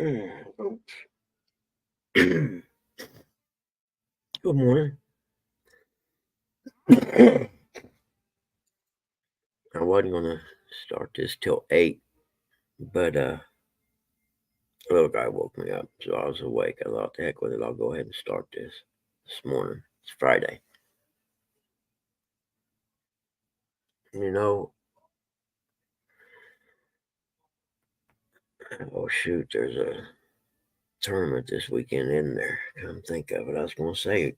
Good morning. I wasn't gonna start this till 8, but a little guy woke me up, so I was awake. I thought, the heck with it, I'll go ahead and start this morning. It's Friday. You know, oh shoot, there's a tournament this weekend in there. Come think of it, I was gonna say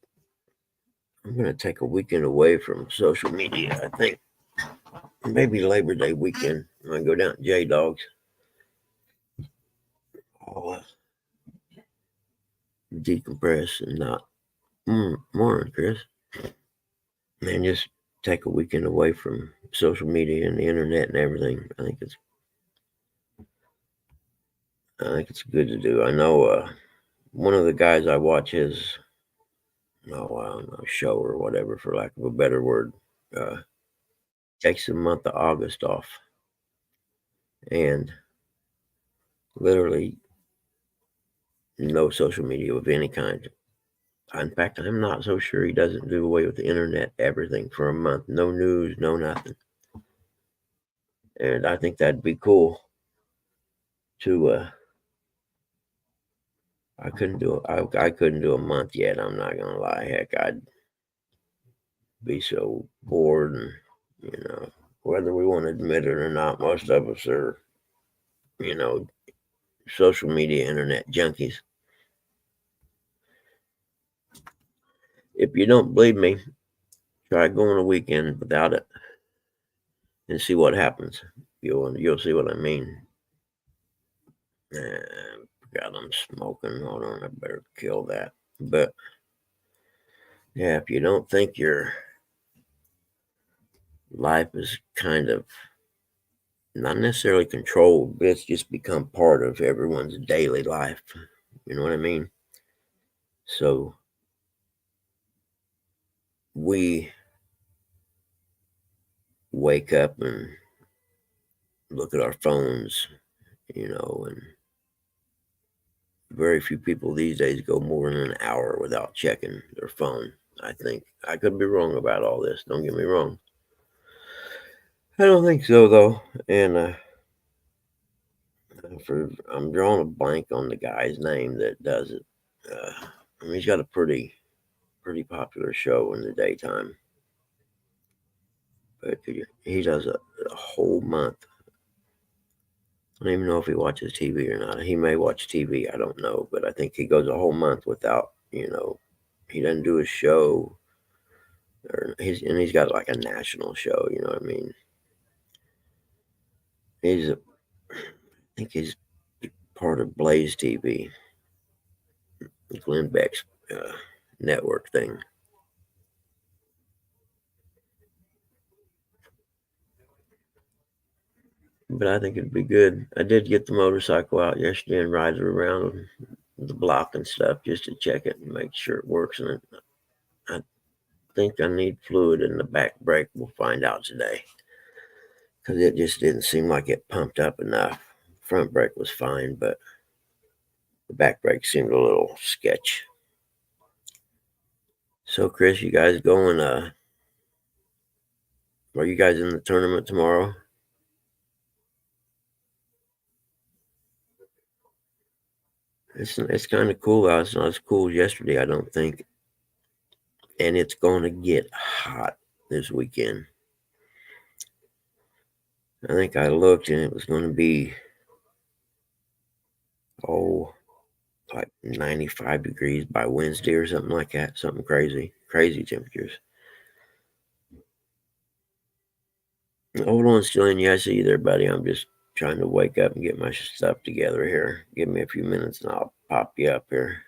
I'm gonna take a weekend away from social media. I think maybe Labor Day weekend. I'm gonna go down to J Dogs. I'll decompress and not. Morning, Chris. Man, just take a weekend away from social media and the internet and everything. I think it's good to do. I know one of the guys I watch his I don't know, show or whatever, for lack of a better word, uh, takes the month of August off, and literally no social media of any kind. In fact, I'm not so sure he doesn't do away with the internet, everything for a month. No news, no nothing. And I think that'd be cool to I couldn't do a month yet. I'm not gonna lie. Heck, I'd be so bored, and whether we want to admit it or not, most of us are, you know, social media, internet junkies. If you don't believe me, try going a weekend without it and see what happens. You'll see what I mean. God, I'm smoking. Hold on, I better kill that. But yeah, if you don't think your life is kind of not necessarily controlled, but it's just become part of everyone's daily life. You know what I mean? So we wake up and look at our phones, and very few people these days go more than an hour without checking their phone. I think I could be wrong about all this. Don't get me wrong. I don't think so though. And I'm drawing a blank on the guy's name that does it. He's got a pretty popular show in the daytime, but he does a whole month. I don't even know if he watches TV or not. He may watch TV, I don't know, but I think he goes a whole month without, he doesn't do a show, and he's got like a national show. You know what I mean? I think he's part of Blaze TV, Glenn Beck's network thing. But I think it'd be good. I did get the motorcycle out yesterday and ride it around the block and stuff just to check it and make sure it works. And I think I need fluid in the back brake. We'll find out today, because it just didn't seem like it pumped up enough. Front brake was fine, but the back brake seemed a little sketch. So, Chris, you guys going? Are you guys in the tournament tomorrow? It's kind of cool out. It's not as cool as yesterday, I don't think, and it's going to get hot this weekend. I think I looked and it was going to be like 95 degrees by Wednesday or something like that. Something crazy temperatures. Hold on, still in. Yeah, I see you there, buddy. I'm just trying to wake up and get my stuff together here. Give me a few minutes and I'll pop you up here.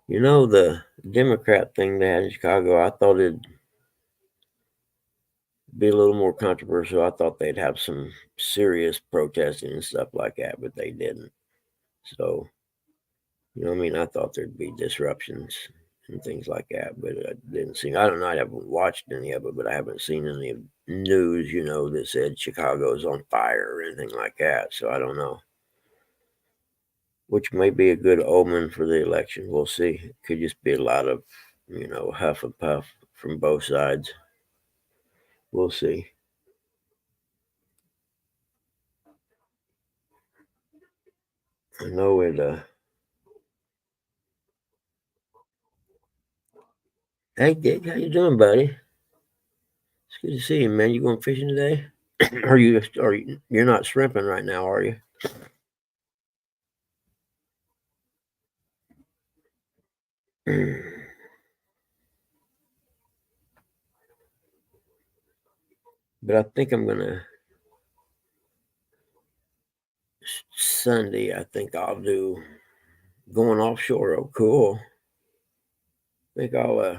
The Democrat thing they had in Chicago, I thought it'd be a little more controversial. I thought they'd have some serious protesting and stuff like that, but they didn't. So, I thought there'd be disruptions and things like that. But I didn't see. I don't know. I haven't watched any of it, but I haven't seen any news, that said Chicago's on fire or anything like that. So I don't know. Which may be a good omen for the election. We'll see. It could just be a lot of, huff and puff from both sides. We'll see. I know it. Hey, Dick, how you doing, buddy? It's good to see you, man. You going fishing today? Are you? You're not shrimping right now, are you? But I think I'm gonna Sunday. I think I'll do going offshore. Oh, cool. I think I'll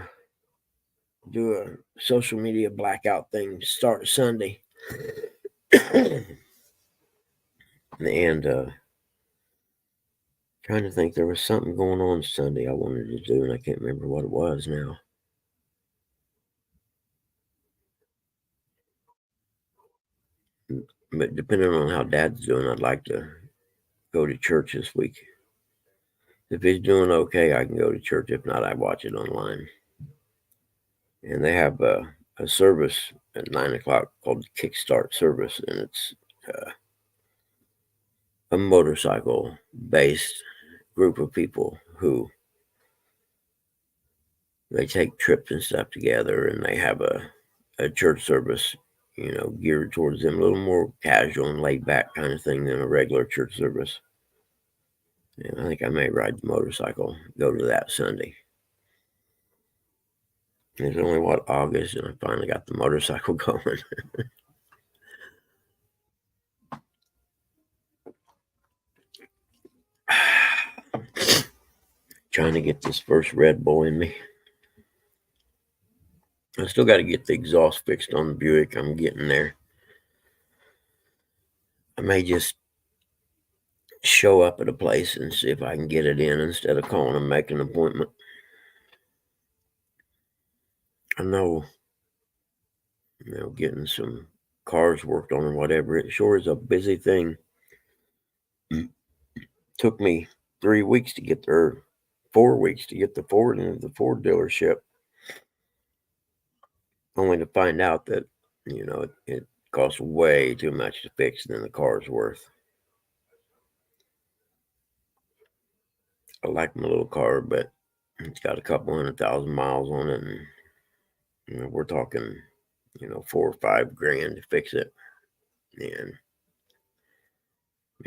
do a social media blackout thing. Start Sunday, and trying to think. There was something going on Sunday I wanted to do, and I can't remember what it was now. But depending on how Dad's doing, I'd like to go to church this week. If he's doing okay, I can go to church. If not, I watch it online. And they have a service at 9 o'clock called the Kickstart service, and it's a motorcycle-based group of people who they take trips and stuff together, and they have a church service, geared towards them, a little more casual and laid back kind of thing than a regular church service. And I think I may ride the motorcycle, go to that Sunday. It's only August, and I finally got the motorcycle going. Trying to get this first Red Bull in me. I still got to get the exhaust fixed on the Buick. I'm getting there. I may just show up at a place and see if I can get it in instead of calling and making an appointment. I know, getting some cars worked on or whatever, it sure is a busy thing. Took me 3 weeks to get there, 4 weeks to get the Ford into the Ford dealership, only to find out that, it costs way too much to fix than the car's worth. I like my little car, but it's got a couple 100,000 miles on it, and we're talking, $4 or $5 grand to fix it, and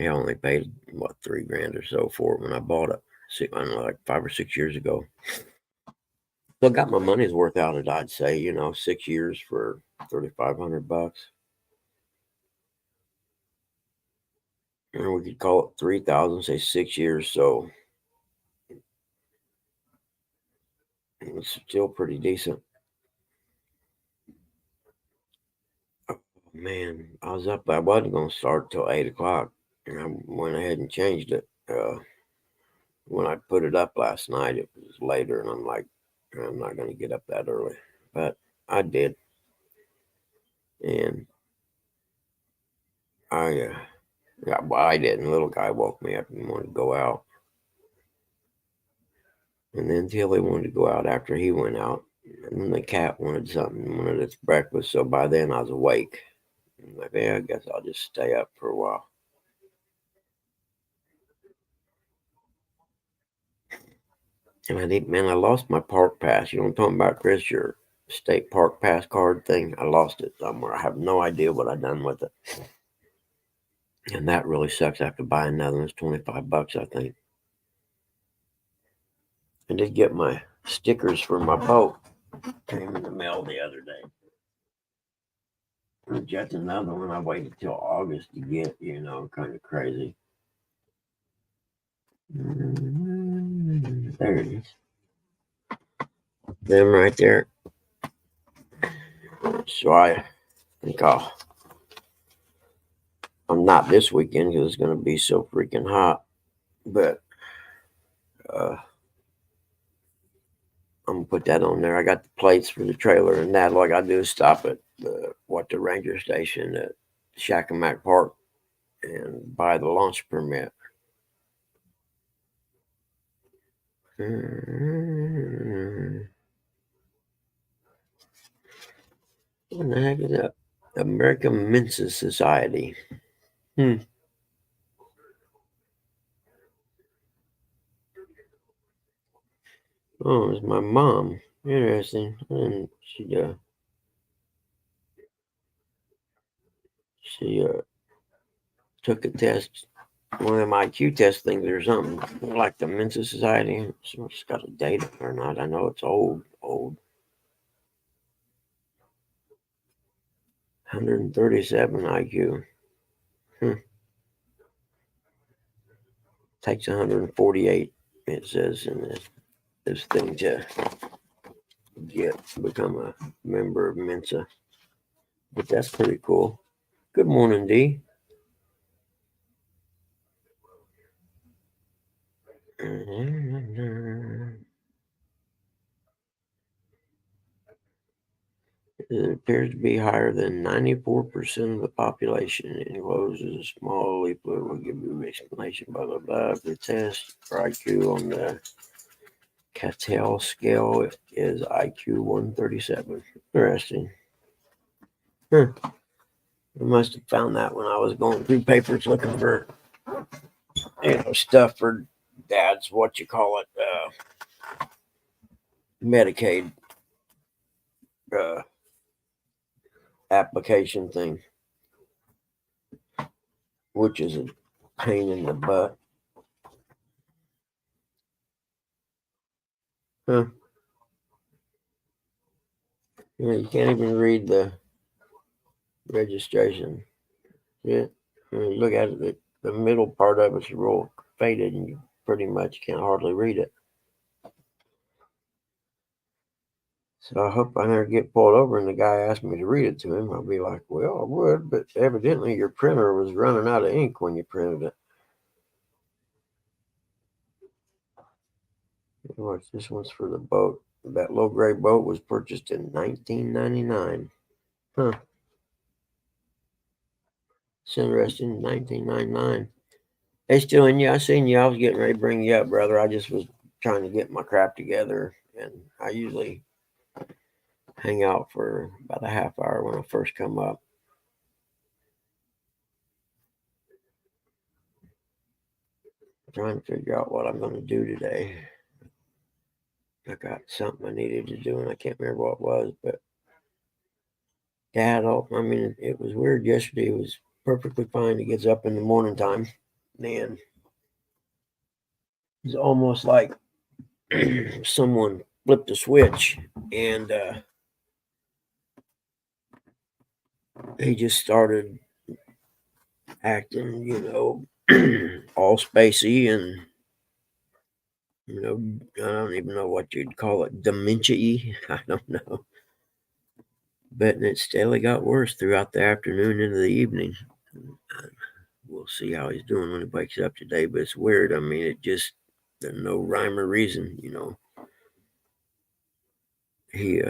I only paid $3 grand or so for it when I bought it. I don't know, like 5 or 6 years ago. So I got my money's worth out of it, I'd say. 6 years for $3,500. And we could call it 3,000, say 6 years. So it's still pretty decent. Oh, man, I wasn't going to start till 8 o'clock. And I went ahead and changed it. When I put it up last night, it was later. And I'm like, I'm not going to get up that early. But I did. And I didn't. Little guy woke me up and wanted to go out. And then Tilly wanted to go out after he went out. And then the cat wanted something, wanted its breakfast. So by then I was awake. I'm like, yeah, I guess I'll just stay up for a while. And I lost my park pass. You know what I'm talking about, Chris? Your state park pass card thing. I lost it somewhere. I have no idea what I done with it. And that really sucks. I have to buy another one. It's $25, I think. I did get my stickers for my boat. Came in the mail the other day. Just another one I waited till August to get, kind of crazy. There it is. Them right there. So I think I'm not this weekend because it's going to be so freaking hot. But I'm gonna put that on there. I got the plates for the trailer and that. All I gotta do is stop at the ranger station at Shacamac Park and buy the launch permit. What the heck is that? American Mensa Society. Oh, it's my mom. Interesting. And she took a test, one of them IQ test things or something, like the Mensa Society. So it's got a date or not. I know it's old. 137 IQ. Takes 148. It says in this thing to become a member of Mensa. But that's pretty cool. Good morning, D. It appears to be higher than 94% of the population. It encloses a small leaflet. Will give you an explanation, blah, blah, blah. The test for IQ on the Cattell scale is IQ 137. Interesting. I must have found that when I was going through papers looking for, stuff for Dad's, Medicaid application thing, which is a pain in the butt. Huh. Yeah, you can't even read the registration. Yeah. Look at it, the middle part of it's real faded and you pretty much can't hardly read it. So I hope I never get pulled over and the guy asked me to read it to him. I'll be like, well, I would, but evidently your printer was running out of ink when you printed it. Watch, this one's for the boat. That low grade boat was purchased in 1999. Huh. It's interesting. 1999. Hey, still in you. I seen you. I was getting ready to bring you up, brother. I just was trying to get my crap together, and I usually hang out for about a half hour when I first come up. I'm trying to figure out what I'm going to do today. I got something I needed to do, and I can't remember what it was, but Dad, it was weird yesterday. It was perfectly fine. He gets up in the morning time, and it's almost like someone flipped a switch, and he just started acting, all spacey and, I don't even know what you'd call it, dementia-y. I don't know. But it steadily got worse throughout the afternoon into the evening. We'll see how he's doing when he wakes up today, but it's weird. There's no rhyme or reason, He,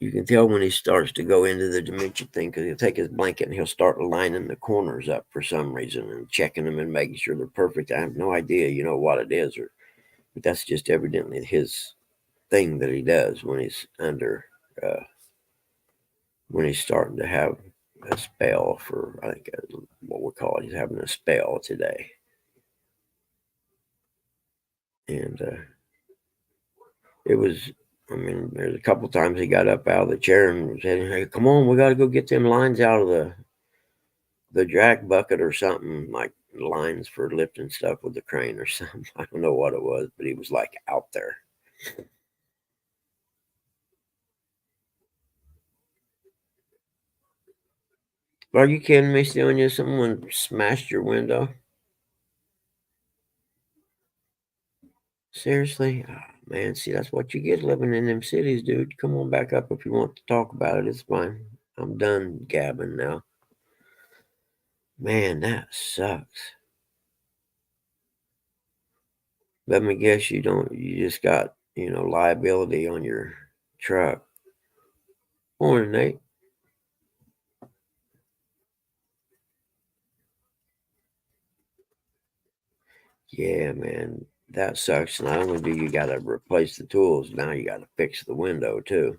you can tell when he starts to go into the dementia thing because he'll take his blanket and he'll start lining the corners up for some reason and checking them and making sure they're perfect. I have no idea, what it is, but that's just evidently his thing that he does when he's when he's starting to have a spell for, I think, what we call it. He's having a spell today. And it was, there's a couple times he got up out of the chair and said, hey, come on, we got to go get them lines out of the jack bucket or something, like lines for lifting stuff with the crane or something. I don't know what it was, but he was like out there. Are you kidding me, Stelia? Someone smashed your window? Seriously? Oh, man, see, that's what you get living in them cities, dude. Come on back up if you want to talk about it. It's fine. I'm done gabbing now. Man, that sucks. Let me guess, you just got, liability on your truck. Morning, Nate. Yeah, man, that sucks. Not only do you got to replace the tools, now you got to fix the window too.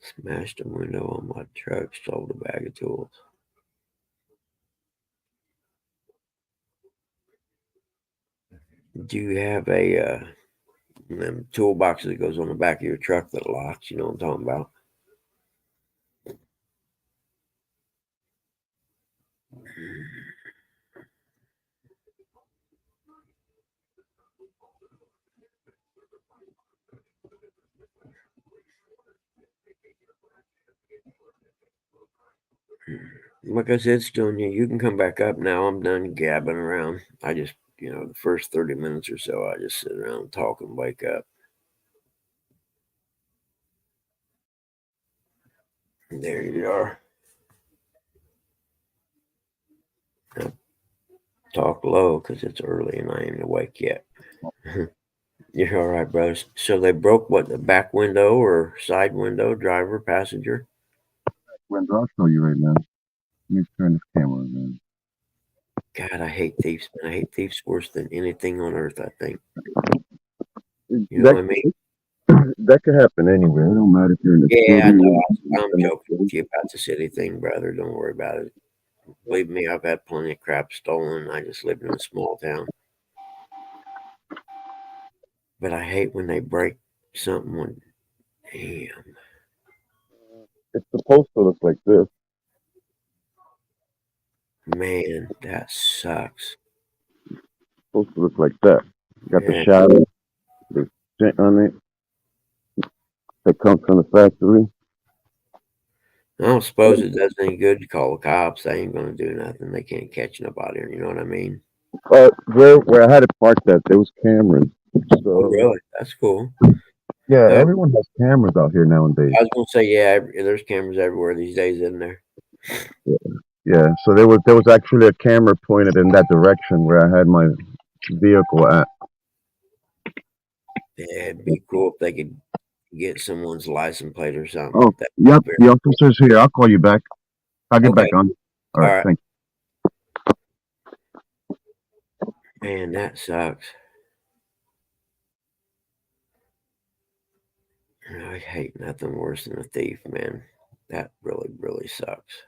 Smashed a window on my truck, stole a bag of tools. Do you have a toolbox that goes on the back of your truck that locks? You know what I'm talking about? Like I said, Stonia, you can come back up now. I'm done gabbing around. I just, the first 30 minutes or so, I just sit around and talk and wake up. And there you are. Now, talk low because it's early and I ain't awake yet. You're all right, brothers. So they broke what, the back window or side window, driver, passenger? Window, I'll show you right now. Let me turn this camera on. God, I hate thieves, man. I hate thieves worse than anything on earth, I think. You know That what I mean? that could happen anywhere. It don't matter if you're in the Yeah, I city or know. I'm joking with you about the city thing, brother. Don't worry about it. Believe me, I've had plenty of crap stolen. I just lived in a small town. But I hate when they break something when, damn, it's supposed to look like this. man, that sucks. It's supposed to look like that. You got the Yeah. shadow, the tint on it that comes from the factory. I don't suppose it does any good to call the cops. They ain't gonna do nothing. They can't catch nobody. You know what I mean? Where I had it parked at, there was cameras. Oh, So really? That's cool. yeah, Oh, everyone has cameras out here nowadays. I was gonna say, yeah, there's cameras everywhere these days, isn't there? Yeah, so there was actually a camera pointed in that direction where I had my vehicle at. Yeah, it'd be cool if they could get someone's license plate or something. Oh, That'd be yep, very the cool. officer's here. I'll call you back. I'll get Okay. back on. All All right, right. thanks. Man, that sucks. I hate nothing worse than a thief, man. That really, really sucks.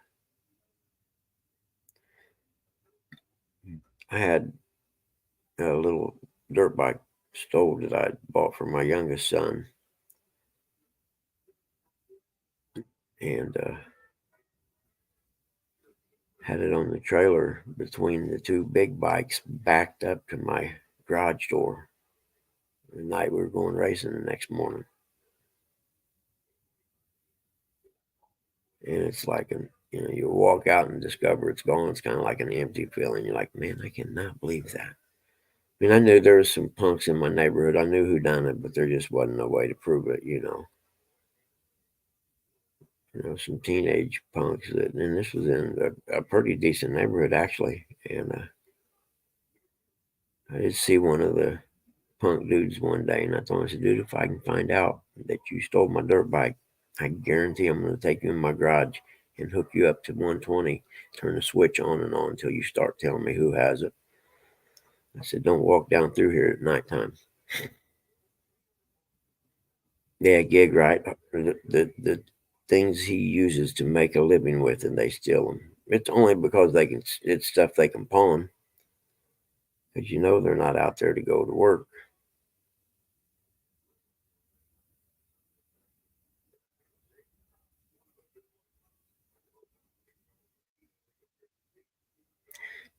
I had a little dirt bike stole that I bought for my youngest son, and had it on the trailer between the two big bikes, backed up to my garage door. The night we were going racing the next morning, and it's like you walk out and discover it's gone. It's kind of like an empty feeling. You're like, man, I cannot believe that. I mean, I knew there was some punks in my neighborhood. I knew who done it, but there just wasn't no way to prove it. Some teenage punks that, and this was in a pretty decent neighborhood actually. And I did see one of the punk dudes one day, and I told him, I said, dude, if I can find out that you stole my dirt bike, I guarantee I'm going to take you in my garage and hook you up to 120, turn the switch on and on until you start telling me who has it. I said, don't walk down through here at nighttime. Yeah, gig right. The things he uses to make a living with, and they steal them. It's only because they can. It's stuff they can pawn, because they're not out there to go to work.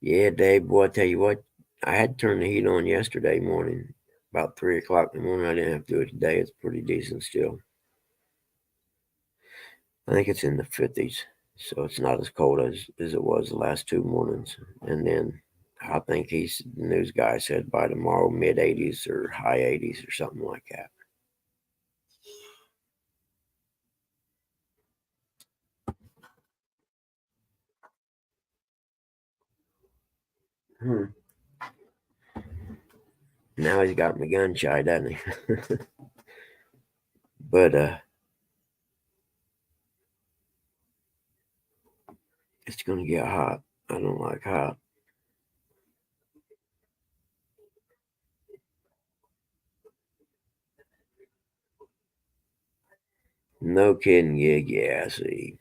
Yeah, Dave. Boy, I tell you what, I had to turn the heat on yesterday morning, about 3 o'clock in the morning. I didn't have to do it today. It's pretty decent still. I think it's in the 50s, so it's not as cold as it was the last 2 mornings. And then I think the news guy said by tomorrow mid 80s or high 80s or something like that. Hmm. Now he's got me gun shy, doesn't he? But it's gonna get hot. I don't like hot. No kidding, gig. Yeah, see.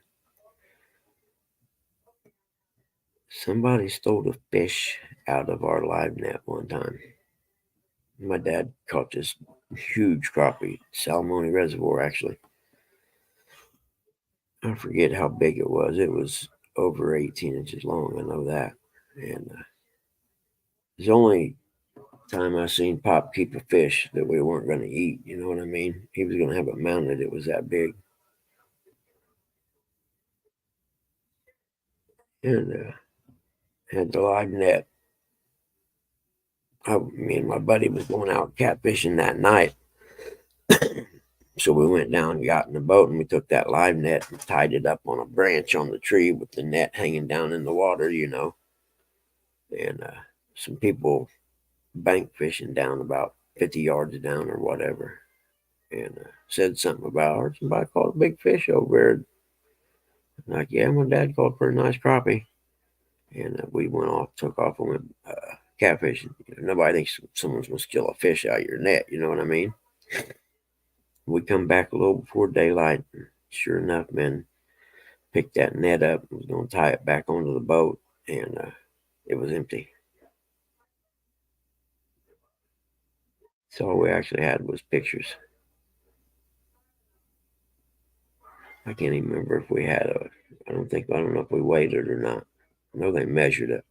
Somebody stole the fish out of our live net one time. My dad caught this huge crappie, Salamone Reservoir, actually. I forget how big it was. It was over 18 inches long. I know that. And it's the only time I seen Pop keep a fish that we weren't going to eat. You know what I mean? He was going to have it mounted. It was that big. And had the live net. Me and my buddy was going out catfishing that night. So we went down and got in the boat and we took that live net and tied it up on a branch on the tree with the net hanging down in the water, And some people bank fishing down about 50 yards down or whatever. And said something about, or somebody caught a big fish over there. Like, yeah, my dad caught a pretty nice crappie. And we went off, took off, and went catfishing. Nobody thinks someone's going to steal a fish out of your net. You know what I mean? We come back a little before daylight. And sure enough, man, picked that net up and was going to tie it back onto the boat. And it was empty. So all we actually had was pictures. I can't even remember if we had I don't know if we weighed it or not. I know they measured it.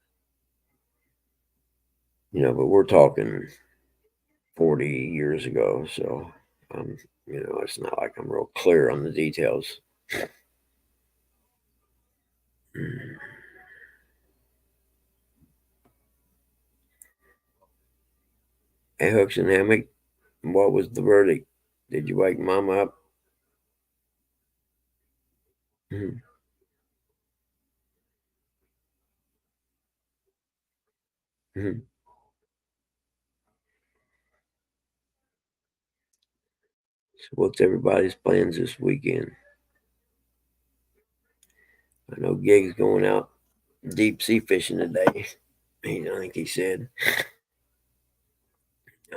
But we're talking 40 years ago. So, it's not like I'm real clear on the details. Mm. Hey, Hooks and Hammock, what was the verdict? Did you wake Mama up? Mhm. Mhm. So, what's everybody's plans this weekend? I know Gig's going out deep sea fishing today. I think he said.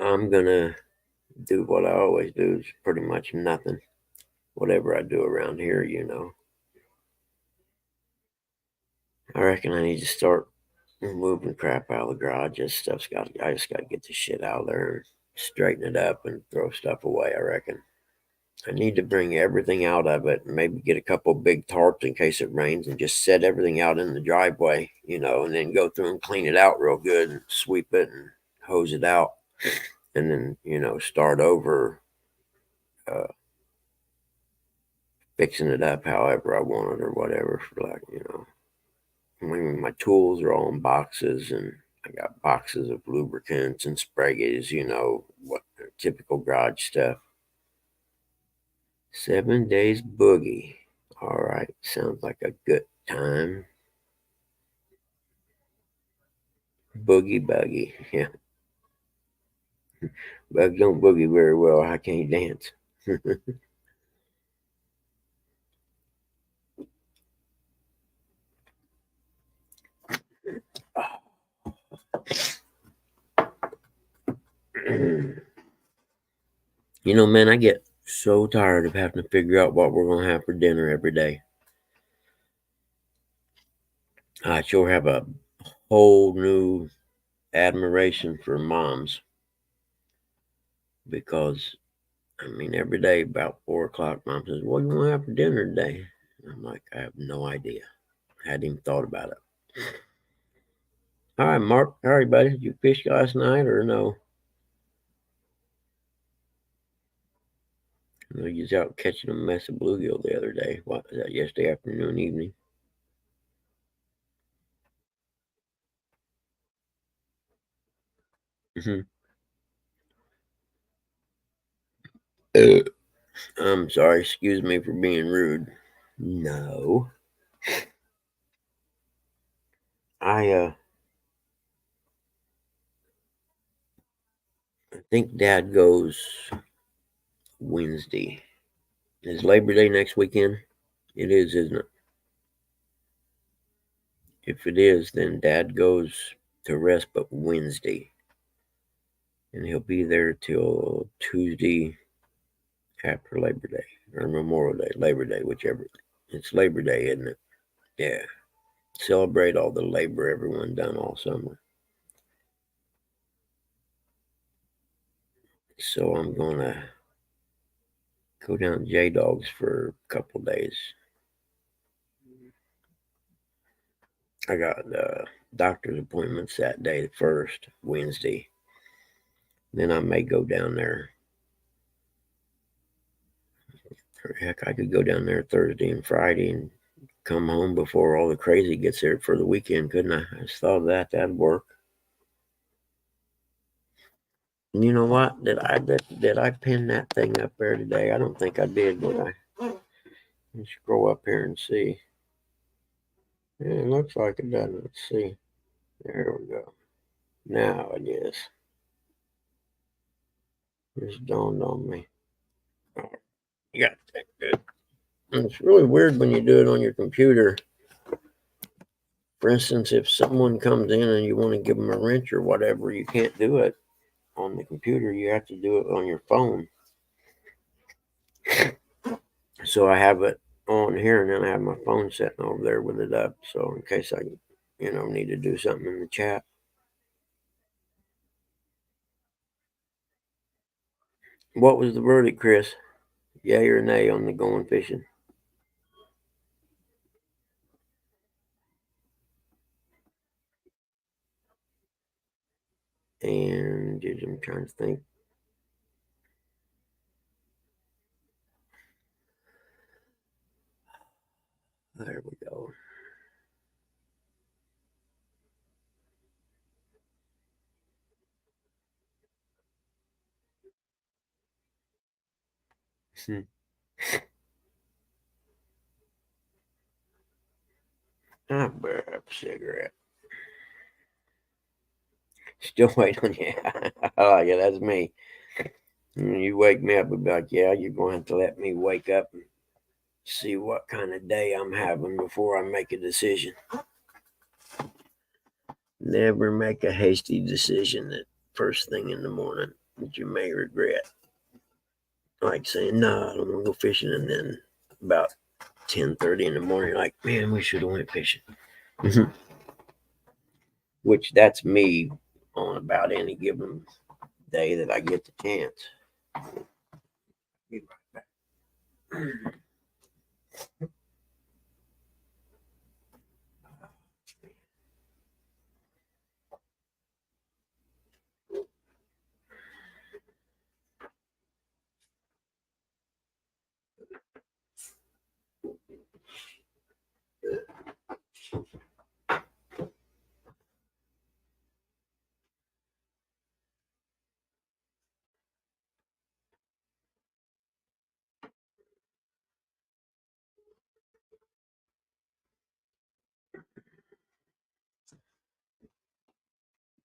I'm gonna do what I always do, is pretty much nothing. Whatever I do around here. I reckon I need to start moving crap out of the garage. I just gotta get the shit out of there and straighten it up and throw stuff away, I reckon. I need to bring everything out of it and maybe get a couple big tarps in case it rains and just set everything out in the driveway, and then go through and clean it out real good and sweep it and hose it out. And then, start over uh, fixing it up however I want it or whatever. My tools are all in boxes and I got boxes of lubricants and sprays, what typical garage stuff. 7 days boogie. All right. Sounds like a good time. Boogie buggy. Yeah. Bugs don't boogie very well. I can't dance. Man, I get so tired of having to figure out what we're going to have for dinner every day. I sure have a whole new admiration for moms because, every day about 4 o'clock, mom says, "What do you want to have for dinner today?" And I'm like, I have no idea. I hadn't even thought about it. All right, Mark. All right, buddy. Did you fish last night or no? I know you was out catching a mess of bluegill the other day. What was that, yesterday afternoon, evening? Hmm. I'm sorry. Excuse me for being rude. No. I think Dad goes Wednesday. Is Labor Day next weekend? It is, isn't it? If it is, then Dad goes to rest but Wednesday. And he'll be there till Tuesday after Labor Day. Or Memorial Day, Labor Day, whichever. It's Labor Day, isn't it? Yeah. Celebrate all the labor everyone done all summer. So I'm gonna go down to J Dogs for a couple days. I got doctor's appointments that day first, Wednesday. Then I may go down there. Or heck, I could go down there Thursday and Friday and come home before all the crazy gets there for the weekend, couldn't I? I just thought of that. That'd work. And you know what? Did I pin that thing up there today? I don't think I did I? Let's scroll up here and see. Yeah, it looks like it doesn't. Let's see. There we go. Now it is. Just dawned on me. Oh, you got that good. And it's really weird when you do it on your computer. For instance, if someone comes in and you want to give them a wrench or whatever, you can't do it on the computer. You have to do it on your phone. So I have it on here, and then I have my phone sitting over there with it up. So in case I, need to do something in the chat. What was the verdict, Chris? Yay or nay on the going fishing? And I'm trying to think. There we go. I better have a cigarette. Still waiting on you. Oh, yeah, that's me. You wake me up and be like, yeah, you're going to have to let me wake up and see what kind of day I'm having before I make a decision. Never make a hasty decision at first thing in the morning that you may regret. Like saying, no, I don't want to go fishing. And then about 10:30 in the morning, like, man, we should have went fishing. Which that's me on about any given day that I get the chance. Be right back.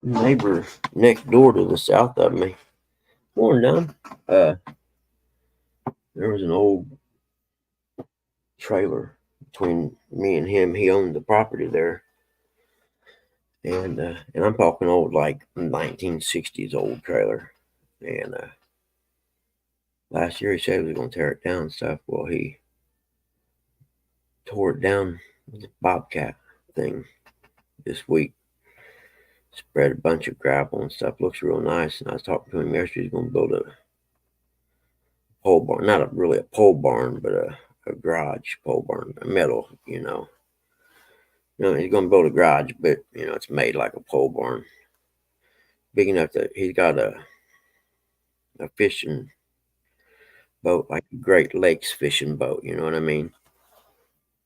Neighbor next door to the south of me. Morning, Don. There was an old trailer between me and him. He owned the property there, and I'm talking old, like 1960s old trailer. And last year he said he was going to tear it down and stuff. Well, he tore it down with a bobcat thing this week. Spread a bunch of gravel and stuff. Looks real nice. And I was talking to him yesterday. He's going to build a pole barn, not really a pole barn, but a garage pole barn, a metal, he's going to build a garage, but, it's made like a pole barn. Big enough that he's got a fishing boat, like a Great Lakes fishing boat, you know what I mean?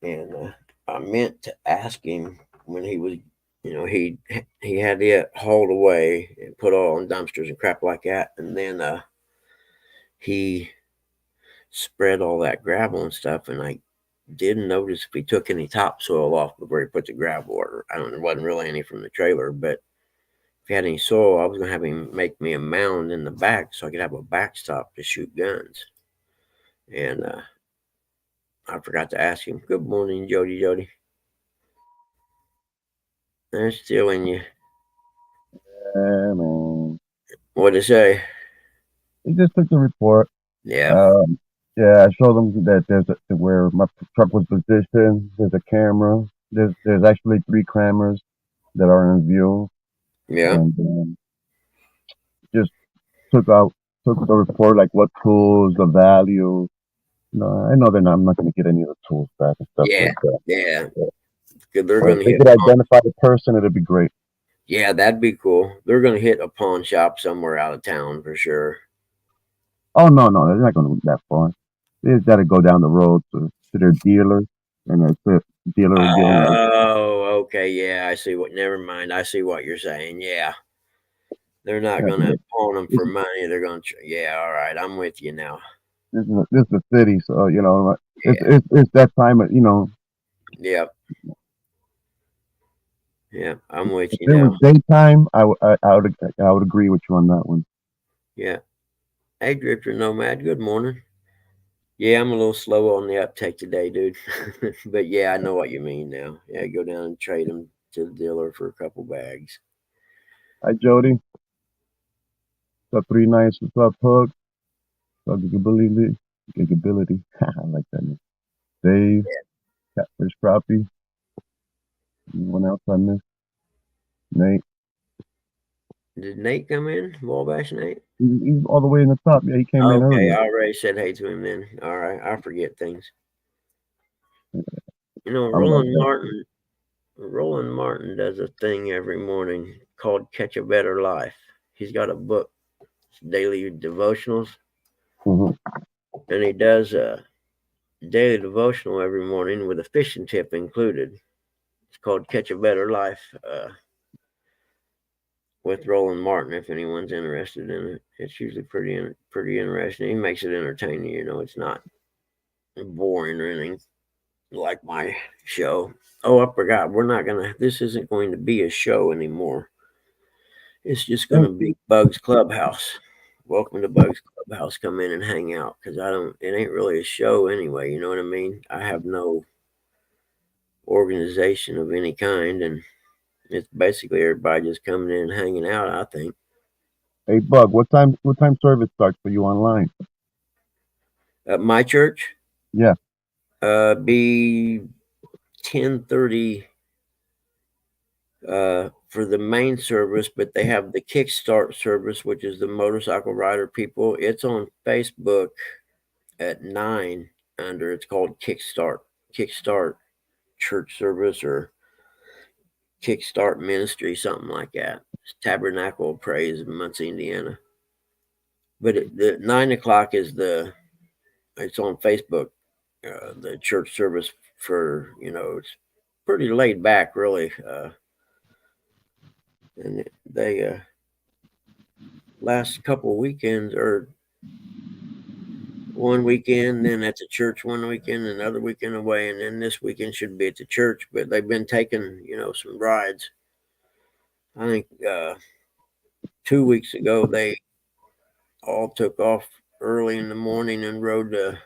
And I meant to ask him when he was, he had it hauled away and put all in dumpsters and crap like that. And then he spread all that gravel and stuff, and I didn't notice if he took any topsoil off before he put the gravel, or I don't know, there wasn't really any from the trailer, but if he had any soil, I was gonna have him make me a mound in the back so I could have a backstop to shoot guns. And I forgot to ask him. Good morning, Jody. Jody. They're stealing you. Yeah, man. What'd it say? He just took the report. Yeah. Yeah, I showed them that where my truck was positioned. There's a camera. There's actually 3 cameras that are in view, Yeah. and just took the report, like what tools, the value. No, I know I'm not going to get any of the tools back and stuff Yeah. like that. Yeah. Because they're But gonna if they hit. could identify the person, it'd be great. Yeah, that'd be cool. They're gonna hit a pawn shop somewhere out of town for sure. Oh no, they're not going to go that far. They just got to go down the road to their dealer, and that's it. Dealer will give them. Oh, okay. Yeah, I see what. Never mind. I see what you're saying. Yeah, they're not gonna pawn them for money. They're gonna. Yeah, all right. I'm with you now. This is the city, so Yeah. it's that time of Yep. Yeah, I'm with If you it was now. daytime, I would agree with you on that one. Yeah. Hey, Drifter Nomad. Good morning. Yeah, I'm a little slow on the uptake today, dude. But yeah, I know what you mean now. Yeah, go down and trade them to the dealer for a couple bags. Hi Jody, what's up 3 nights? What's up Hook? What's up Gigability? I like that name. Dave, Catfish Crappie. Anyone else I missed? Nate. Did Nate come in? Wabash Nate? He's all the way in the top. Yeah, he came in Okay, early. I already said hey to him then. All right, I forget things. You know, I'm like that. Roland Martin does a thing every morning called Catch a Better Life. He's got a book, daily devotionals, Mhm. and he does a daily devotional every morning with a fishing tip included. It's called Catch a Better Life with Roland Martin. If anyone's interested in it, it's usually pretty interesting. He makes it entertaining. You know, it's not boring or anything like my show. Oh, I forgot. This isn't going to be a show anymore. It's just going Yeah, to be Bugs Clubhouse. Welcome to Bugs Clubhouse. Come in and hang out because it ain't really a show anyway. You know what I mean? I have no organization of any kind, and it's basically everybody just coming in and hanging out, I think. Hey Bug, what time service starts for you online? At my church, Yeah. be 10:30 for the main service, but they have the Kickstart service, which is the motorcycle rider people. It's on Facebook at 9 it's called Kickstart Church Service or Kickstart Ministry, something like that. It's Tabernacle of Praise in Muncie, Indiana. But the 9 o'clock it's on Facebook, the church service for, it's pretty laid back, really. And they last couple weekends or one weekend, then at the church one weekend, another weekend away, and then this weekend should be at the church. But they've been taking, some rides. I think 2 weeks ago they all took off early in the morning and rode to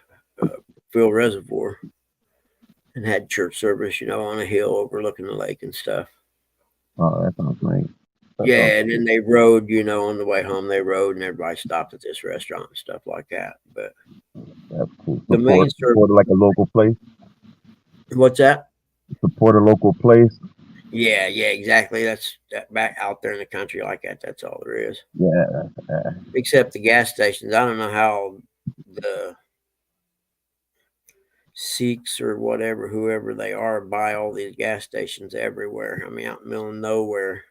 Phil Reservoir and had church service, on a hill overlooking the lake and stuff. Oh, that sounds great. Yeah, and then they rode, on the way home they rode, and everybody stopped at this restaurant and stuff like that. But That's cool. the main Support like a local place. What's that? Support a local place. Yeah, exactly. That's back out there in the country like that. That's all there is. Yeah. Except the gas stations. I don't know how the Sikhs or whatever, whoever they are, buy all these gas stations everywhere. I mean, out in the middle of nowhere.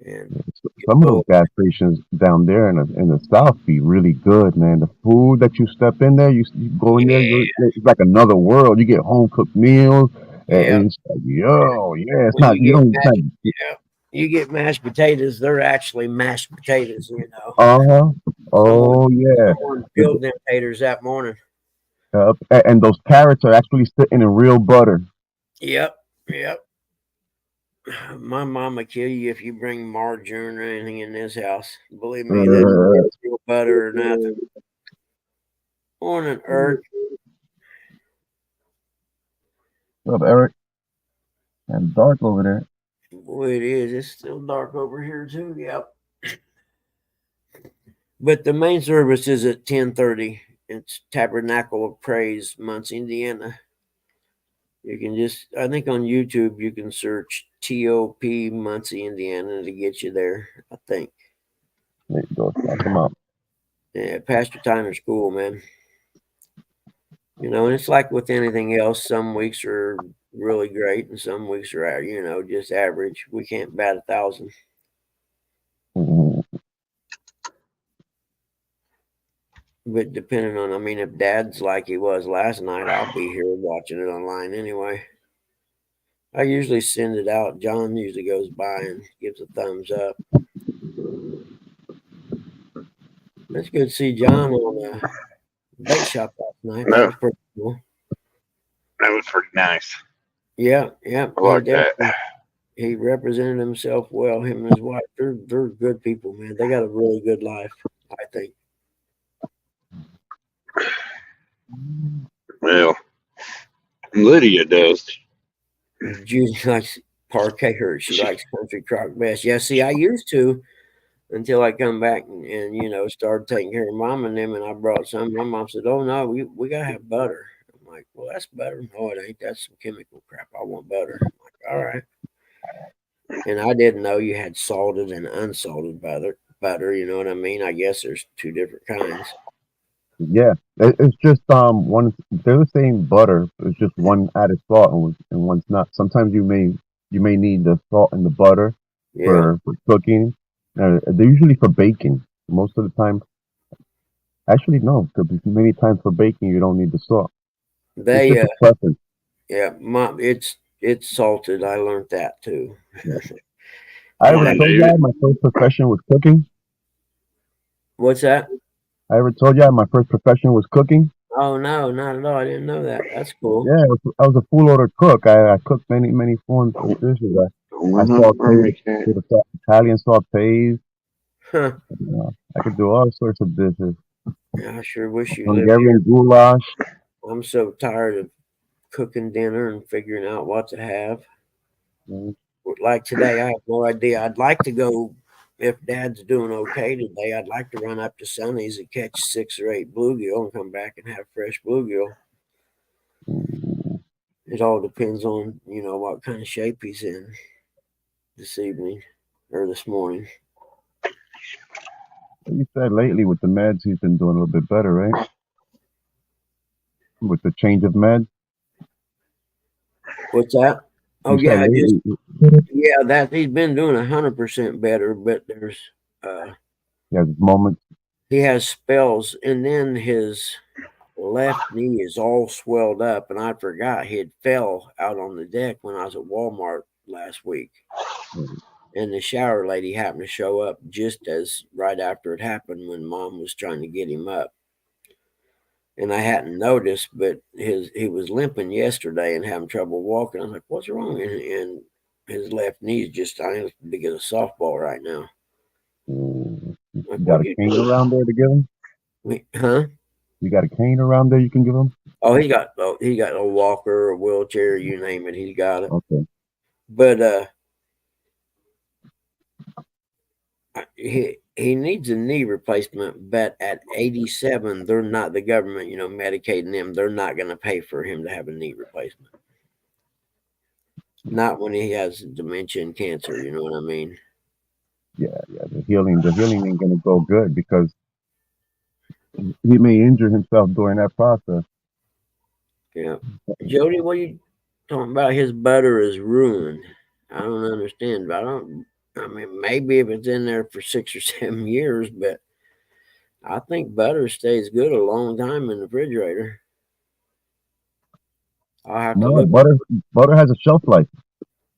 And some of those gas stations down there in the south be really good, man. The food that you step in there, you go in there, it's like another world. You get home cooked meals, and it's like, it's when not you don't. You get mashed potatoes. They're actually mashed potatoes, Oh yeah. Someone peeled them taters that morning. And those carrots are actually sitting in real butter. Yep. My mama kill you if you bring margarine or anything in this house. Believe me, that real butter or nothing. Morning, Eric. What's up, Eric? And dark over there. Boy, it is. It's still dark over here too. Yep. But the main service is at 10:30. It's Tabernacle of Praise, Muncie, Indiana. You can just, I think on YouTube, you can search TOP Muncie, Indiana to get you there, I think. There you go. Check them out. Yeah, Pastor Tyner's cool, man. You know, and it's like with anything else, some weeks are really great and some weeks are, just average. We can't bat 1,000. Mm-hmm. But depending on, if Dad's like he was last night, I'll be here watching it online anyway. I usually send it out. John usually goes by and gives a thumbs up. It's good to see John on a bait shop last night. That was pretty cool. That was pretty nice. Yeah. I like that. He represented himself well. Him and his wife, they're good people, man. They got a really good life, I think. Well, Lydia does. Judy likes parquet her. She likes country crock best. Yeah, see, I used to until I come back and started taking care of Mom and them, and I brought some. My mom said, "Oh no, we gotta have butter." I'm like, "Well, that's butter." No, it ain't. That's some chemical crap. I want butter. I'm like, all right. And I didn't know you had salted and unsalted butter. You know what I mean? I guess there's two different kinds. Yeah, it's just one. They're the same butter. It's just one added salt and one's not. Sometimes you may need the salt and the butter for cooking. They're usually for baking. Most of the time, actually no, because many times for baking you don't need the salt. They it's just a preference. Yeah, Mom, it's salted. I learned that too. Yeah. I ever told you my first profession was cooking. What's that? I ever told you my first profession was cooking? Oh no, not at all. I didn't know that. That's cool. Yeah, I was a full order cook. I cooked many forms of dishes. I sauteed Italian sautés. Huh. I could do all sorts of dishes. Yeah, I sure wish you Hungarian goulash. I'm so tired of cooking dinner and figuring out what to have. Mm-hmm. Like today, I have no idea. I'd like to go, if Dad's doing okay today, I'd like to run up to Sonny's and catch 6 or 8 bluegill and come back and have fresh bluegill. It all depends on, what kind of shape he's in this evening or this morning. You said lately with the meds, he's been doing a little bit better, right? With the change of meds. What's that? Oh yeah, that he's been doing 100% better, but there's moments. He has spells, and then his left knee is all swelled up, and I forgot he had fell out on the deck when I was at Walmart last week. And the shower lady happened to show up just as right after it happened when Mom was trying to get him up. And I hadn't noticed, but he was limping yesterday and having trouble walking. I was like, "What's wrong?" And his left knee is just, I think, as big as a softball right now. You got a cane around there to give him? Huh? You got a cane around there you can give him? Oh, he got a walker, a wheelchair, you name it, he's got it. Okay. But he needs a knee replacement, but at 87, they're not, the government, medicating them, they're not going to pay for him to have a knee replacement. Not when he has dementia and cancer, you know what I mean? Yeah. The healing ain't going to go good because he may injure himself during that process. Yeah. Jody, what are you talking about? His butter is ruined. I don't understand, but maybe if it's in there for 6 or 7 years, but I think butter stays good a long time in the refrigerator. I'll have to look. Butter has a shelf life.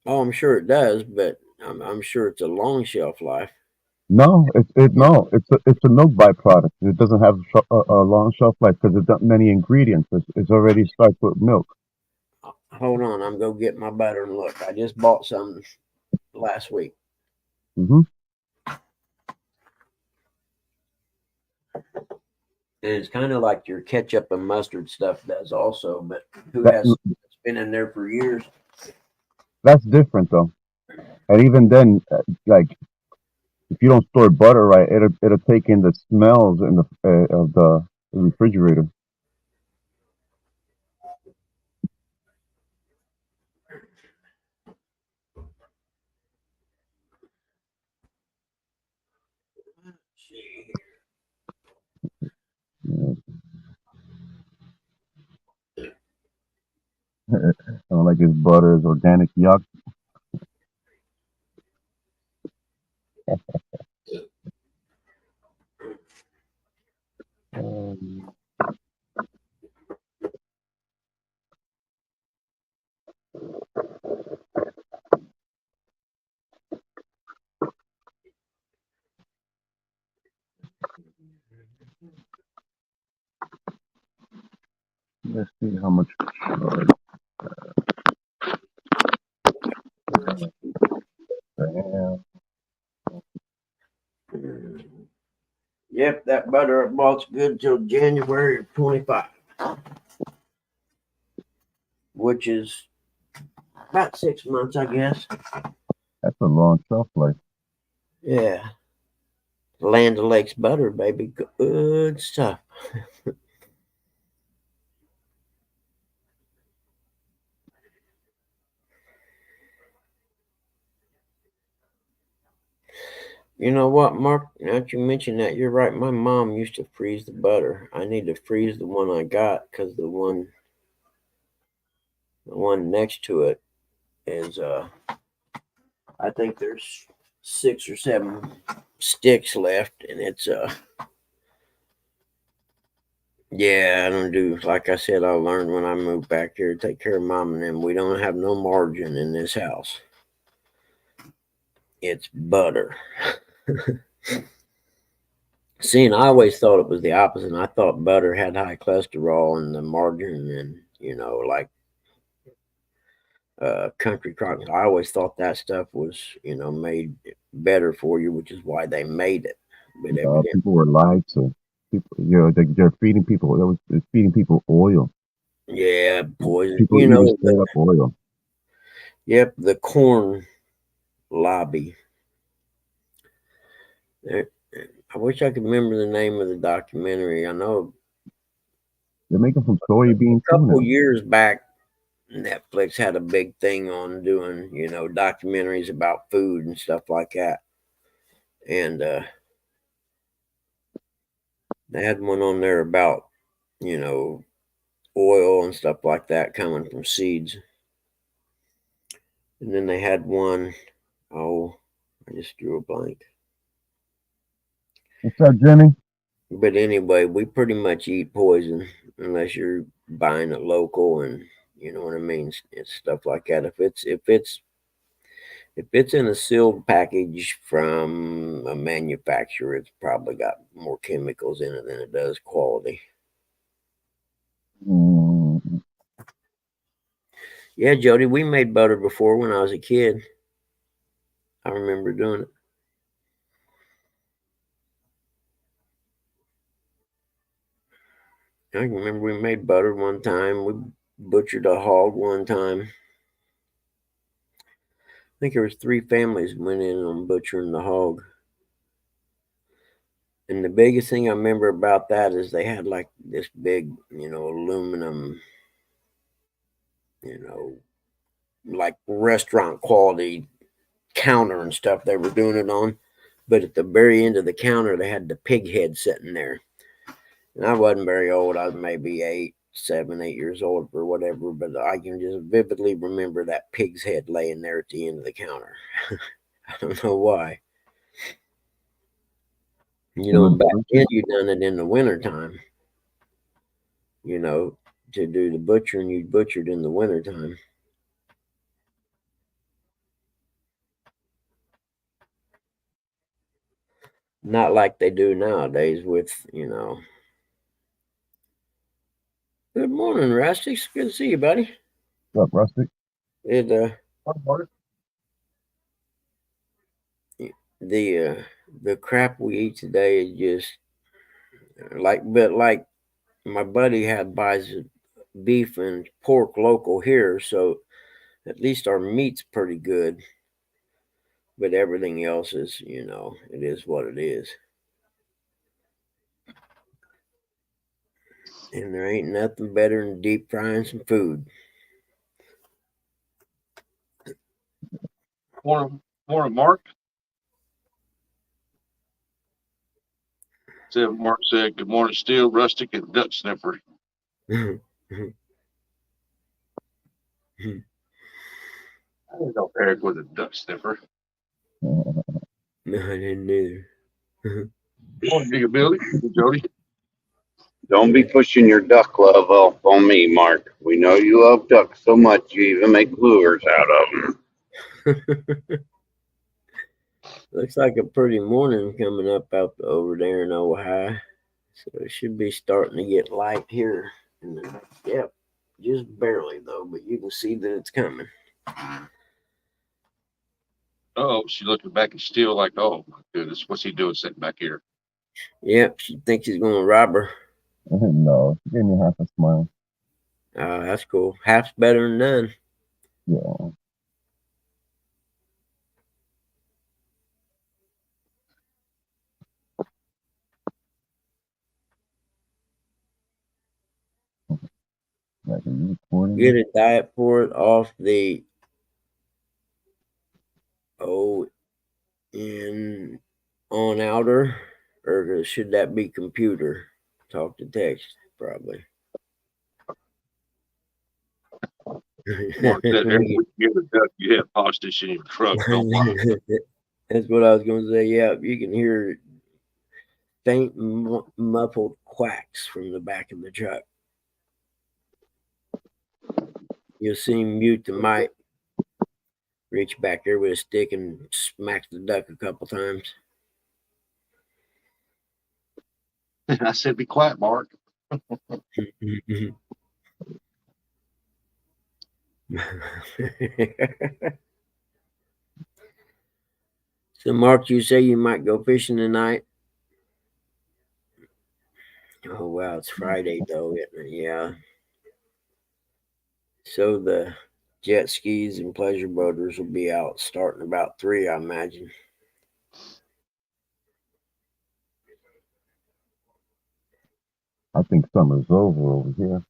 Oh, I'm sure it does, but I'm sure it's a long shelf life. No, it's a milk byproduct. It doesn't have a long shelf life because it's got many ingredients. It's already starts with milk. Hold on, I'm going to get my butter and look. I just bought some last week. Mm-hmm. And it's kind of like your ketchup and mustard stuff does also, but who That, has it's been in there for years? that's different though. And even then, like if you don't store butter right, it'll take in the smells in the of the refrigerator. Let's see. Yeah. I don't like his butter is organic yuck. Um, let's see how much. Yep, that butter I bought's good till January of 25, which is about 6 months, I guess. That's a long shelf life. Yeah. Land O'Lakes butter, baby. Good stuff. You know what, Mark? Now that you mention that, you're right. My mom used to freeze the butter. I need to freeze the one I got because the one next to it is I think there's 6 or 7 sticks left, and it's yeah, I don't do like I said. I learned when I moved back here to take care of mom and them. We don't have no margin in this house. It's butter. See, and I always thought it was the opposite. I thought butter had high cholesterol and the margarine and, like country crock. I always thought that stuff was, made better for you, which is why they made it. But evidently, People were lied to. People, they're feeding people. They're feeding people oil. yeah, poison. People eating straight up oil. Yep, the corn lobby. I wish I could remember the name of the documentary. I know They're making from soybean a couple tuna. years back, Netflix had a big thing on doing, documentaries about food and stuff like that. And they had one on there about, you know, oil and stuff like that coming from seeds. And then they had one, oh, I just drew a blank. What's up, Jenny? But anyway, we pretty much eat poison unless you're buying it local, and you know what I mean. It's stuff like that. If it's in a sealed package from a manufacturer, it's probably got more chemicals in it than it does quality. Mm, Yeah, Jody, we made butter before when I was a kid. I remember doing it. I can remember we made butter one time. We butchered a hog one time. I think there was 3 families went in on butchering the hog. And the biggest thing I remember about that is they had like this big, aluminum, like restaurant quality counter and stuff they were doing it on. But at the very end of the counter, they had the pig head sitting there. And I wasn't very old. I was maybe 8 years old or whatever. But I can just vividly remember that pig's head laying there at the end of the counter. I don't know why. Back then you done it in the wintertime. To do the butchering, you butchered in the wintertime. Not like they do nowadays with, Good morning, Rusty. It's good to see you, buddy. what's up, Rustic? It the crap we eat today is just like my buddy buys beef and pork local here, so at least our meat's pretty good. But everything else is, it is what it is. And there ain't nothing better than deep frying some food. Morning, Mark. Mark said, "Good morning, Steel, Rustic, and Duck Sniffer." I didn't know Eric was a duck sniffer. No, I didn't either. Morning, Digger Billy, Jody. Don't be pushing your duck love off on me, Mark. We know you love ducks so much you even make lures out of them. Looks like a pretty morning coming up over there in Ohio. So it should be starting to get light here. Yep, just barely though, but you can see that it's coming. Oh, she's looking back at Steel like, "Oh my goodness, what's he doing sitting back here?" Yep, she thinks he's going to rob her. No, she gave me half a smile. That's cool. Half's better than none. Yeah. Like, are you recording? Get a diet for it off the in on outer, or should that be computer? Talk to text, probably. Mark said, "Every week you get a duck, you have hostage in your truck." Don't lie. That's what I was going to say. Yeah, you can hear faint muffled quacks from the back of the truck. You'll see him mute the mic, reach back there with a stick and smack the duck a couple times. I said, "Be quiet, Mark." So, Mark, you say you might go fishing tonight? Oh, wow, it's Friday, though, isn't it? Yeah. So the jet skis and pleasure boaters will be out starting about 3, I imagine. I think summer's over here.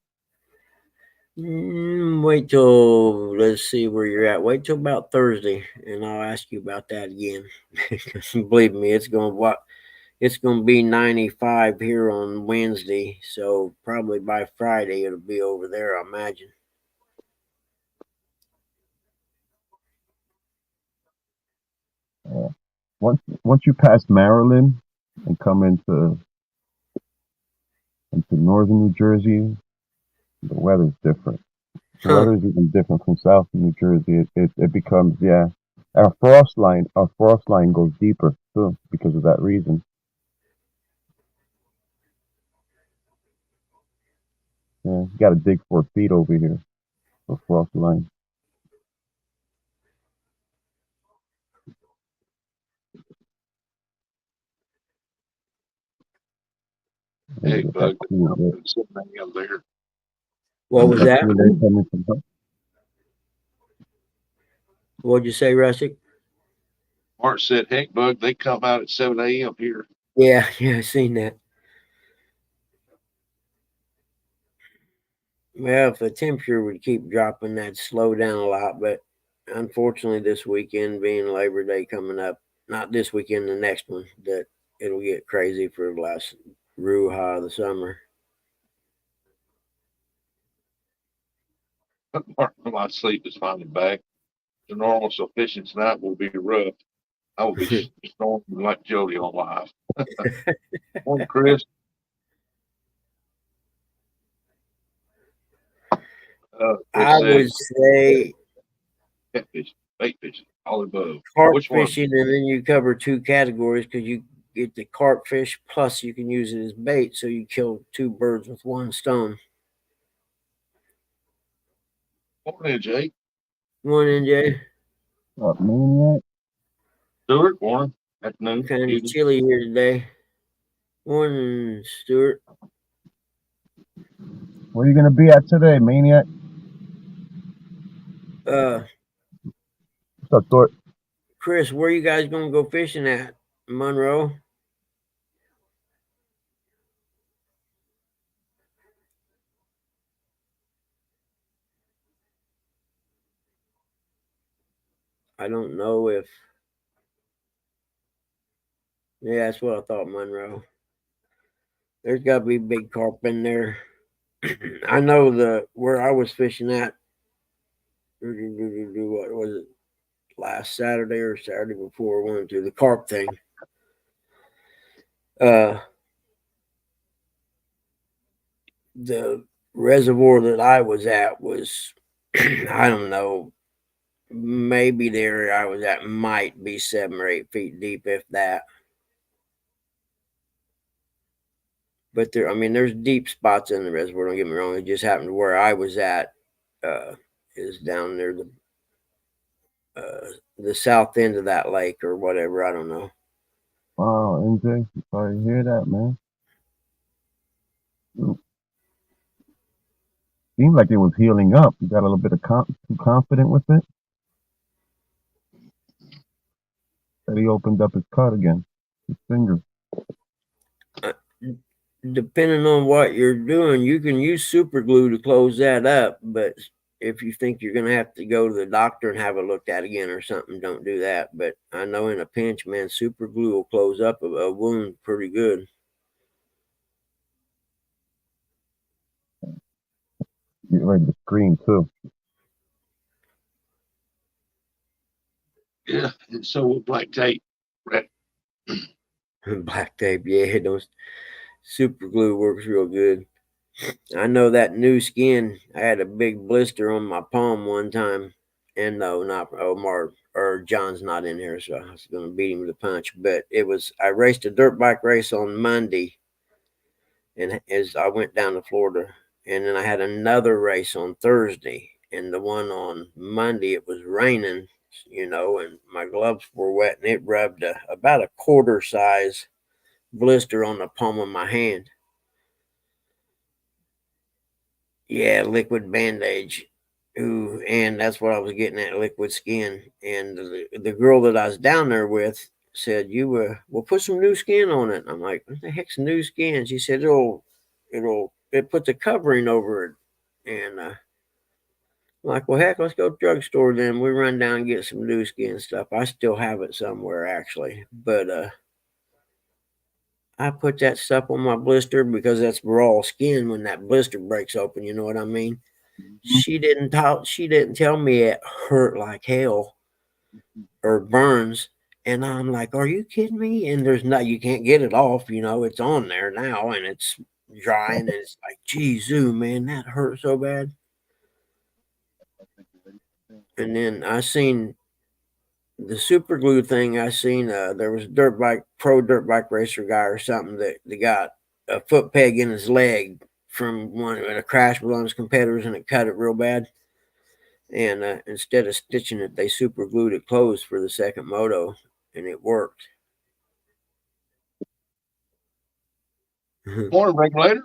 Wait till, let's see where you're at. Wait till about Thursday, and I'll ask you about that again. Believe me, it's going to be 95 here on Wednesday, so probably by Friday it'll be over there, I imagine. Once you pass Maryland and come into northern New Jersey, the weather's different. The weather's even different from south New Jersey. It becomes, yeah. Our frost line goes deeper too because of that reason. Yeah, you got to dig 4 feet over here for frost line. Hey, bug. Cool, There. What was that? What'd you say, Rustic? Mark said, "Heck, bug, they come out at 7 a.m. here." Yeah, I seen that. Well, if the temperature would keep dropping, that'd slow down a lot. But unfortunately, this weekend being Labor Day coming up, not this weekend, the next one, that it'll get crazy for the last Ruha of the summer. Mark, my sleep is finally back. The normal, so fishing tonight will be rough. I will be snoring like Jody on live. Morning, Chris. I would say catfish, bait fishing, all above. carp Which one? fishing, and then you cover 2 categories because you get the carp fish, plus you can use it as bait, so you kill 2 birds with 1 stone. Morning, Jake. Morning, Jay. Maniac. Stuart, morning. Afternoon. Kind of Evening. chilly here today. Morning, Stuart. Where you gonna be at today, Maniac? What's up, Stuart? Chris, where you guys gonna go fishing at? Monroe? I don't know if. Yeah, that's what I thought, Monroe. There's got to be big carp in there. I know where I was fishing at. What was it? Last Saturday or Saturday before I went to the carp thing. The reservoir that I was at was, I don't know, maybe the area I was at might be 7 or 8 feet deep, if that. But there's deep spots in the reservoir. Don't get me wrong. It just happened to where I was at is down near the south end of that lake or whatever. I don't know. Wow, MJ, sorry to hear that, man. Seemed like it was healing up. You got a little bit of too confident with it. That he opened up his cut again, his finger. Depending on what you're doing, you can use super glue to close that up. But if you think you're going to have to go to the doctor and have it looked at again or something, don't do that. But I know in a pinch, man, super glue will close up a wound pretty good. Get ready to scream too. Yeah, and so with black tape. Right. Black tape, yeah, those super glue works real good. I know that new skin. I had a big blister on my palm one time, and no, not Omar or John's not in here, so I was going to beat him with a punch. But I raced a dirt bike race on Monday, and as I went down to Florida, and then I had another race on Thursday, and the one on Monday it was raining, and my gloves were wet, and it rubbed about a quarter size blister on the palm of my hand. Yeah, liquid bandage. Ooh, and that's what I was getting at, liquid skin. And the girl that I was down there with said, "You will put some new skin on it." I'm like, "What the heck's new skin?" She said, "It puts a covering over it." And I'm like, "Well, heck, let's go to the drugstore then." We run down and get some new skin stuff. I still have it somewhere actually, but I put that stuff on my blister because that's raw skin when that blister breaks open. You know what I mean? She didn't tell me it hurt like hell or burns. And I'm like, "Are you kidding me?" And you can't get it off, it's on there now and it's drying. And it's like, geez, man, that hurt so bad. And then I seen the super glue thing. I seen there was a pro dirt bike racer guy or something that got a foot peg in his leg from a crash with one of his competitors, and it cut it real bad. And instead of stitching it, they super glued it closed for the second moto, and it worked. Morning, regulator.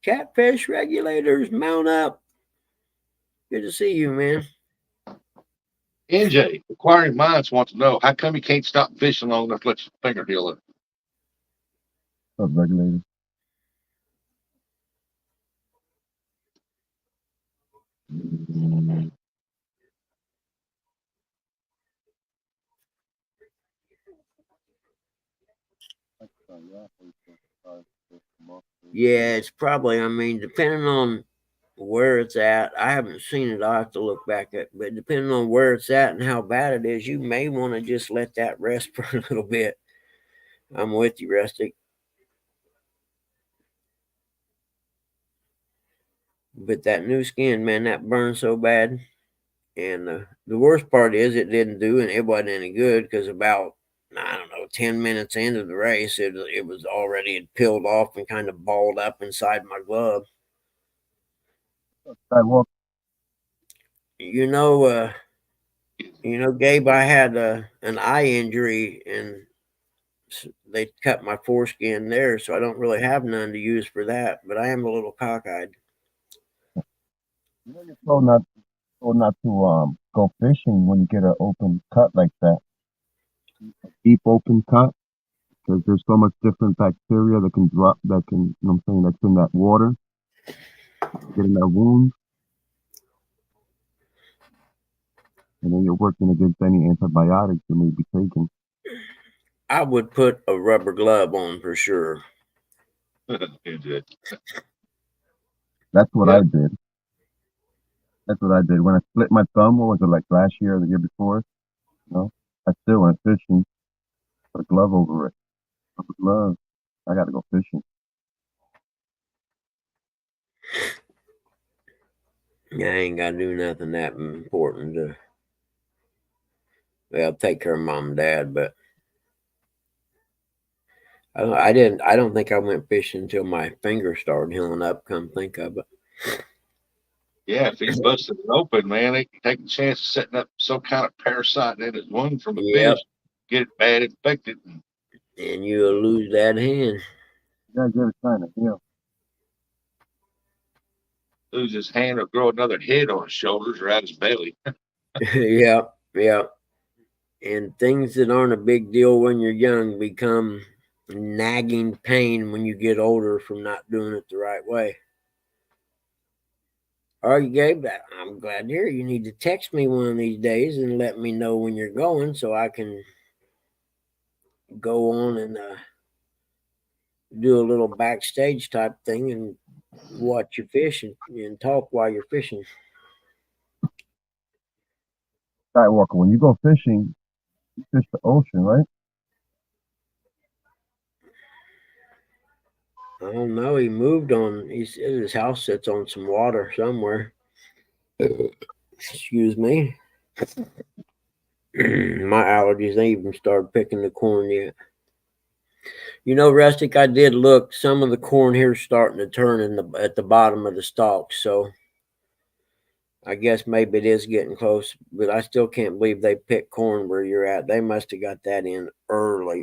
Catfish regulators, mount up. Good to see you, man. NJ, Acquiring Minds wants to know how come you can't stop fishing long enough to let your finger heal it? What's up, regulator? Yeah, it's probably, depending on where it's at. I haven't seen it. I'll have to look back at, but depending on where it's at and how bad it is, you may want to just let that rest for a little bit. I'm with you, Rustic. But that new skin, man, that burns so bad. And the worst part is it didn't do, and it wasn't any good because about, I don't know, 10 minutes into the race, it was already had peeled off and kind of balled up inside my glove. Skywalker. You know, You know, Gabe, I had an eye injury and they cut my foreskin there, so I don't really have none to use for that. But I am a little cockeyed. You know, you're told not to go fishing when you get an open cut like that, a deep open cut, because there's so much different bacteria that can drop, that can, you know what I'm saying, that's in that water, get in that wound, and then you're working against any antibiotics you may be taking. I would put a rubber glove on for sure. Indeed. That's what Yeah. I did. That's what I did. When I split my thumb, what was it, like last year or the year before? You know, I still went fishing, put a glove over it. Rubber glove. I got to go fishing. Yeah, I ain't got to do nothing that important to, well, take care of mom and dad, but I don't think I went fishing until my finger started healing up, come think of it. Yeah, if he's busted it open, man, they can take a chance of setting up some kind of parasite in his wound from the Yep. fish, get it bad infected, and And you'll lose that hand. You gotta give it time to heal. lose his hand or grow another head on his shoulders or out his belly. Yeah, yeah. And things that aren't a big deal when you're young become nagging pain when you get older from not doing it the right way. All right, Gabe, I'm glad to hear you need to text me one of these days and let me know when you're going so I can go on and do a little backstage type thing and watch you fish and talk while you're fishing. Skywalker, when you go fishing, you fish the ocean, right? I don't know. He moved on. He said his house sits on some water somewhere. Excuse me. My allergies ain't even started picking the corn yet. You know, Rustic, I did look. Some of the corn here's starting to turn at the bottom of the stalks, so I guess maybe it is getting close. But I still can't believe they picked corn where you're at. They must have got that in early.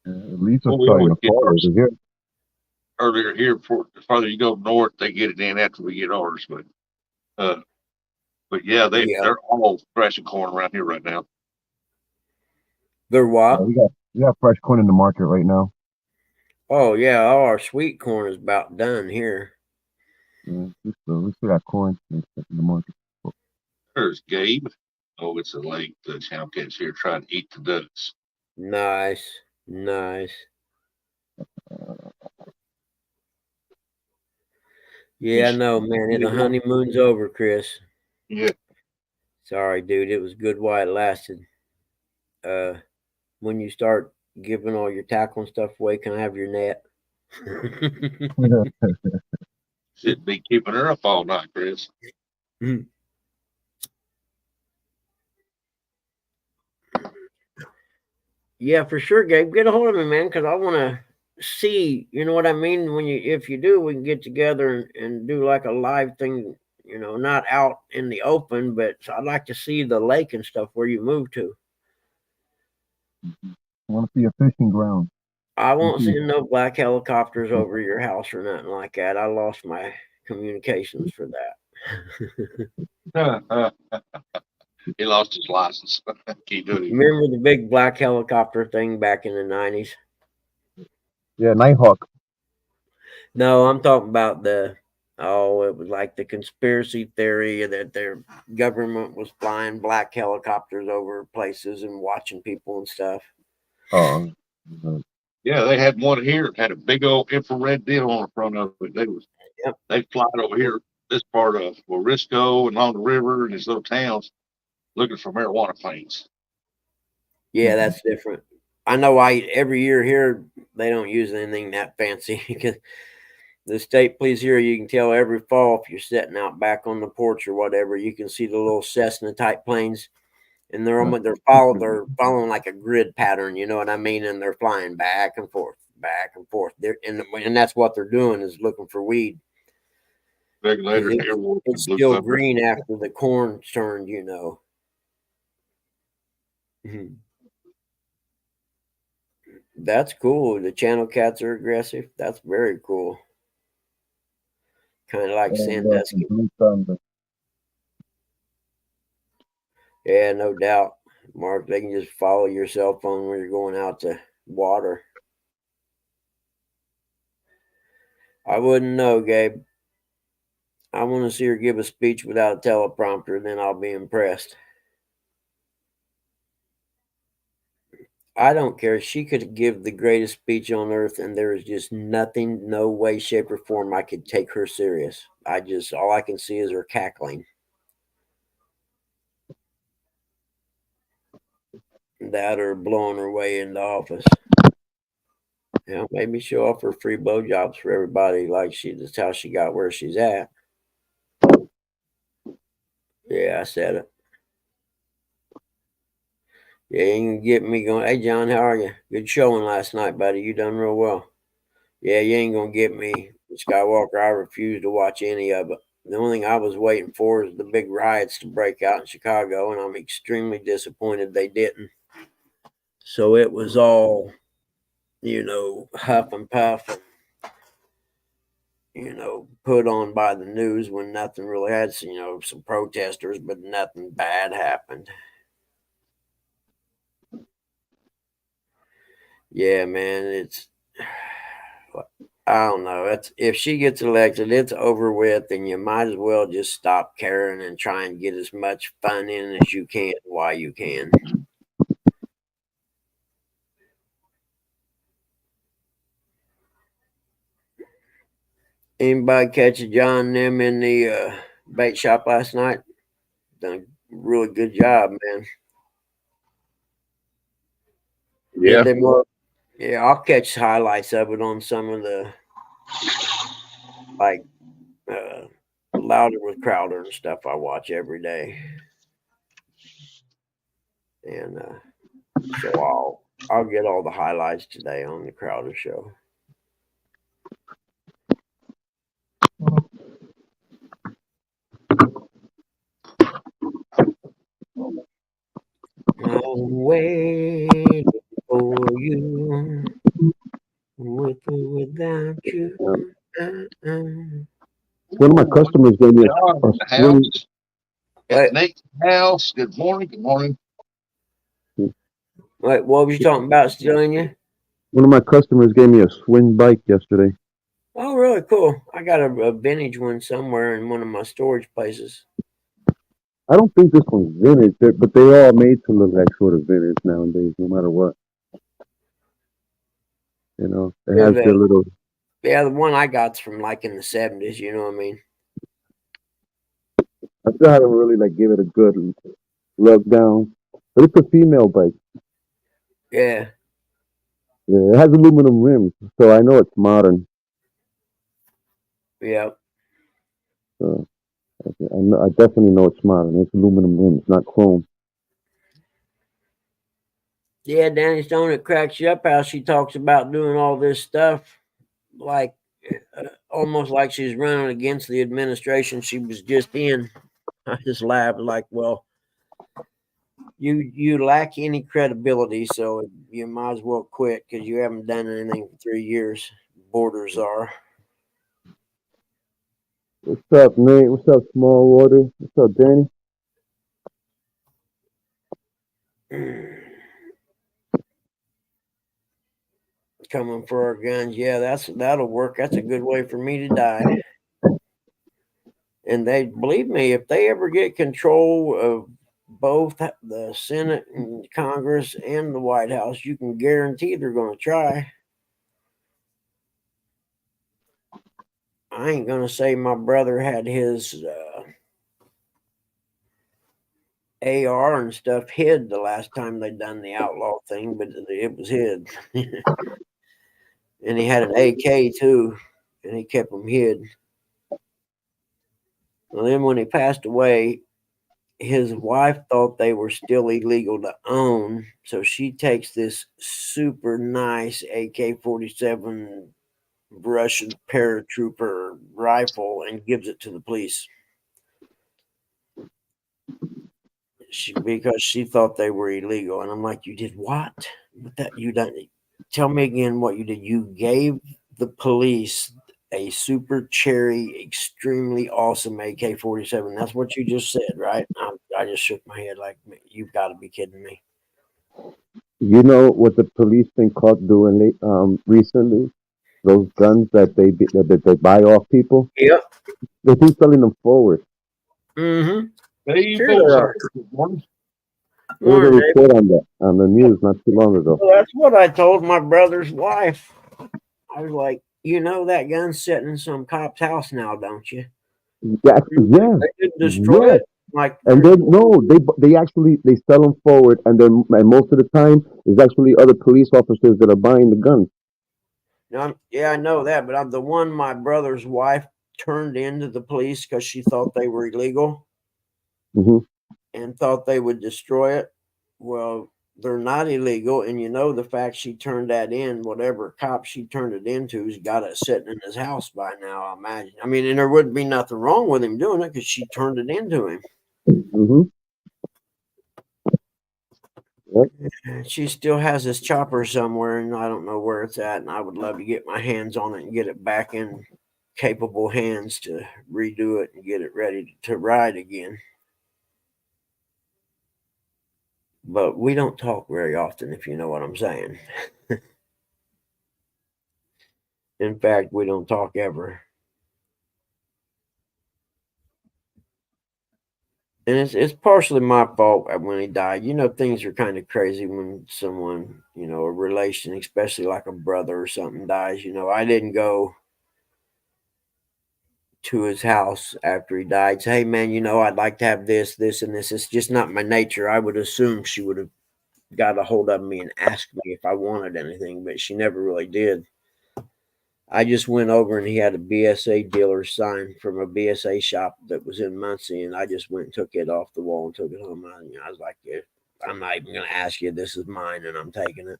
At least Well, it's we starting always to get fall ours over here. earlier here. Before the farther you go north, they get it in after we get ours. But yeah, Yeah, they're all thrashing corn around here right now. they're Yeah, what? we got fresh corn in the market right now. Oh yeah, all our sweet corn is about done here. Yeah, we still got corn in the market. There's Gabe. Oh, it's a lake. The channel cat's here trying to eat the ducks. Nice. Yeah, I know, man. The honeymoon's over, Chris. Yeah. Sorry, dude. It was good while it lasted. When you start giving all your tackle and stuff away, can I have your net? Should be keeping her up all night, Chris. Yeah, for sure, Gabe. Get a hold of me, man, because I want to see. You know what I mean? If you do, we can get together and do like a live thing. You know, not out in the open, but I'd like to see the lake and stuff where you moved to. I want to see a fishing ground. I won't send no black helicopters over your house or nothing like that. I lost my communications for that. He lost his license. Can't do it anymore. Remember the big black helicopter thing back in the 90s? Yeah, Nighthawk. No, I'm talking about it was like the conspiracy theory that their government was flying black helicopters over places and watching people and stuff. Oh, Yeah, they had one here. Had a big old infrared deal on the front of it. They fly over here, this part of Morisco and along the river and these little towns, looking for marijuana plants. Yeah, that's different. I know why every year here they don't use anything that fancy because the state police here, you can tell every fall if you're sitting out back on the porch or whatever, you can see the little Cessna type planes, and they're following like a grid pattern. You know what I mean? And they're flying back and forth. And that's what they're doing is looking for weed. Regulators, It's still green after the corn turned. You know. Mhm. That's cool. The channel cats are aggressive. That's very cool. Kind of like Sandusky. Blue Thunder. Yeah, no doubt, Mark. They can just follow your cell phone when you're going out to water. I wouldn't know, Gabe. I want to see her give a speech without a teleprompter, then I'll be impressed. I don't care. She could give the greatest speech on earth, and there is just nothing, no way, shape, or form I could take her serious. All I can see is her cackling. That or blowing her way into office. Maybe show off her free blowjobs for everybody. That's how she got where she's at. Yeah, I said it. Yeah, you can get me going. Hey, John, how are you? Good showing last night, buddy. You done real well. Yeah, you ain't gonna get me, Skywalker. I refuse to watch any of it. The only thing I was waiting for is the big riots to break out in Chicago, and I'm extremely disappointed they didn't. So it was all, huff and puff and, put on by the news when nothing really had, some protesters, but nothing bad happened. Yeah, man, I don't know. If she gets elected, it's over with, and you might as well just stop caring and try and get as much fun in as you can while you can. Anybody catch John and them in the bait shop last night? Done a really good job, man. Yeah. Yeah, I'll catch highlights of it on some of the Louder with Crowder and stuff I watch every day. And so I'll get all the highlights today on the Crowder show. I'm waiting for you with or without you. One of my customers gave me John a in the swing. house. At Nate's house. Good morning. Good morning. What was you talking about, stealing you? One of my customers gave me a swing bike yesterday. Oh, really cool. I got a vintage one somewhere in one of my storage places. I don't think this one's vintage, but they all made to look like sort of vintage nowadays, no matter what. It has their little. Yeah, the one I got's from like in the 70s. You know what I mean? I still haven't really give it a good look down, but it's a female bike. Yeah. Yeah, it has aluminum rims, so I know it's modern. Yeah. So I definitely know it's modern. It's aluminum rims, not chrome. Yeah, Danny Stone, it cracks you up how she talks about doing all this stuff, like almost like she's running against the administration she was just in. I just laughed like, well, you lack any credibility, so you might as well quit because you haven't done anything for 3 years. Borders are. What's up, Nate? What's up, Small Water? What's up, Danny? Coming for our guns. Yeah, that'll work. That's a good way for me to die. And they believe me, if they ever get control of both the Senate and Congress and the White House, you can guarantee they're going to try. I ain't going to say my brother had his AR and stuff hid the last time they done the outlaw thing, but it was hid. And he had an AK too, and he kept them hid. Well, then when he passed away, his wife thought they were still illegal to own, so she takes this super nice AK-47 Russian paratrooper rifle and gives it to the police. because she thought they were illegal. And I'm like, you did what? You done? Tell me again what you did. You gave the police a super cherry, extremely awesome AK-47. That's what you just said, right? I just shook my head like, you've got to be kidding me. You know what the police been caught doing recently? Those guns that they buy off people, Yep. they've been selling them forward. Mm-hmm. Hey, Sure boys, they are. good morning. There was a report on that on the news not too long ago. Well, that's what I told my brother's wife. I was like, you know that gun's sitting in some cop's house now, don't you? Yeah, yeah, They didn't destroy yeah. it. Like, And then no, they actually they sell them forward, and then and most of the time it's actually other police officers that are buying the guns. yeah, I know that, but I'm the one my brother's wife turned into the police because she thought they were illegal Hmm. and thought they would destroy it. Well, they're not illegal, and you know the fact she turned that in, whatever cop she turned it into, has got it sitting in his house by now, I imagine. I mean, and there wouldn't be nothing wrong with him doing it because she turned it into him. Hmm. And she still has this chopper somewhere, and I don't know where it's at, and I would love to get my hands on it and get it back in capable hands to redo it and get it ready to ride again. But we don't talk very often, if you know what I'm saying. In fact, we don't talk ever. And it's partially my fault when he died. You know, things are kind of crazy when someone, you know, a relation, especially like a brother or something, dies. You know, I didn't go to his house after he died. Say, hey man, you know, I'd like to have this, this, and this. It's just not my nature. I would assume she would have got a hold of me and asked me if I wanted anything, but she never really did. I just went over and he had a BSA dealer sign from a BSA shop that was in Muncie, and I just went and took it off the wall and took it home. I was like, yeah, I'm not even going to ask you. This is mine, and I'm taking it.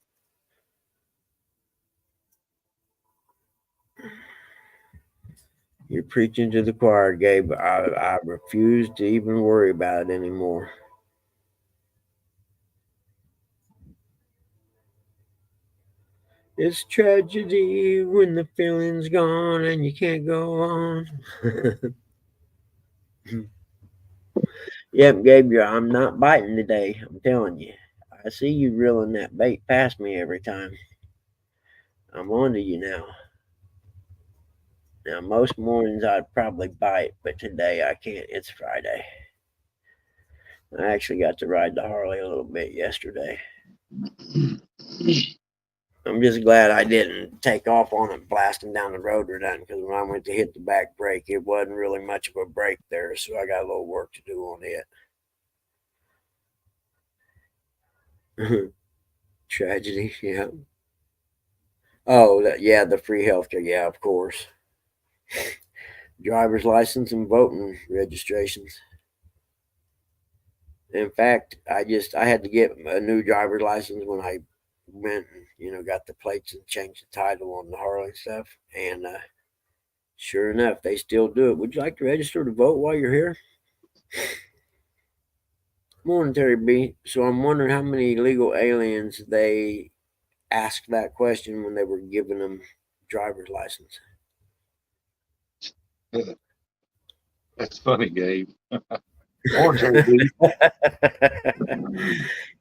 You're preaching to the choir, Gabe. I refuse to even worry about it anymore. It's tragedy when the feeling's gone and you can't go on. Yep, Gabriel, I'm not biting today. I'm telling you. I see you reeling that bait past me every time. I'm on to you now. Now, most mornings I'd probably bite, but today I can't. It's Friday. I actually got to ride the Harley a little bit yesterday. I'm just glad I didn't take off on it blasting down the road or nothing, because when I went to hit the back brake, it wasn't really much of a brake there, so I got a little work to do on it. Tragedy, yeah. Oh, yeah, the free healthcare, yeah, of course. Driver's license and voting registrations. In fact, I had to get a new driver's license when I went and, you know, got the plates and changed the title on the Harley stuff. And sure enough, they still do it. Would you like to register to vote while you're here? Morning, Terry B. So I'm wondering how many illegal aliens they asked that question when they were giving them driver's license. That's funny, Gabe. Morning, Terry B.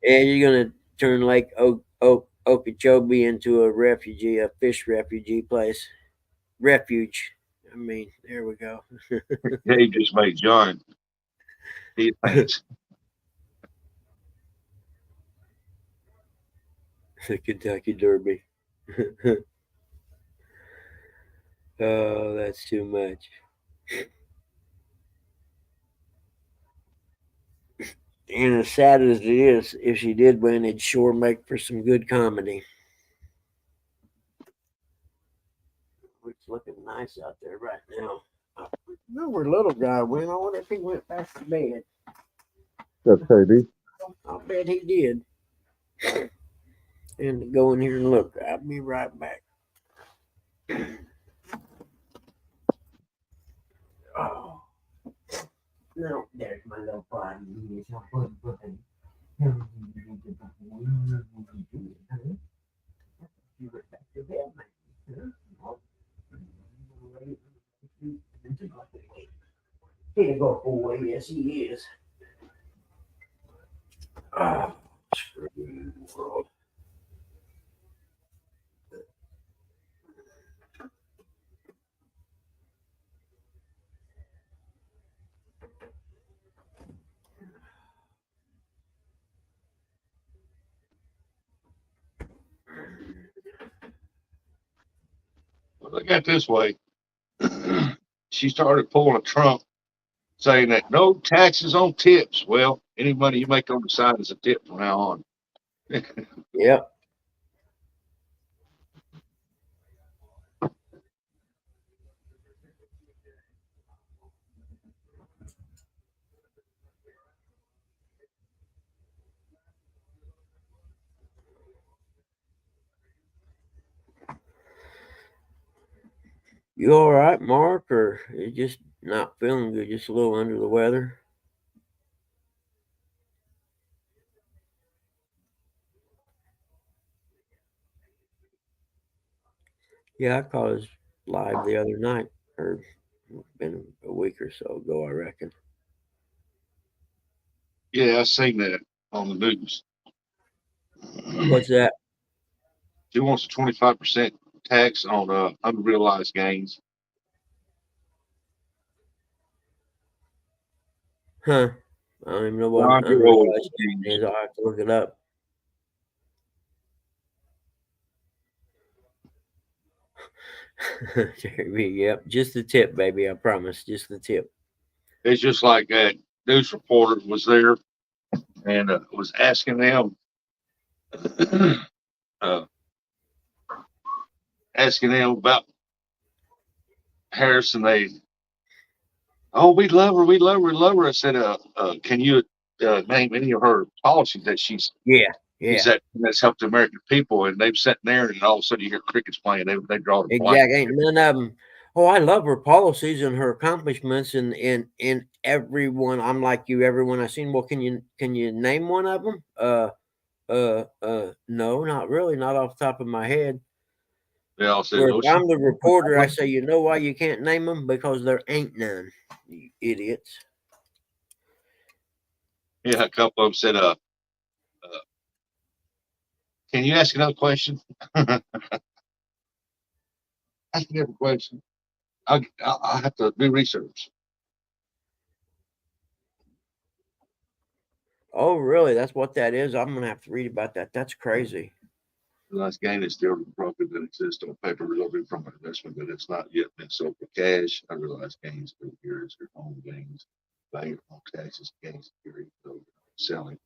And you're gonna turn Lake Okeechobee into a fish refugee place. Refuge. I mean, there we go. Gabe just made John. He thinks. The Kentucky Derby. Oh, that's too much. And as sad as it is, if she did win, it'd sure make for some good comedy. It's looking nice out there right now. I remember little guy went. I wonder if he went back to bed. That's crazy. I'll bet he did. And go in here and look. I'll be right back. Oh. No, there's my little body. You went back to bed, man. He ain't go away. Yes, he is. Ah, screw you, world. Well, look at it this way. She started pulling a Trump saying that no taxes on tips. Well, any money you make on the side is a tip from now on. Yep. You all right, Mark, or you just not feeling good, just a little under the weather? Yeah, I caught his live the other night, or been a week or so ago, I reckon. Yeah, I seen that on the news. What's that? She wants a 25% tax on unrealized gains. Huh? I don't even know what an Non-realized unrealized gain gains. is. I'll have to look it up. Jeremy, yep, just the tip, baby. I promise, just the tip. It's just like that news reporter was there and was asking them, asking them about Harris, and they, oh, we love her, we love her, we love her. I said, can you name any of her policies that she's Yeah, yeah, that's helped the American people? And they've sat there, and all of a sudden you hear crickets playing. They draw the blank. exactly. Ain't none of them. Oh, I love her policies and her accomplishments, and in everyone. I'm like you. Everyone I seen. Well, can you name one of them? No, not really. Not off the top of my head. They all said, Where if oh, I'm the reporter, I say, you know why you can't name them? Because there ain't none. You idiots. yeah, a couple of them said, can you ask another question? Ask a different question. I'll have to do research. Oh, really? That's what that is? I'm gonna have to read about that. That's crazy. Realized gain is still the profit that exists on paper resulting from an investment that it's not yet been sold for cash. Unrealized gains for years, your home gains, value on taxes, gains, period, selling.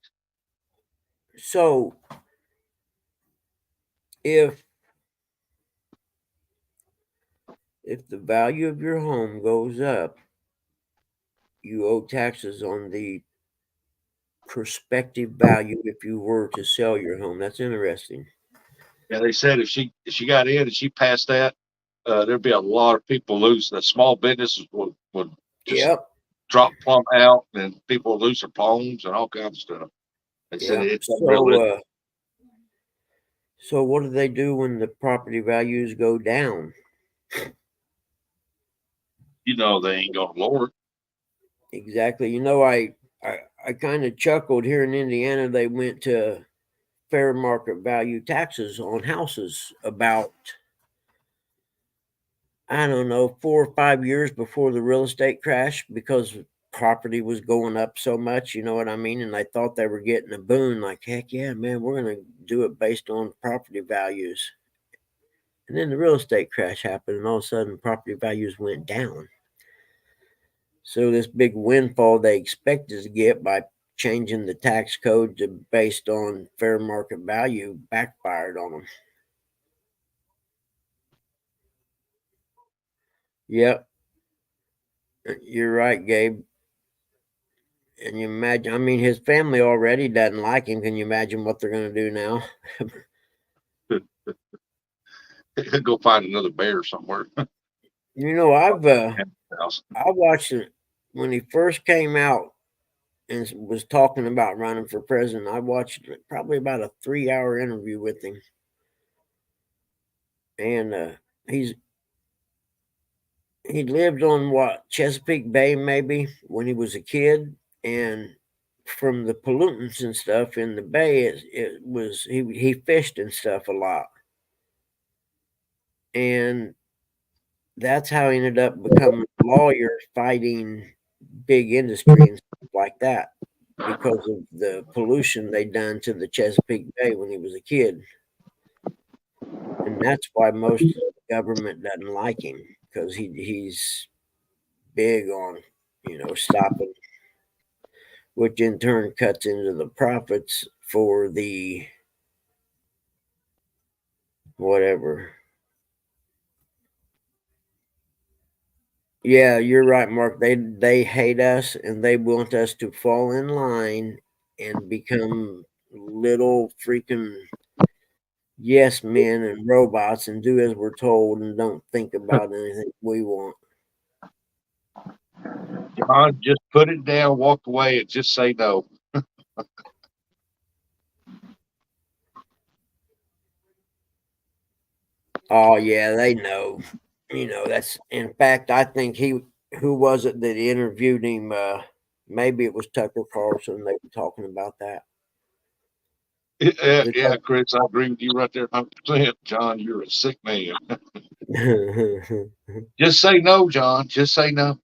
So if the value of your home goes up, you owe taxes on the prospective value if you were to sell your home. That's interesting. Yeah, they said if she got in and she passed that, there'd be a lot of people losing. The small businesses would just Yep. drop plumb out, and people would lose their homes and all kinds of stuff. They said Yeah. it's unrealistic. So what do they do when the property values go down? You know they ain't gonna lower it. Exactly. You know, I kind of chuckled here in Indiana. They went to fair market value taxes on houses about, I don't know, 4 or 5 years before the real estate crash because property was going up so much. You know what I mean? And I thought they were getting a boon. Like, heck yeah, man, we're gonna do it based on property values. And then the real estate crash happened, and all of a sudden, property values went down. So this big windfall they expected to get by changing the tax code to based on fair market value backfired on them. Yep, you're right, Gabe. And you imagine, I mean, his family already doesn't like him. Can you imagine what they're going to do now? Go find another bear somewhere. You know, I watched when he first came out and was talking about running for president, I watched probably about a 3-hour interview with him, and he lived on what, Chesapeake Bay maybe, when he was a kid, and from the pollutants and stuff in the bay, it was he fished and stuff a lot, and that's how he ended up becoming a lawyer fighting big industry and stuff like that because of the pollution they done to the Chesapeake Bay when he was a kid. And that's why most of the government doesn't like him, because he's big on, stopping, which in turn cuts into the profits for the whatever. Yeah, you're right, Mark. They hate us and they want us to fall in line and become little freaking yes men and robots and do as we're told and don't think about anything we want. John, just put it down, walk away, and just say no. Oh yeah, they know. That's in fact I think who was it that interviewed him? Maybe it was Tucker Carlson. They were talking about that. Yeah, Chris, I agree with you right there 100%. John, you're a sick man. Just say no, John. Just say no.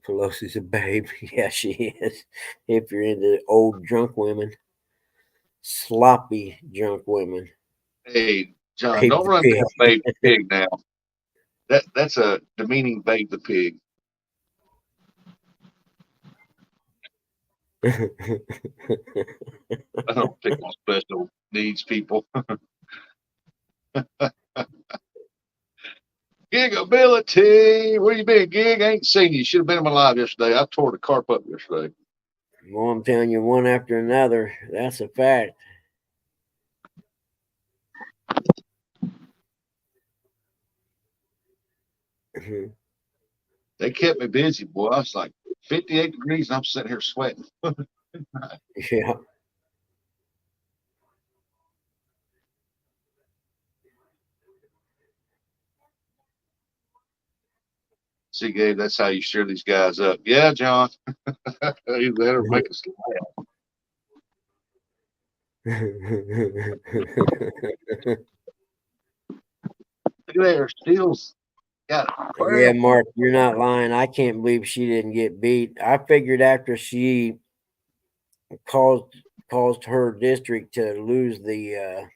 Pelosi's a babe. Yeah, she is. If you're into old drunk women, sloppy drunk women. Hey, John, Babe don't the run pig. down Babe the Pig now. That's a demeaning Babe the Pig. I don't pick on special needs people. Gigability. Where you been, Gig? I ain't seen you. You should have been in my live yesterday. I tore the carp up yesterday. Well, I'm telling you, one after another. That's a fact. They kept me busy, boy. I was like 58 degrees and I'm sitting here sweating. Yeah. See, Gabe, that's how you stir these guys up. Yeah, John. You better make us laugh. Look at there. Steele's got a Yeah, aquarium. Mark, you're not lying. I can't believe she didn't get beat. I figured after she caused her district to lose the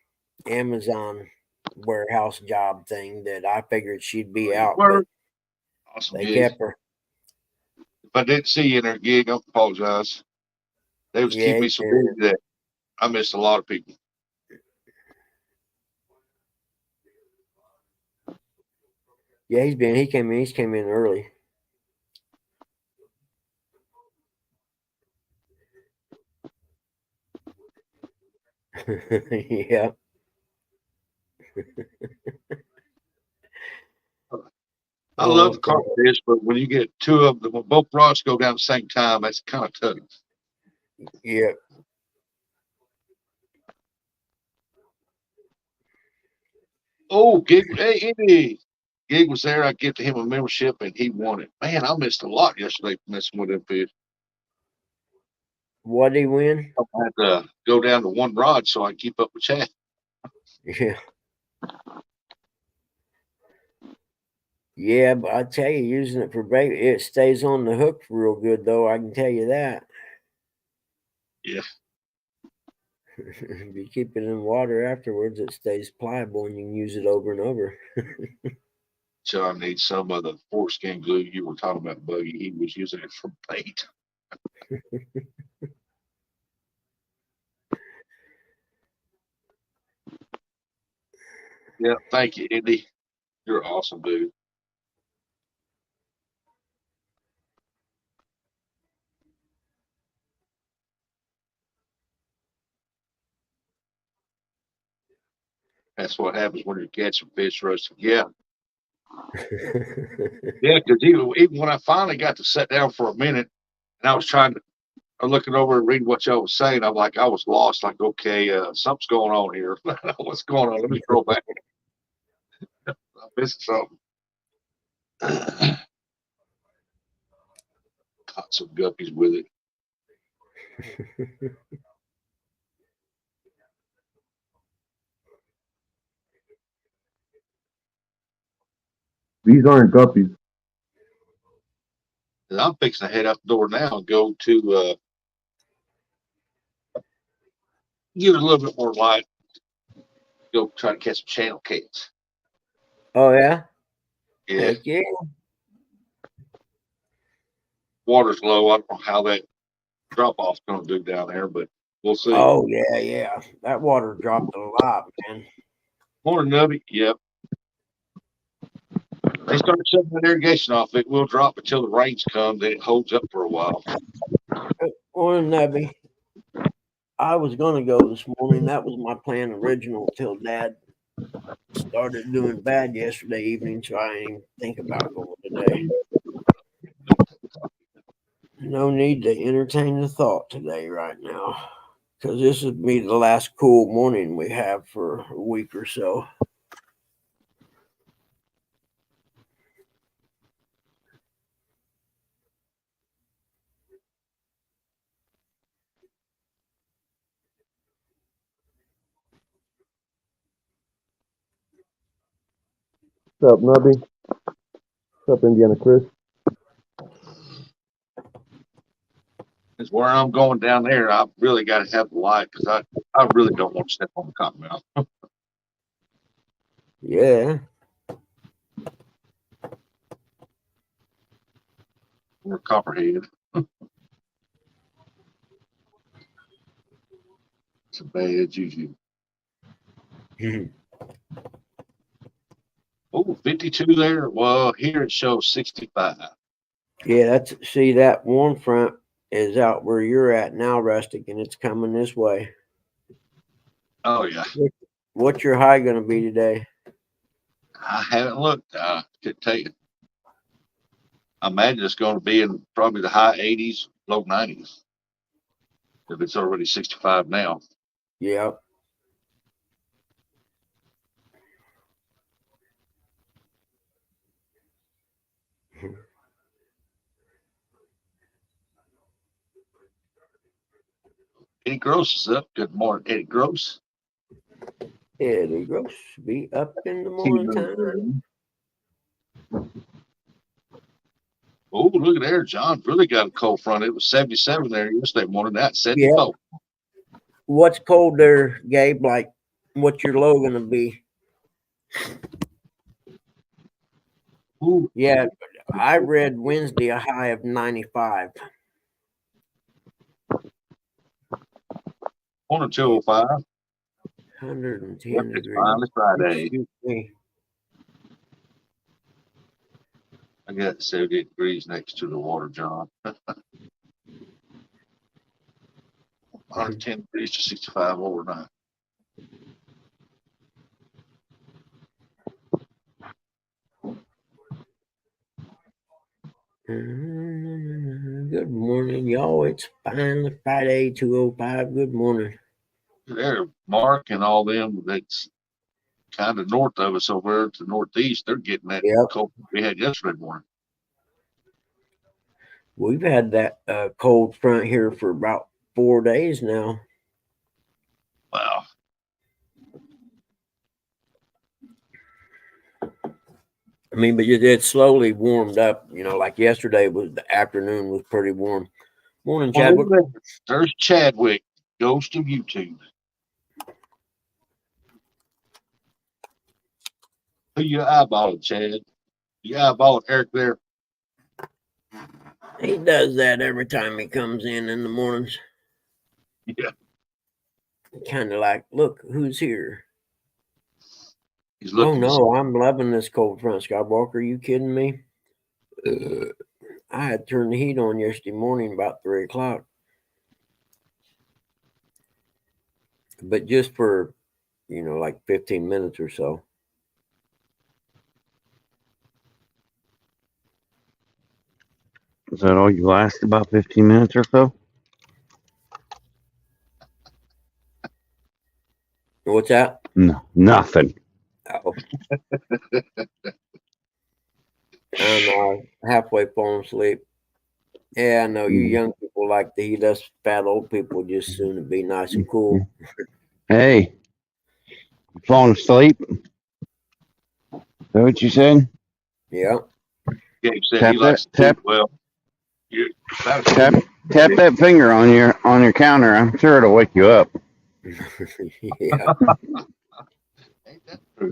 Amazon warehouse job thing that I figured she'd be out, but Awesome they gig. kept her. If I didn't see you in there, Gig, I apologize. They was keeping me so busy that I missed a lot of people. Yeah, he came in early. Yeah. I love the carp fish, but when you get two of them, when both rods go down at the same time, that's kind of tough. Yeah. Oh, Gig, hey, Andy. Gig was there. I get to him a membership and he won it. Man, I missed a lot yesterday messing with them fish. What did he win? I had to go down to one rod so I can keep up with Chad. Yeah. Yeah, but I tell you, using it for bait, it stays on the hook real good, though. I can tell you that. Yeah. If you keep it in water afterwards, it stays pliable and you can use it over and over. John needs some of the foreskin glue you were talking about, Buggy. He was using it for bait. Yeah, thank you, Andy. You're awesome, dude. That's what happens when you're catching fish roasting. Yeah. Yeah, because even when I finally got to sit down for a minute, and I was looking over and reading what y'all was saying, I'm like, I was lost. Like, okay, something's going on here. What's going on? Let me scroll back. I missed something. Caught some guppies with it. These aren't guppies. And I'm fixing to head out the door now and go to give it a little bit more light. Go try to catch some channel cats. Oh yeah? Yeah, Heck yeah. water's low. I don't know how that drop off's going to do down there, but we'll see. Oh yeah. That water dropped a lot, man. Morning, Nubby. Yep. They start shutting that irrigation off. It will drop until the rains come. Then it holds up for a while. Morning, Nebby. I was gonna go this morning. That was my plan original till Dad started doing bad yesterday evening, so I didn't even think about going today. No need to entertain the thought today right now, because this will be the last cool morning we have for a week or so. What's up, Nubby? What's up, Indiana Chris? It's where I'm going down there. I really got to have the light because I really don't want to step on the cottonmouth Yeah. or copperhead. It's a bad juju. Oh, 52 there. Well, here it shows 65. Yeah, see that warm front is out where you're at now, Rustic, and it's coming this way. Oh, yeah. What's your high gonna be today? I haven't looked. I could tell you. I imagine it's going to be in probably the high 80s, low 90s. If it's already 65 now. Yeah. Eddie Gross is up. Good morning, Eddie Gross. Eddie Gross be up in the morning time. Oh, look at there. John really got a cold front. It was 77 there yesterday morning. That's 74. Yeah. What's cold there, Gabe? Like, what's your low gonna be? Ooh. Yeah, I read Wednesday a high of 95. On 205. 110 Yep, it's degrees. finally Friday. Excuse me. I got 78 degrees next to the water, John. 110 degrees to 65 overnight. Good morning, y'all. It's finally Friday, 2:05. Good morning. There, Mark and all them that's kind of north of us over there to the northeast, they're getting that Yep. cold we had yesterday morning. We've had that cold front here for about 4 days now. Wow. I mean, but it slowly warmed up. You know, like yesterday was the afternoon was pretty warm. Morning, Chadwick. Well, there's Chadwick, ghost of YouTube. Who you eyeballing, Chad? You eyeballing Eric there? He does that every time he comes in the mornings. Yeah. Kind of like, look, who's here? He's Oh looking. no, I'm loving this cold front, Skywalker. Are you kidding me? I had turned the heat on yesterday morning about 3 o'clock, but just for, like 15 minutes or so. Is that all you last? About 15 minutes or so? What's that? No, nothing. Oh. I don't know. I halfway falling asleep. Yeah, I know you young people like to eat. Us fat old people just soon to be nice and cool. Hey, you falling asleep? Is that what you said? Yeah. Gabe said Tap he likes to that- sleep well. You Tap that finger on your counter. I'm sure it'll wake you up. Yeah. Ain't that true?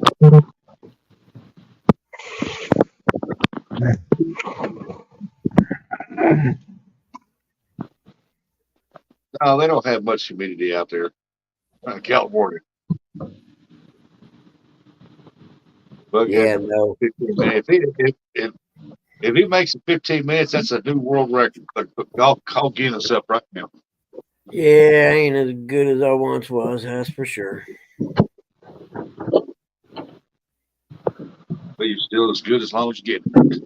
No, they don't have much humidity out there in California. But Yeah, no. 15 minutes. If he makes it 15 minutes, that's a new world record. But I'll Guinness up right now. Yeah, ain't as good as I once was, that's for sure. But you're still as good as long as you get it.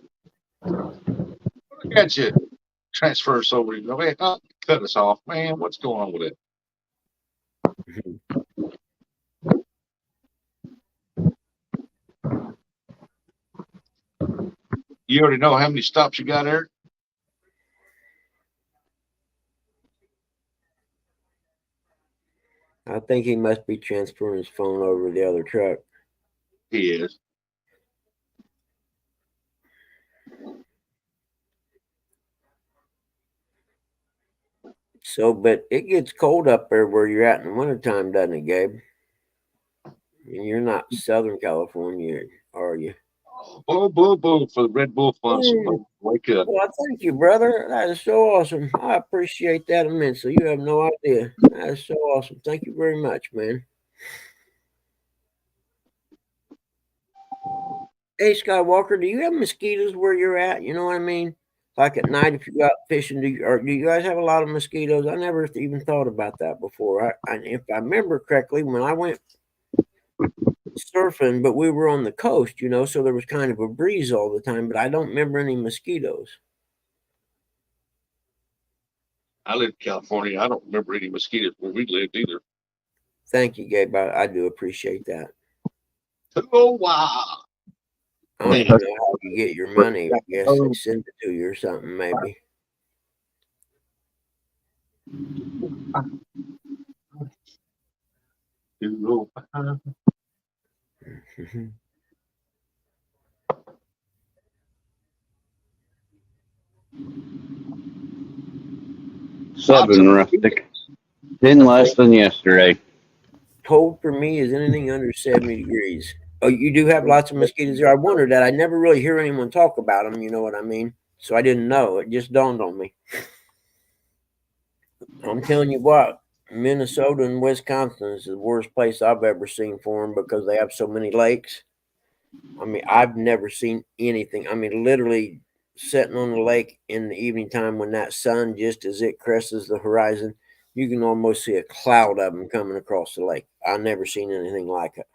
Look at you. Transfer us over. You know, man, cut us off. Man, what's going on with it? You already know how many stops you got, Eric? I think he must be transferring his phone over to the other truck. He is. So, but it gets cold up there where you're at in the wintertime, doesn't it, Gabe? And you're not Southern California, are you? Boom, boom, boom for the Red Bull Fun. Wake up. Well, thank you, brother. That is so awesome. I appreciate that immensely. You have no idea. That is so awesome. Thank you very much, man. Hey, Skywalker, do you have mosquitoes where you're at? You know what I mean? Like at night, if you go out fishing, do you guys have a lot of mosquitoes? I never even thought about that before. If I remember correctly, when I went surfing, but we were on the coast, so there was kind of a breeze all the time, but I don't remember any mosquitoes. I live in California. I don't remember any mosquitoes where we lived either. Thank you, Gabe. I do appreciate that. Oh, wow. I don't even know how you get your money. I guess they send it to you or something, maybe. Seven rustic. 10 less than yesterday. Cold for me is anything under 70 degrees. Oh, you do have lots of mosquitoes there. I wondered that. I never really hear anyone talk about them. You know what I mean? So I didn't know. It just dawned on me. I'm telling you what, Minnesota and Wisconsin is the worst place I've ever seen for them because they have so many lakes. I mean, I've never seen anything. I mean, literally sitting on the lake in the evening time when that sun, just as it crests the horizon, you can almost see a cloud of them coming across the lake. I've never seen anything like it.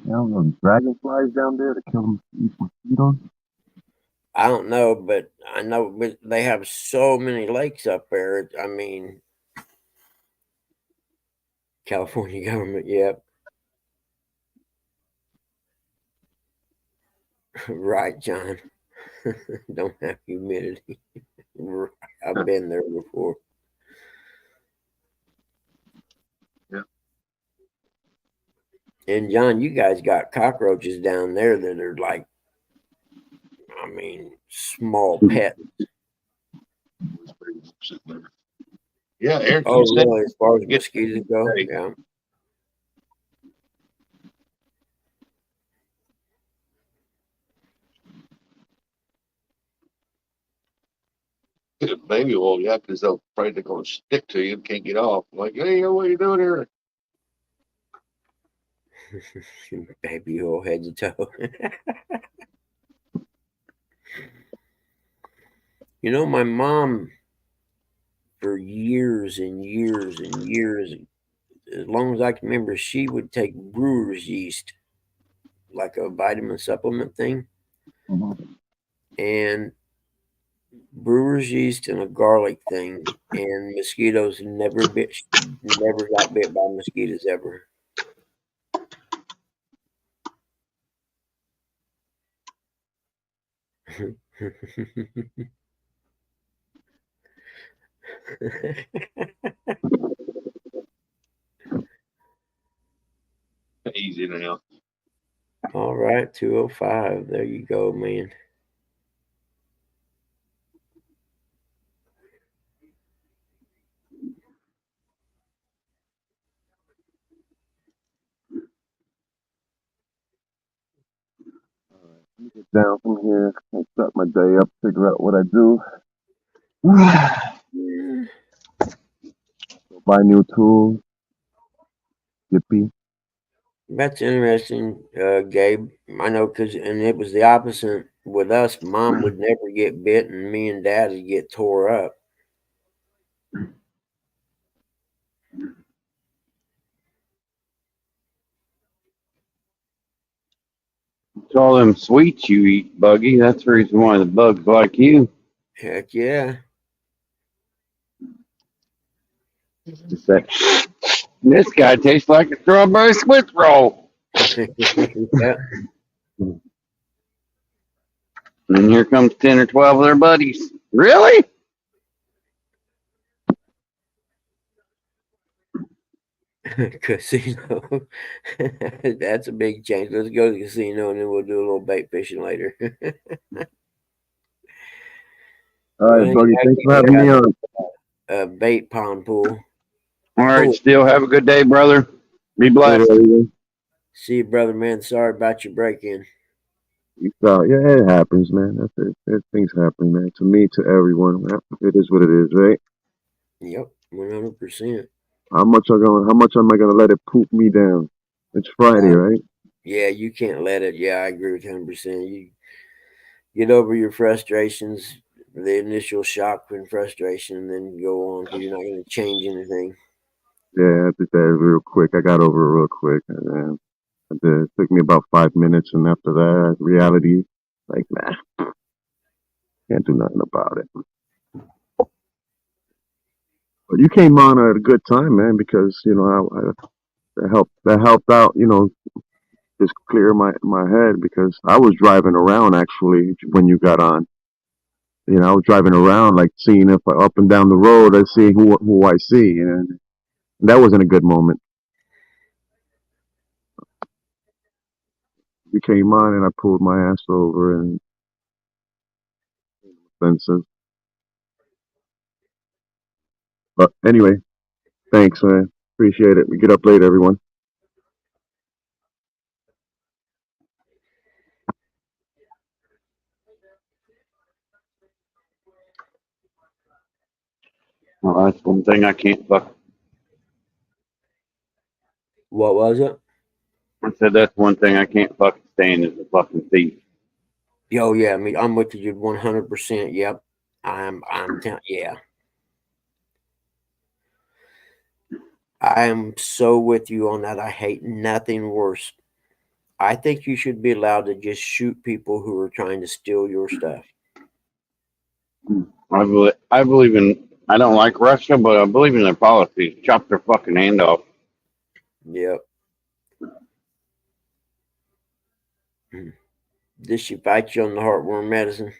Yeah, those dragonflies down there to kill these mosquitoes. I don't know, but I know they have so many lakes up there. I mean, California government, yep. Right, John. Don't have humidity. I've been there before. Yeah. And John, you guys got cockroaches down there that are like, I mean, small pets. Yeah, Eric. Oh, really? As far as mosquitoes go? Hey. Yeah. Get a baby oil, yeah, because they're afraid they're going to stick to you and can't get off. Like, hey, what are you doing here? Baby oil head to toe. My mom, for years and years and years, as long as I can remember, she would take brewer's yeast, like a vitamin supplement thing. and brewer's yeast and a garlic thing, and mosquitoes never got bit by mosquitoes ever. Easy now. All right, 205. There you go, man. Let me get down from here and start my day up, figure out what I do. Yeah. Buy new tools. Yippee. That's interesting, Gabe. I know, and it was the opposite with us. Mom would never get bit, and me and Dad would get tore up. It's all them sweets you eat, Buggy. That's the reason why the bugs like you. Heck yeah. It's that, this guy tastes like a strawberry Swiss roll. Yeah. And here comes 10 or 12 of their buddies. Really? Casino. That's a big change. Let's go to the casino and then we'll do a little bait fishing later. All right, Buggy. Thanks for having me on. Bait pond pool. All right, Cool. still have a good day, brother. Be blessed. See you, brother, man. Sorry about your break-in. Yeah, it happens, man. That's it. Things happen, man. To me, to everyone. It is what it is, right? Yep, 100%. How much am I gonna let it poop me down? It's Friday, right? Yeah, you can't let it. Yeah, I agree with 100%. You get over your frustrations, the initial shock and frustration, and then go on because you're not going to change anything. Yeah, I did that real quick. I got over it real quick. And it took me about 5 minutes, and after that, reality, like, nah, can't do nothing about it. But you came on at a good time, man, because that helped out, just clear my head because I was driving around actually when you got on. I was driving around like seeing if up and down the road I see who I see, and that wasn't a good moment. You came on and I pulled my ass over and offensive. But anyway, thanks, man. Appreciate it. We get up late, everyone. Well, that's one thing I can't fuck. What was it? I said that's one thing I can't fucking stand is a fucking thief. Oh yeah, I mean I'm with you 100%. Yep, yeah. I am so with you on that. I hate nothing worse. I think you should be allowed to just shoot people who are trying to steal your stuff. I believe in. I don't like Russia, but I believe in their policies. Chop their fucking hand off. Yep. This should bite you on the heartworm medicine.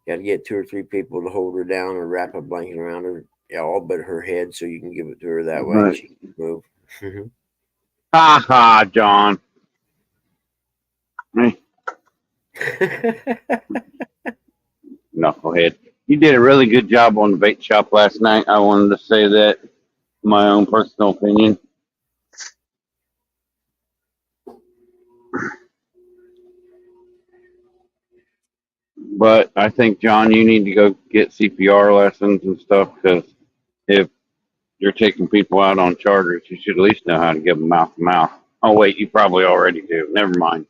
Got to get 2 or 3 people to hold her down or wrap a blanket around her, all but her head, so you can give it to her that way. Right. She can move. Ha ha, John. Knucklehead. You did a really good job on the bait shop last night. I wanted to say that, my own personal opinion. But I think, John, you need to go get CPR lessons and stuff because if you're taking people out on charters, you should at least know how to give them mouth to mouth. Oh, wait, you probably already do. Never mind.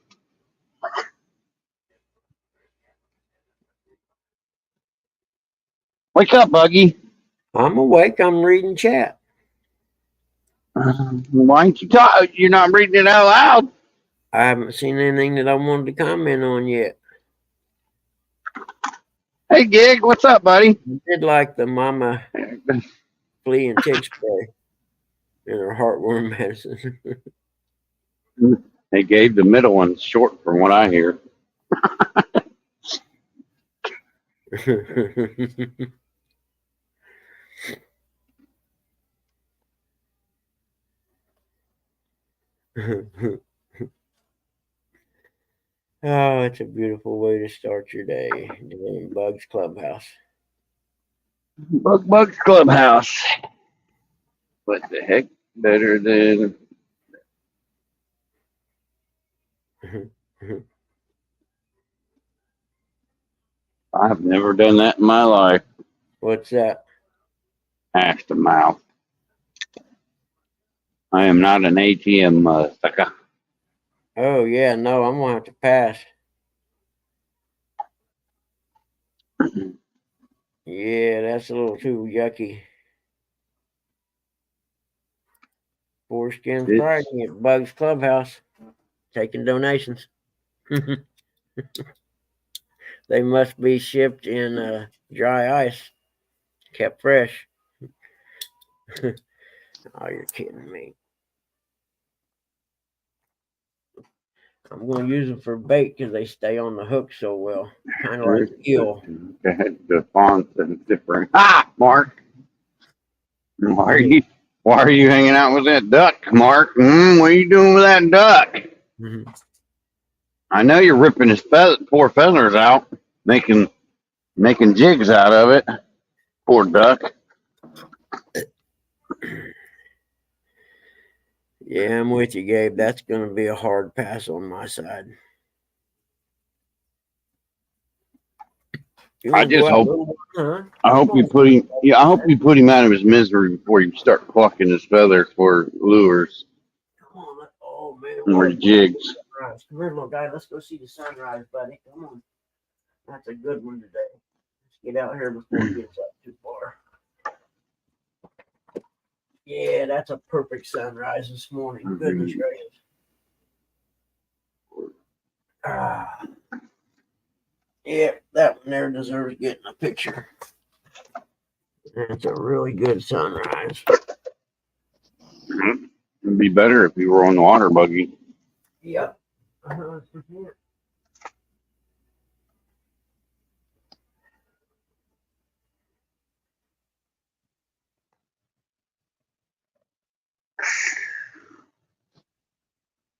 Wake up, Buggy. I'm awake. I'm reading chat. Why aren't you You're not reading it out loud. I haven't seen anything that I wanted to comment on yet. Hey, Gig, what's up, buddy? I did like the mama flea and tick spray and her heartworm medicine. Hey, Gabe, the middle one's short from what I hear. Oh, it's a beautiful way to start your day doing Bugs Clubhouse. Bugs Clubhouse. What the heck? Better than. I've never done that in my life. What's that? Ass to mouth. I am not an ATM sucker. Oh, yeah, no, I'm going to have to pass. Yeah, that's a little too yucky. Foreskin Friday at Bugs Clubhouse. Taking donations. They must be shipped in dry ice. Kept fresh. Oh, you're kidding me. I'm going to use them for bait because they stay on the hook so well. Kind of like eel. The fonts and different. Ah, Mark. Why are you hanging out with that duck, Mark? What are you doing with that duck? Mm-hmm. I know you're ripping his poor feathers out, making jigs out of it. Poor duck. Yeah, I'm with you, Gabe. That's going to be a hard pass on my side. I just hope. I hope you put him. Yeah, I hope you put him out of his misery before you start plucking his feathers for lures. Come on, oh man, or jigs. Come here, little guy. Let's go see the sunrise, buddy. Come on. That's a good one today. Let's get out here before it gets up too far. Yeah, that's a perfect sunrise this morning. Goodness gracious. Yeah, that one there deserves getting a picture. That's a really good sunrise. It'd be better if you were on the water buggy. Yep.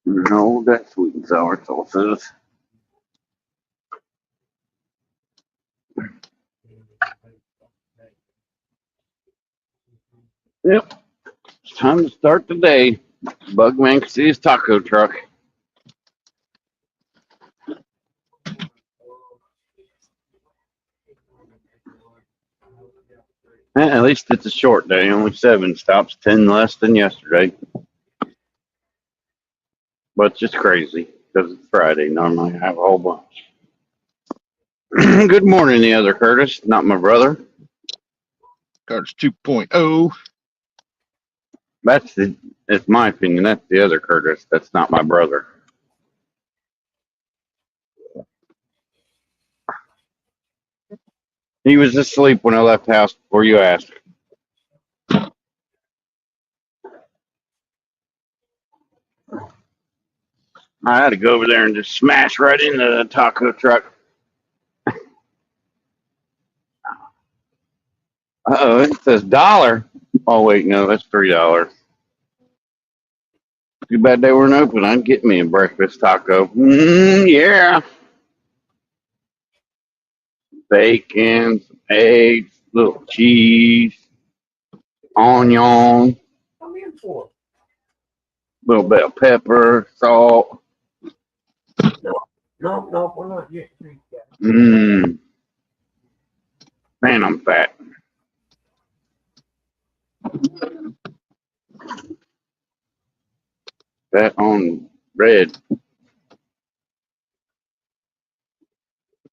No, that's sweet and sour sauces. Yep. It's time to start the day. Bugman can see his taco truck. At least it's a short day, only 7 stops, 10 less than yesterday. But it's just crazy because it's Friday. Normally I have a whole bunch. Good morning, the other Curtis, not my brother. Curtis 2.0. It's my opinion, that's the other Curtis. That's not my brother. He was asleep when I left the house before you asked. I had to go over there and just smash right into the taco truck. Uh-oh, it says $1. Oh, wait, no, that's $3. Too bad they weren't open. I'd get me a breakfast taco. Yeah. Bacon, eggs, little cheese, onion, Come in for little bit of pepper, salt. No, we're not getting drink yet. Man, I'm fat. Fat on bread.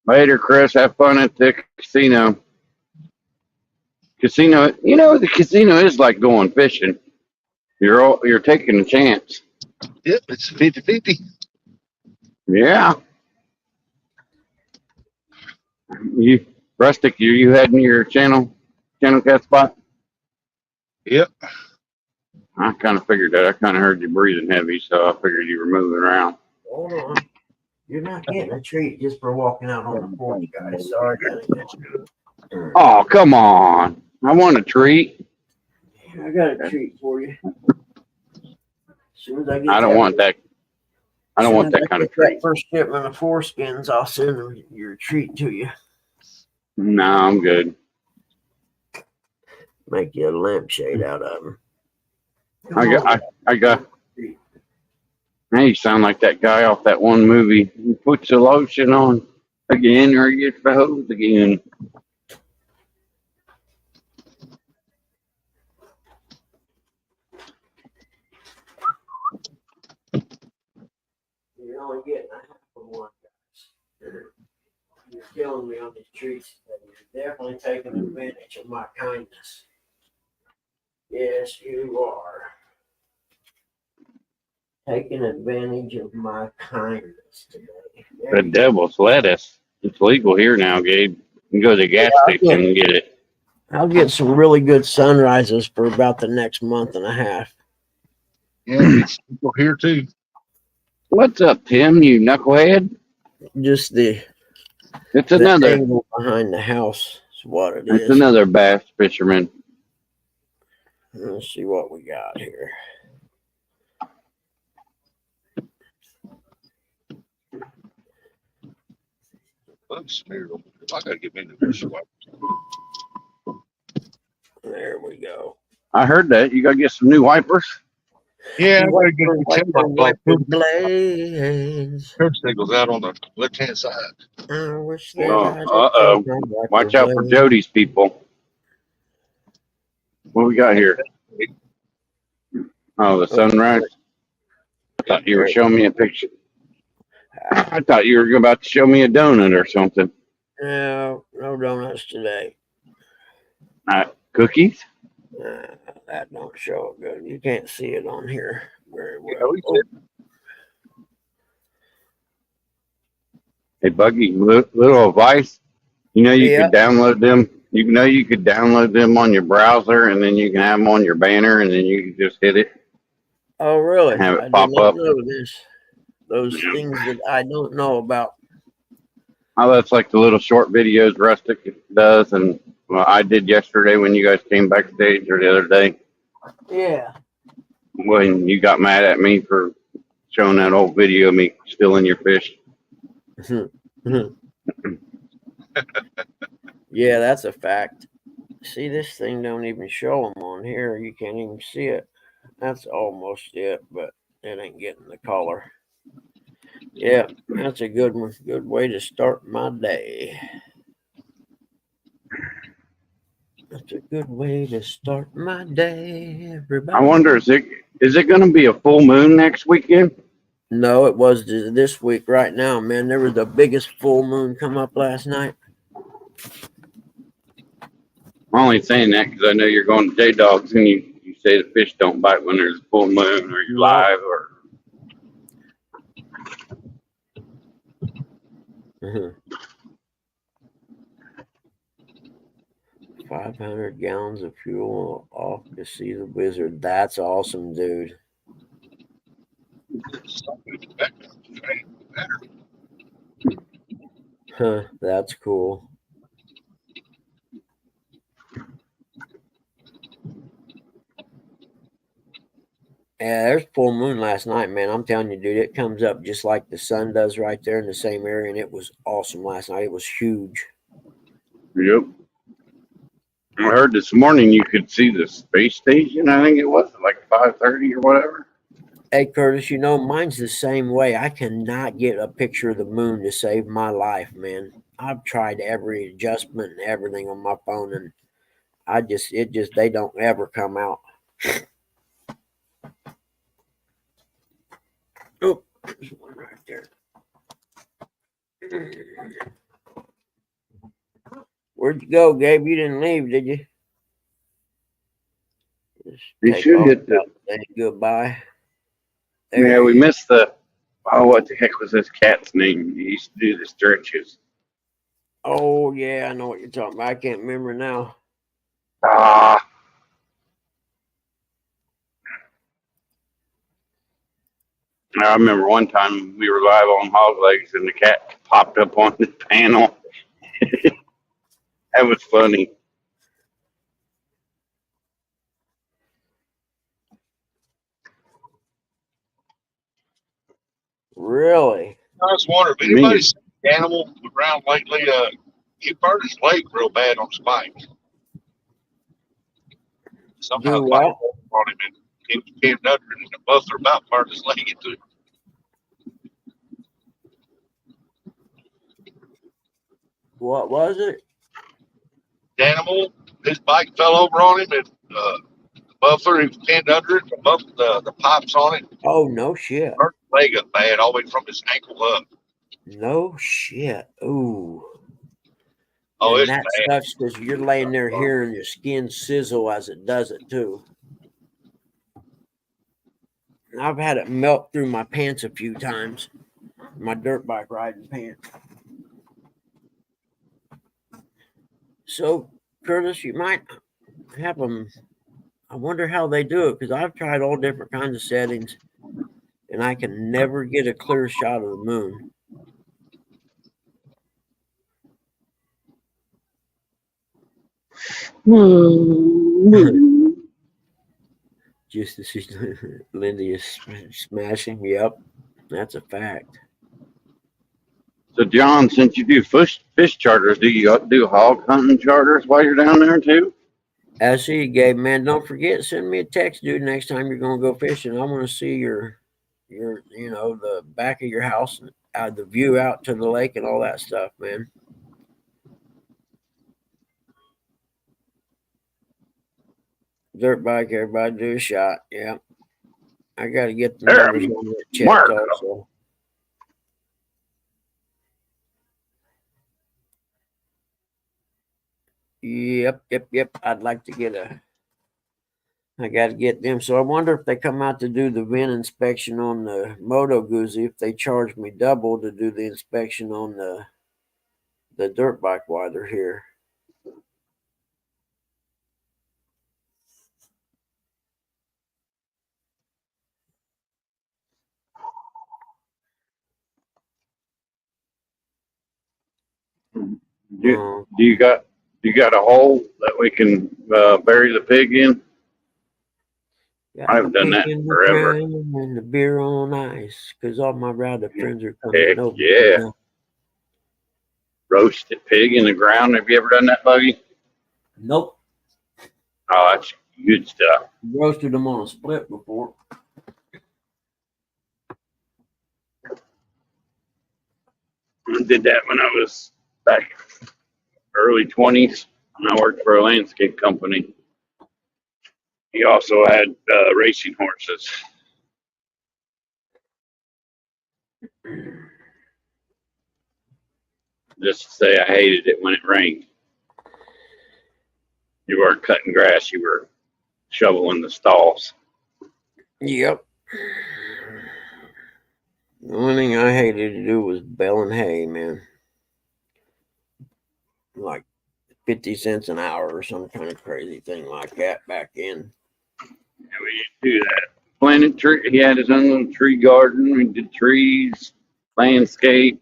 Later, Chris. Have fun at the casino. Casino, the casino is like going fishing. You're taking a chance. Yep, it's 50-50. Yeah. Rustic, you heading your channel cat spot? Yep. I kind of figured that. I kind of heard you breathing heavy, so I figured you were moving around. Hold on. You're not getting a treat just for walking out on the porch, guys. Sorry, gotta get you. Oh, come on. I want a treat. I got a treat for you. As soon as I get I don't want that. I don't want that kind of treat. That first shipment of foreskins, I'll send them your treat to you. No, I'm good. Make you a lampshade out of them. I got. Hey, you sound like that guy off that one movie. He puts the lotion on again or he gets the hose again. You're only getting a half of one, guys. You're killing me on these treats. You're definitely taking advantage of my kindness. Yes, you are. Taking advantage of my kindness today. The devil's lettuce. It's legal here now, Gabe. You can go to the gas station and get it. I'll get some really good sunrises for about the next month and a half. Yeah, it's people here too. What's up, Tim, you knucklehead? Just the Another angle behind the house is what it is. It's another bass fisherman. Let's see what we got here. Bug smeared them. I gotta get me the dishwasher. There we go. I heard that. You gotta get some new wipers. Yeah, I gotta get the timber wiper blades. turn signals out on the left hand side. I wish that Oh, I'd uh-oh. take my wiper Watch out for blades. Jody's people. What we got here? Oh, the sunrise. I thought you were showing me a picture. I thought you were about to show me a donut or something. No donuts today. Cookies? That don't show it good. You can't see it on here very well. Yeah, we did. Hey, Buggy, little advice. You know you Yeah. could download them. You know you could download them on your browser, and then you can have them on your banner, and then you can just hit it. Oh, really? Have it I pop did not up. know this. Those things that I don't know about. Oh, that's like the little short videos Rustic does, and well, I did yesterday when you guys came backstage, or the other day Yeah. when you got mad at me for showing that old video of me stealing your fish. Yeah, that's a fact. See, this thing don't even show them on here. You can't even see it. That's almost it, but it ain't getting the color. Yeah, that's a good one. Good way to start my day. That's a good way to start my day, everybody. I wonder, is it going to be a full moon next weekend? No, it was this week right now, man. There was the biggest full moon come up last night. I'm only saying that because I know you're going to J-Dogs and you say the fish don't bite when there's a full moon or you're live or. 500 gallons of fuel off to see the wizard. That's awesome, dude. Huh, that's cool. Yeah, there's full moon last night, man. I'm telling you, dude, it comes up just like the sun does right there in the same area, and it was awesome last night. It was huge. Yep. I heard this morning you could see the space station. I think it was like 5:30 or whatever. Hey, Curtis, you know, mine's the same way. I cannot get a picture of the moon to save my life, man. I've tried every adjustment and everything on my phone, and they don't ever come out. Oh, there's one right there. Where'd you go, Gabe? You didn't leave, did you? You should hit the. Say goodbye. Yeah, we missed the. Oh, what the heck was this cat's name? He used to do the stretches. Oh yeah, I know what you're talking about. I can't remember now. Ah, I remember one time we were live on Hog Legs and the cat popped up on the panel. That was funny. Really? I was wondering, if Me, anybody's seen the animal around lately, he burned his leg real bad on spikes. Somehow Do the bike what? on him and he came under and the muffler about burned his leg into it. What was it? The animal, his bike fell over on him and the muffler, he was pinned under it, the pipes on it, Oh no shit. burned his leg up bad all the way from his ankle up. No shit. Ooh. Oh, And it's that bad. sucks because you're laying there hearing your skin sizzle as it does it too. I've had it melt through my pants a few times. My dirt bike riding pants. So, Curtis, you might have them. I wonder how they do it because I've tried all different kinds of settings and I can never get a clear shot of the moon. Just as she's Lindy is smashing. Yep, that's a fact. so John, since you do fish charters, do you do hog hunting charters while you're down there too? As she gave, man, don't forget, send me a text, dude, next time you're gonna go fishing. I want to see your, the back of your house, and the view out to the lake and all that stuff, man. Dirt bike, everybody do a shot. Yeah, I got to get the There, numbers on that checked Mark. also. Yep. I'd like to get I got to get them. So I wonder if they come out to do the VIN inspection on the Moto Guzzi, if they charge me double to do the inspection on the dirt bike while they're here. Do you got a hole that we can bury the pig in? Got I my haven't done pig that in the forever. ground and the beer on ice, because all my rowdy friends are coming Heck over yeah. tonight. Roasted pig in the ground. Have you ever done that, Buggy? Nope. Oh, that's good stuff. Roasted them on a split before. I did that when I was back early 20s and I worked for a landscape company. He also had racing horses. Just to say, I hated it when it rained. You weren't cutting grass, you were shoveling the stalls. Yep. The only thing I hated to do was baling hay, man. Like 50 cents an hour or some kind of crazy thing like that back in. And we didn't do that. Planted tree. He had his own little tree garden. We did trees, landscape,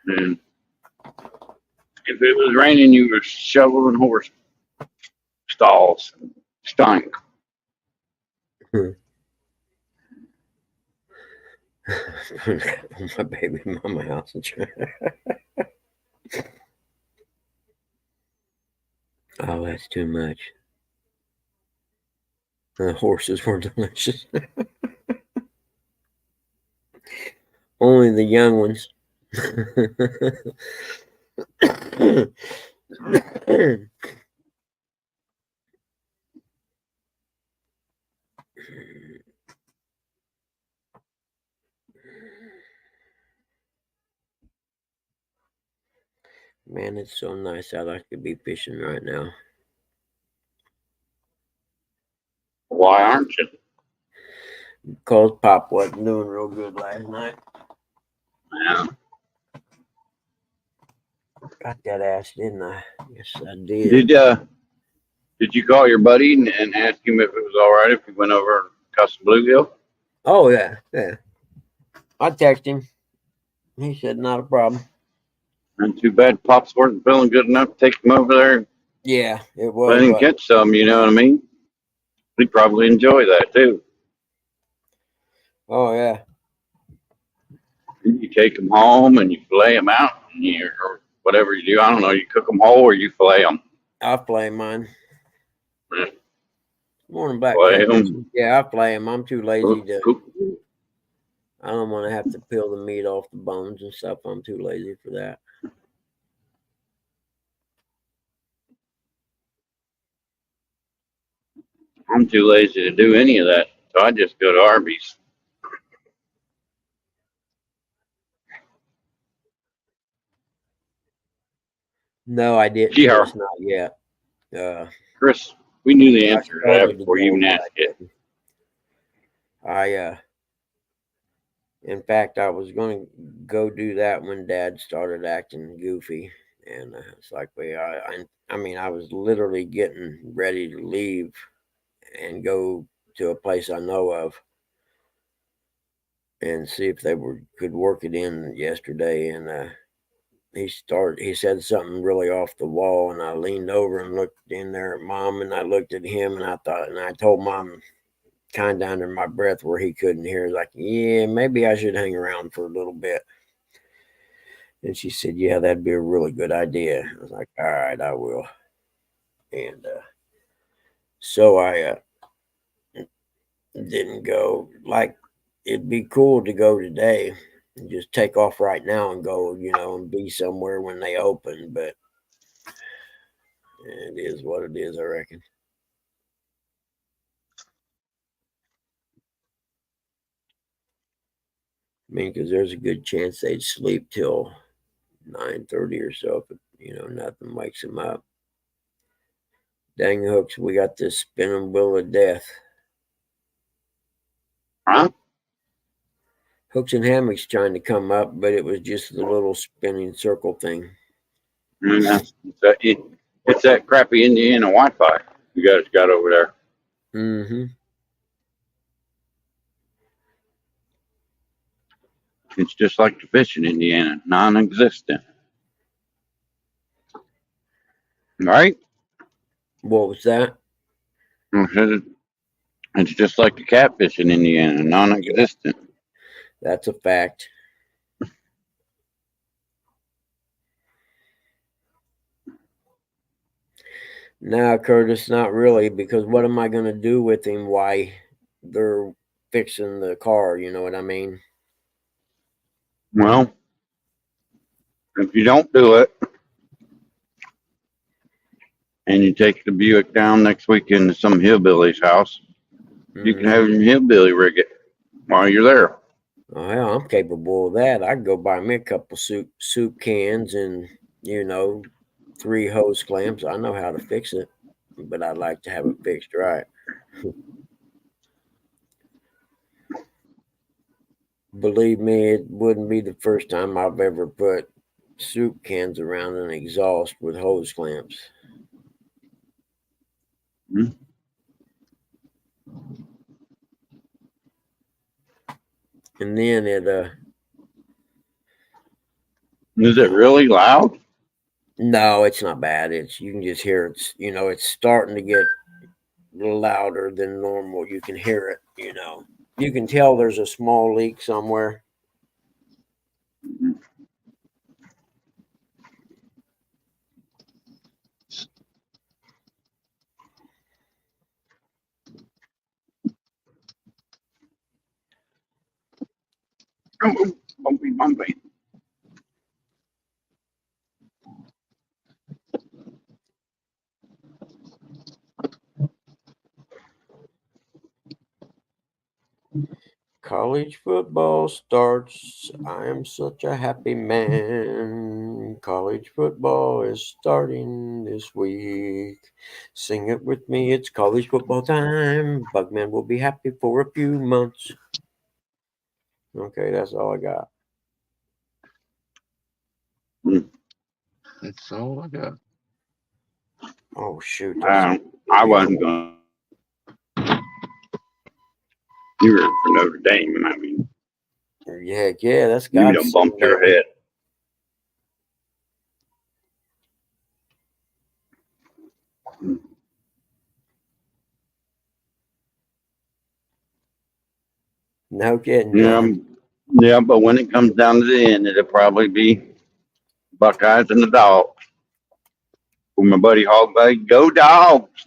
and if it was raining, you were shoveling horse stalls. Stank. My baby mama house. Oh, that's too much. The horses were delicious. Only the young ones. Man, it's so nice out. I could be fishing right now. Why aren't you? Because Pop wasn't doing real good last night. Yeah. Got that ass, didn't I? Yes, I did. Did you call your buddy and ask him if it was all right if we went over and caught some bluegill? Oh, yeah. Yeah. I texted him. He said, not a problem. And too bad Pops wasn't feeling good enough to take him over there. Yeah, it Let was. him catch some, you know what I mean? He'd probably enjoy that too. Oh, yeah. You take them home and you fillet them out, or whatever you do. I don't know. You cook them whole or you fillet them. I play mine. Yeah. Morning back. Fillet them. Yeah, I play them. I'm too lazy to. I don't want to have to peel the meat off the bones and stuff. I'm too lazy for that. I'm too lazy to do any of that, so I just go to Arby's. No, I didn't. Yeah. Chris, not yet. Chris, we knew the I answer to that started to before you go, even but asked it. In fact, I was going to go do that when Dad started acting goofy, and it's like, I mean, I was literally getting ready to leave and go to a place I know of and see if they could work it in yesterday, and he said something really off the wall, and I leaned over and looked in there at Mom, and I looked at him, and I told Mom kind of under my breath where he couldn't hear, like, yeah, maybe I should hang around for a little bit. And she said, yeah, that'd be a really good idea. I was like, all right, I will. And so I didn't go. Like, it'd be cool to go today and just take off right now and go, and be somewhere when they open, but it is what it is, I reckon. I mean, because there's a good chance they'd sleep till 9:30 or so, but nothing wakes them up. Dang hooks, we got this spinning wheel of death. Huh? Hooks and hammocks trying to come up, but it was just the little spinning circle thing. It's that crappy Indiana Wi-Fi you guys got over there. Mm-hmm. It's just like the fish in Indiana, non-existent. Right? What was that? It's just like the catfish in Indiana, non-existent. That's a fact. No, Curtis, not really, because what am I going to do with him while they're fixing the car? You know what I mean? Well, if you don't do it, and you take the Buick down next weekend to some hillbilly's house, you can have him hillbilly rig it while you're there. Oh, hell, I'm capable of that. I can go buy me a couple soup cans and, 3 hose clamps. I know how to fix it, but I'd like to have it fixed right. Believe me, it wouldn't be the first time I've ever put soup cans around an exhaust with hose clamps. Mm-hmm. And then Is it really loud? No, it's not bad. You can just hear it. It's starting to get louder than normal. You can hear it. You can tell there's a small leak somewhere. Bumpy. College football starts. I am such a happy man. College football is starting this week. Sing it with me. It's college football time. Bugman will be happy for a few months. Okay, that's all I got. That's all I got. Oh shoot! I wasn't going. You were for Notre Dame. I mean, Heck yeah, that's you God's done son, bumped your baby. head. No kidding, Yeah, John. yeah, but when it comes down to the end, it'll probably be Buckeyes and the Dogs. With my buddy Hogbag, go Dogs!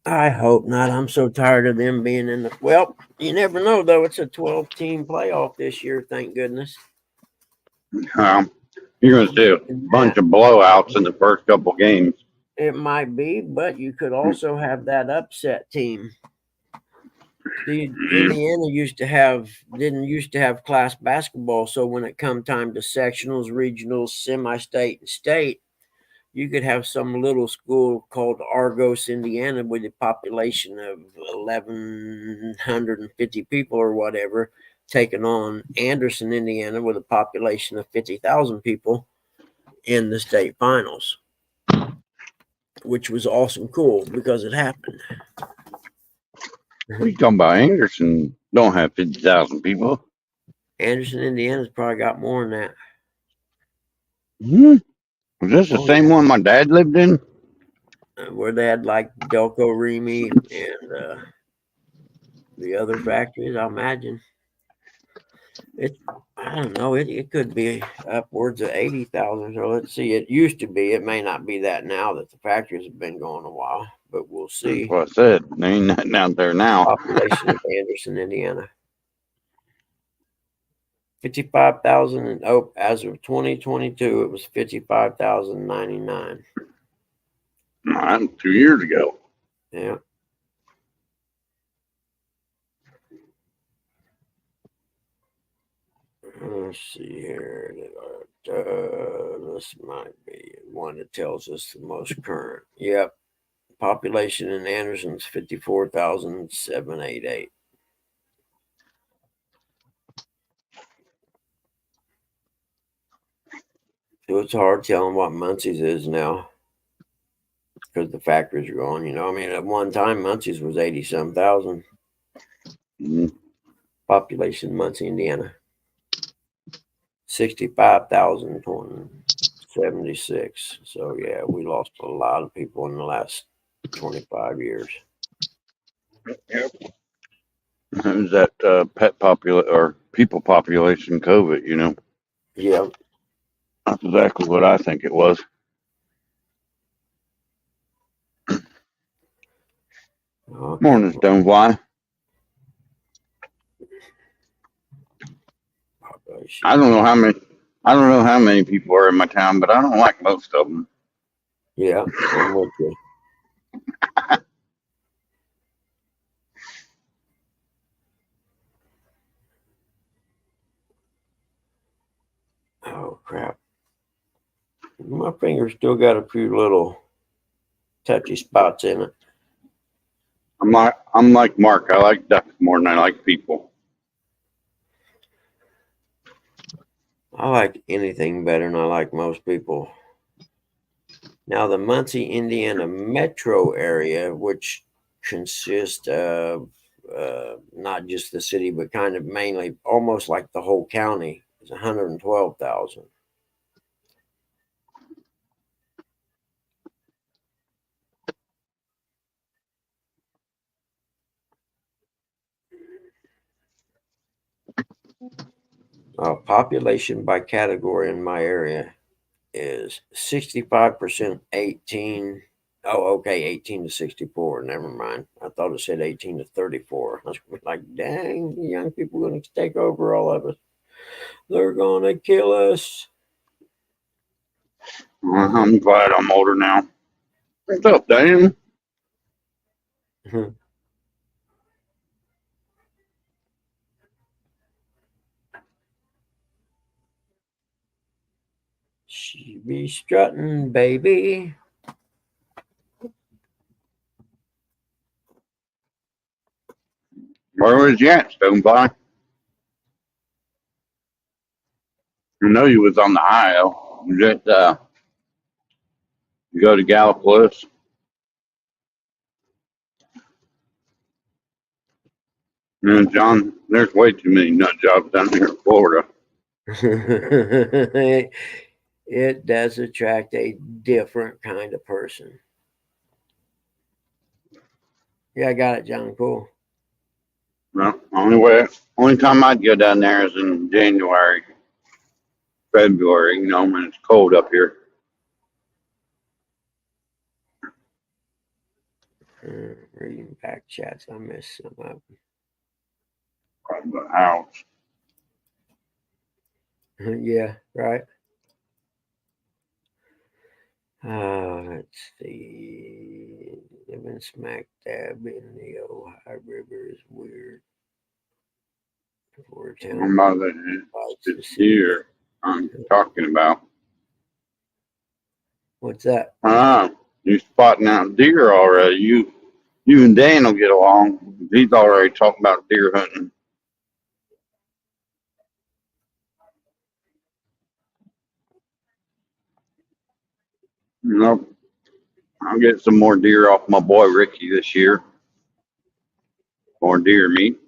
I hope not. I'm so tired of them being in the. Well, you never know though. It's a 12-team playoff this year. Thank goodness. You're going to see a bunch of blowouts in the first couple games. It might be, but you could also have that upset team. See, Indiana didn't used to have class basketball, so when it come time to sectionals, regionals, semi-state, and state, you could have some little school called Argos, Indiana, with a population of 1,150 people or whatever, taking on Anderson, Indiana, with a population of 50,000 people in the state finals, which was awesome cool because it happened. What are you talking about? Anderson don't have 50,000 people. Anderson, Indiana's probably got more than that. Was this the same one my dad lived in? Where they had like Delco Remy and the other factories, I imagine. I don't know. It could be upwards of 80,000. So let's see. It used to be. It may not be that now that the factories have been going a while, but we'll see. That's what I said. There ain't nothing out there now. Population of Anderson, Indiana. 55,000. Oh, as of 2022, it was 55,099. That was 2 years ago. Yeah. Let's see here. This might be one that tells us the most current. Yep. Population in Anderson's 54,788. So it's hard telling what Muncie's is now because the factories are gone. You know, I mean, at one time, Muncie's was 80-some thousand. Population in Muncie, Indiana. 65,076. So yeah, we lost a lot of people in the last 25 years. Yep. Who's that people population COVID, you know? Yeah. That's exactly what I think it was. Okay. Morning, Stonefly. I don't know how many people are in my town, but I don't like most of them. Yeah, I'm with you. Oh crap! My finger's still got a few little touchy spots in it. I'm like Mark. I like ducks more than I like people. I like anything better than I like most people. Now, the Muncie, Indiana metro area, which consists of not just the city, but kind of mainly almost like the whole county, is 112,000. Population by category in my area is 65% 18. Oh, okay, 18 to 64. Never mind. I thought it said 18 to 34. I was like, dang, the young people are going to take over all of us. They're going to kill us. I'm glad I'm older now. What's up, Dan? She be strutting, baby. Where was you at, Stonefly? I know you was on the Ohio. You go to Gallipolis. And John, there's way too many nut jobs down here in Florida. It does attract a different kind of person. Yeah, I got it, John. Cool. Well, only time I'd go down there is in January, February, when it's cold up here. Reading back chats, I missed some of From the house. them. Yeah, right. Let's see. Living smack dab in the Ohio River is weird. For a town. My mother is deer I'm talking about. What's that? You spotting out deer already. You and Dan will get along. He's already talking about deer hunting. Nope. I'll get some more deer off my boy Ricky this year. More deer meat.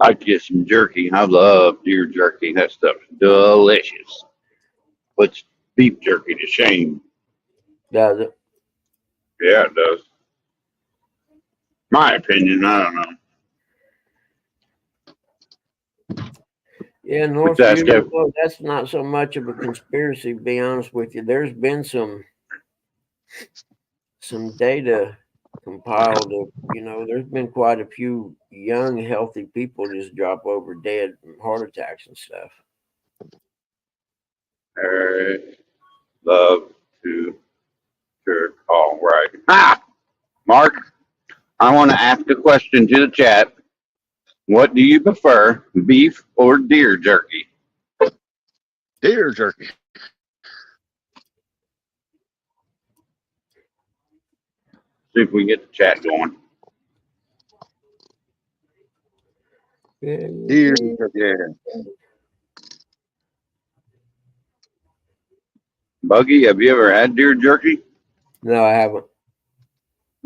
I'd get some jerky. I love deer jerky. That stuff's delicious. Puts beef jerky to shame. Does it? Yeah, it does. My opinion, I don't know. Yeah, North That's View, well, that's not so much of a conspiracy, to be honest with you. There's been some data compiled of, there's been quite a few young, healthy people just drop over dead from heart attacks and stuff. Love to jerk. All right. Mark, I want to ask a question to the chat. What do you prefer, beef or deer jerky? Deer jerky. See if we can get the chat going. Deer jerky. Buggy, have you ever had deer jerky? No, I haven't.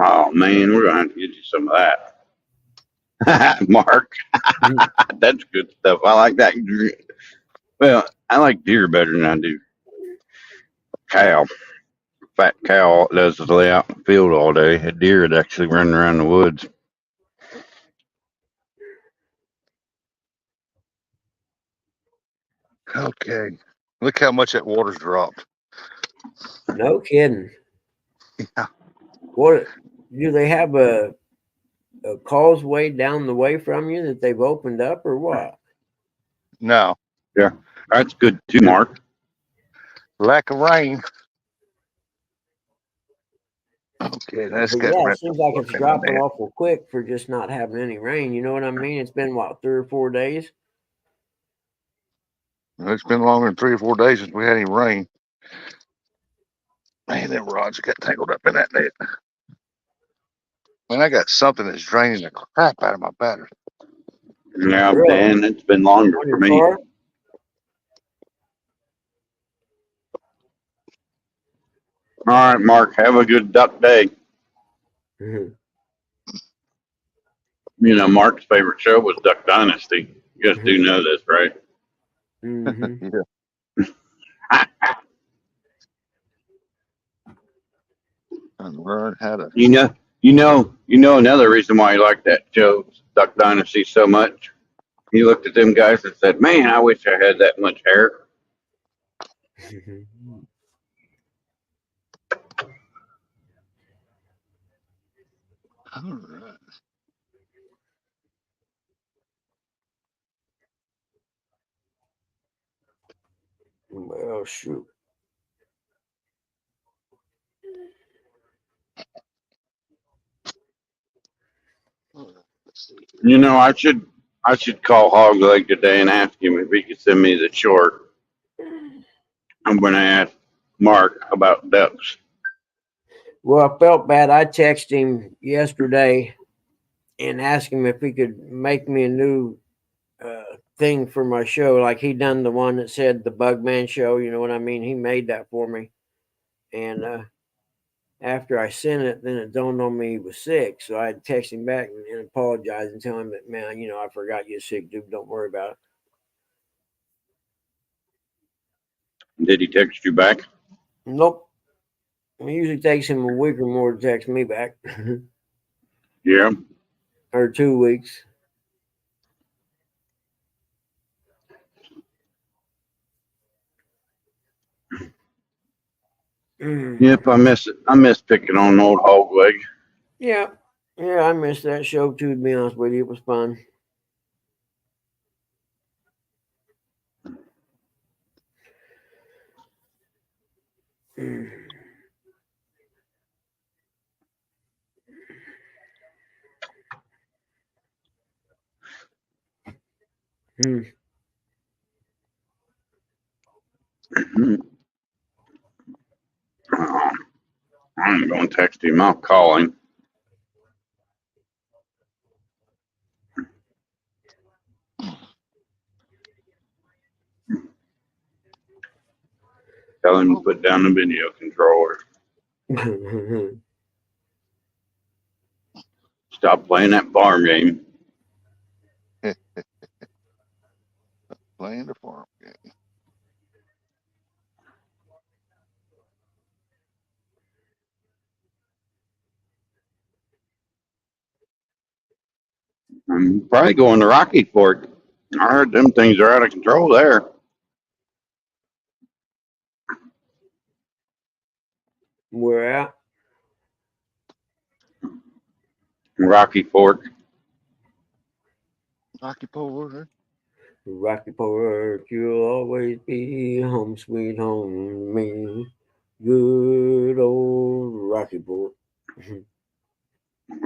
Oh, man, we're going to have to get you some of that. Mark, that's good stuff. I like that. Well, I like deer better than I do cow. Fat cow does lay out in the field all day. A deer is actually running around the woods. Okay. Look how much that water's dropped. No kidding. Yeah. What do they have a causeway down the way from you that they've opened up or what? No. Yeah, that's good too, Mark. Lack of rain. Okay, that's But good. yeah, it seems like it's dropping awful quick for just not having any rain. You know what I mean? It's been what, 3 or 4 days? It's been longer than 3 or 4 days since we had any rain. Man, them rods got tangled up in that net. Man, I got something that's draining the crap out of my battery. Yeah, Really? Dan, it's been longer On for your me. car? All right, Mark, have a good duck day. Mhm. Mark's favorite show was Duck Dynasty. You guys do know this, right? Mhm. Yeah. And learn how to. Another reason why you like that show, Duck Dynasty, so much. He looked at them guys and said, "Man, I wish I had that much hair." All right. Well, shoot. I should call Hog Leg today and ask him if he could send me the short. I'm going to ask Mark about ducks. Well, I felt bad. I texted him yesterday and asked him if he could make me a new thing for my show. Like he done the one that said the Bugman show. You know what I mean? He made that for me. And after I sent it, then it dawned on me he was sick. So I had to text him back and apologize and tell him that, man, I forgot you're sick, dude. Don't worry about it. Did he text you back? Nope. It usually takes him a week or more to text me back. Yeah. Or 2 weeks. Yep, I miss it. I miss picking on old hog leg. Yeah. Yeah, I missed that show too, to be honest with you. It was fun. I'm going to text him. I'll call him. Tell him to put down the video controller. Stop playing that farm game. Playing the farm game. I'm probably going to Rocky Fork. I heard them things are out of control there. We're out. Rocky Fork. Rocky Fork. Rocky Fork, you'll always be home, sweet home to me. Good old Rocky Fork. I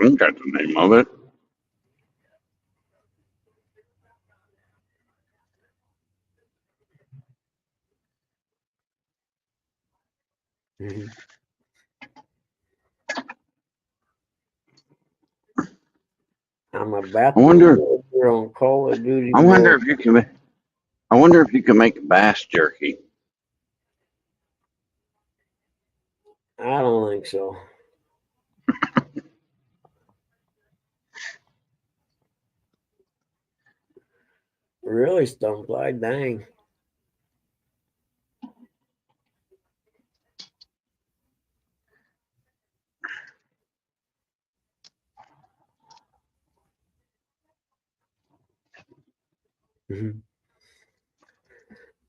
think that's the name of it. I'm about I wonder. to go on Call of Duty. I wonder if you can. I wonder if you can make bass jerky. I don't think so. Really, Stonefly? Dang.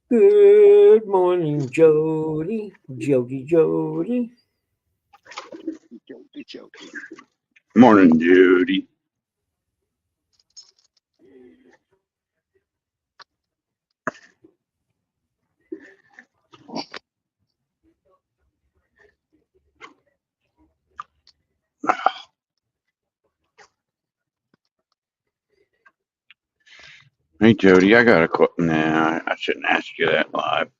Good morning, Jody. Jody. Jody. Morning, Judy. Hey, Jody, I got a question. Nah, I shouldn't ask you that live.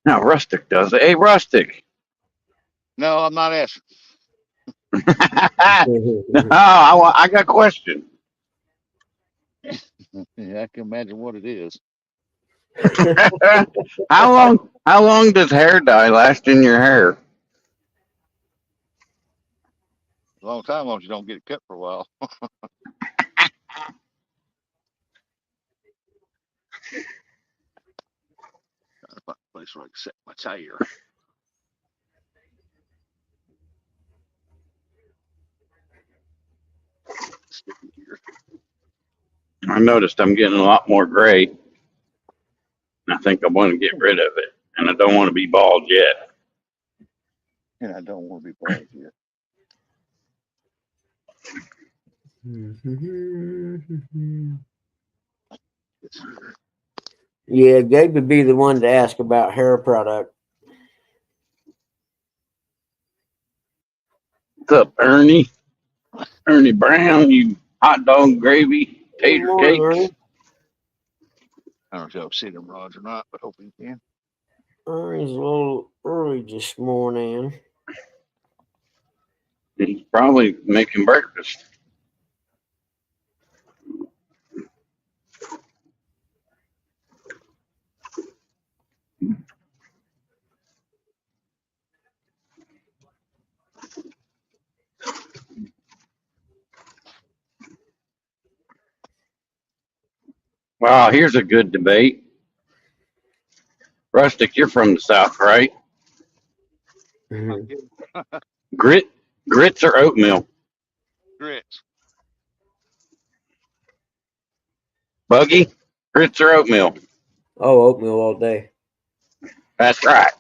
Now, Rustic does it. Hey, Rustic. No, I'm not asking. No, I got a question. Yeah, I can imagine what it is. How long does hair dye last in your hair? A long time, as long as you don't get it cut for a while. Trying to find a place where I can set my tire. Sticky here. I noticed I'm getting a lot more gray. And I think I want to get rid of it. And I don't want to be bald yet. And I don't want to be bald yet. Yeah, Gabe would be the one to ask about hair product. What's up, Ernie? Ernie Brown, you hot dog gravy, tater Morning, cakes. Ernie. I don't know if y'all have seen them rods or not, but hopefully you can. Ernie's a little early this morning. He's probably making breakfast. Wow, here's a good debate. Rustic, you're from the South, right? Mhm. Grits or oatmeal? Grits. Buggy, grits or oatmeal? Oh, oatmeal all day. That's right.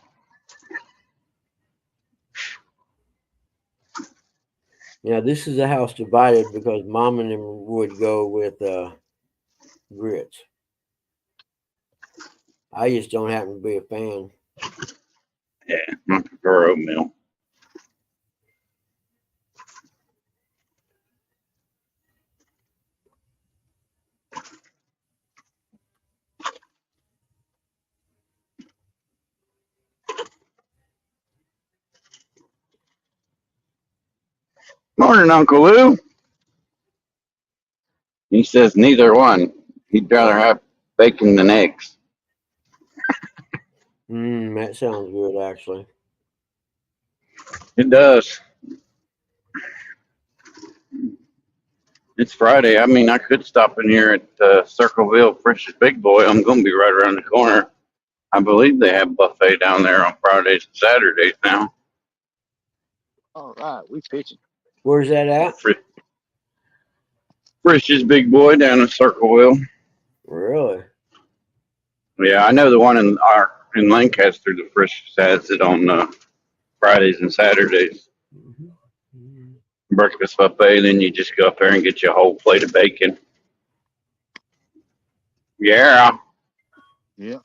Yeah, this is a house divided because mom and them would go with grits. I just don't happen to be a fan. Yeah, I prefer oatmeal. Morning, Uncle Lou. He says neither one. He'd rather have bacon than eggs. That sounds good, actually. It does. It's Friday. I mean, I could stop in here at Circleville Frisch's Big Boy. I'm going to be right around the corner. I believe they have buffet down there on Fridays and Saturdays now. All right, we pitching. Where's that at? Frisch's Big Boy down in Circleville. Really? Yeah, I know the one in Lancaster. The Frisch's has it on Fridays and Saturdays. Breakfast buffet. Then you just go up there and get you a whole plate of bacon. Yeah. Yeah.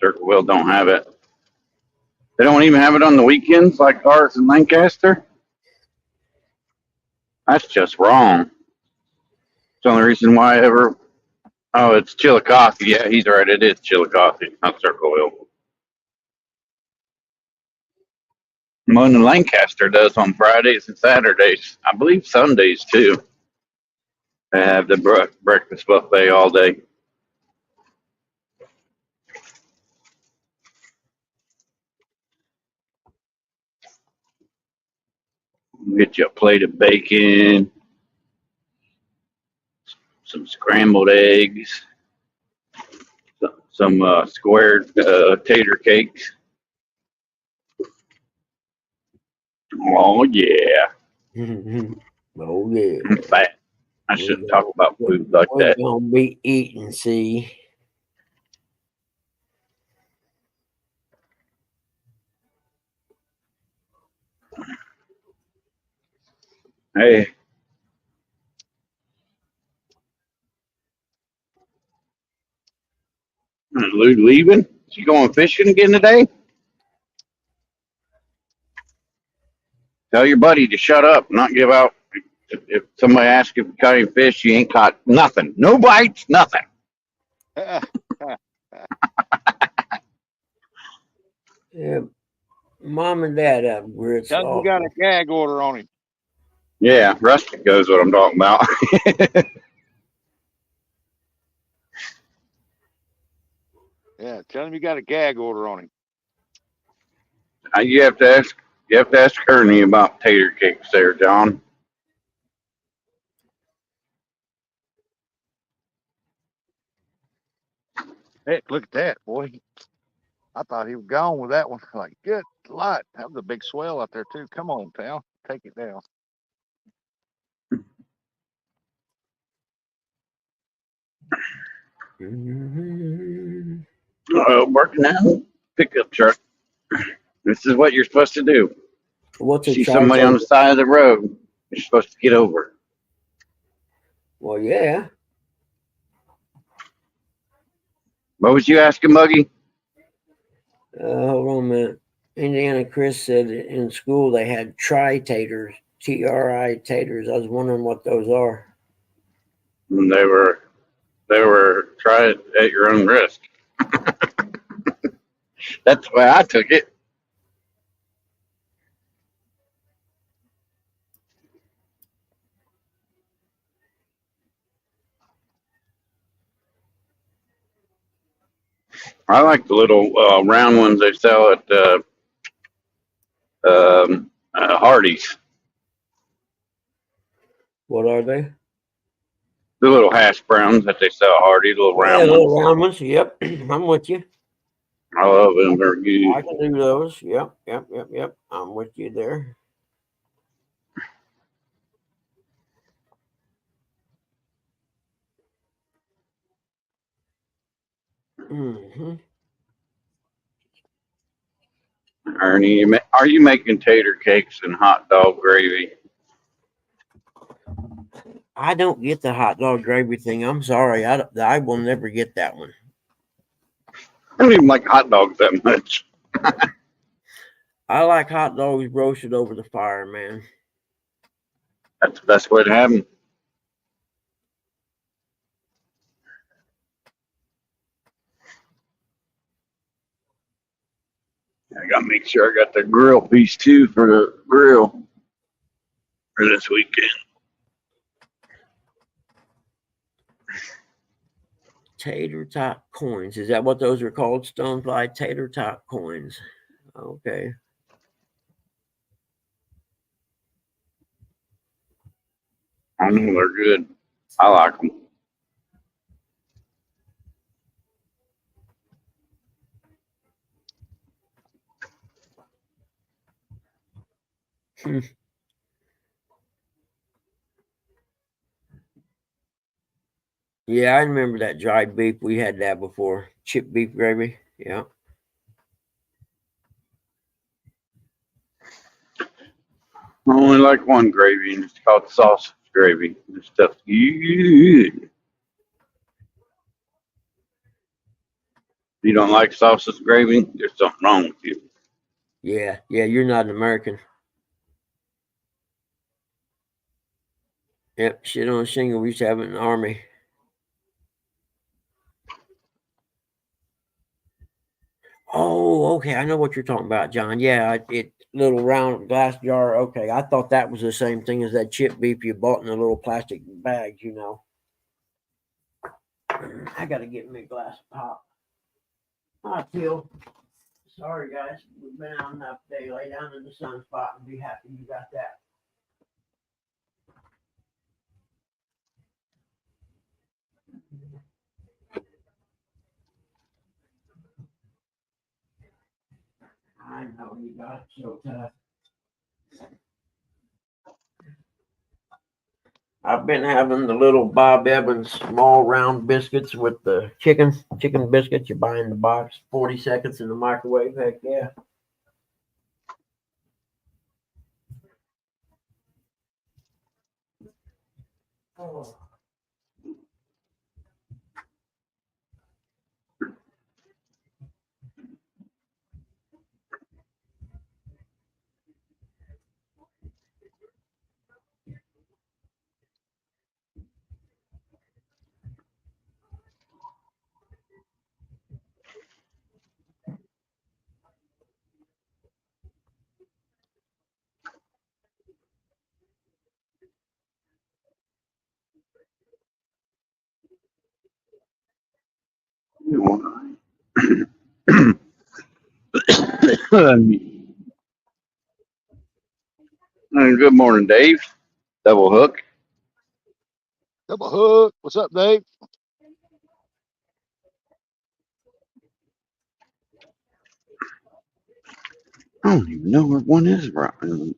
Circleville don't have it. They don't even have it on the weekends like ours in Lancaster. That's just wrong. It's the only reason why I ever. Oh, it's Chillicothe. Yeah, he's right. It is Chillicothe, not Circleville. One in Lancaster does on Fridays and Saturdays. I believe Sundays too. They have the breakfast buffet all day. Get you a plate of bacon, some scrambled eggs, some squared tater cakes. Oh yeah. Oh yeah. I'm fat. I shouldn't talk about food like We're that. gonna be eating, see. Hey. Is Lou leaving? Is he going fishing again today? Tell your buddy to shut up, not give out. If somebody asks if you caught any fish, you ain't caught nothing. No bites, nothing. Yeah, mom and dad have grits. Tell him we got a gag order on him. Yeah, Rustic knows what I'm talking about. Yeah, tell him you got a gag order on him. You have to ask Ernie about tater cakes there, John. Heck, look at that, boy. I thought he was gone with that one. Like, good lot. That was a big swell out there, too. Come on, pal. Take it down. Working out pickup truck. This is what you're supposed to do. What's a See charge somebody on over? the side of the road, you're supposed to get over. Well, yeah. What was you asking, Muggy? Hold on a minute. Indiana Chris said in school they had tri-taters, T-R-I taters. I was wondering what those are. And they were try it at your own risk. That's the way I took it. I like the little round ones they sell at Hardee's. What are they? The little hash browns that they sell at Hardee's, little Yeah, round little ones. round ones. Yep, I'm with you. I love them. They're I good. can do those. Yep. I'm with you there. Hmm. Ernie, are you making tater cakes and hot dog gravy? I don't get the hot dog gravy thing. I'm sorry. I will never get that one. I don't even like hot dogs that much. I like hot dogs roasted over the fire, man. That's the best way to have them. I gotta make sure I got the grill piece too for the grill for this weekend. Tater tot coins. Is that what those are called? Stonefly tater tot coins. Okay. I know they're good. I like them. Yeah, I remember that dried beef. We had that before. Chip beef gravy. Yeah. I only like one gravy, and it's called sausage gravy. This stuff's good. If you don't like sausage gravy, there's something wrong with you. Yeah. You're not an American. Yep. Shit on a shingle. We used to have it in the army. Oh, okay. I know what you're talking about, John. Yeah, it little round glass jar. Okay, I thought that was the same thing as that chip beef you bought in the little plastic bags. I got to get me a glass of pop. Hi, Phil. Sorry, guys. We've been out enough today. Lay down in the sun spot and be happy you got that. I know you got it so tough. I've been having the little Bob Evans small round biscuits with the chicken biscuits. You buy in the box, 40 seconds in the microwave. Heck yeah. Oh. Good morning, Dave. Double hook. Double hook. What's up, Dave? I don't even know where one is right. I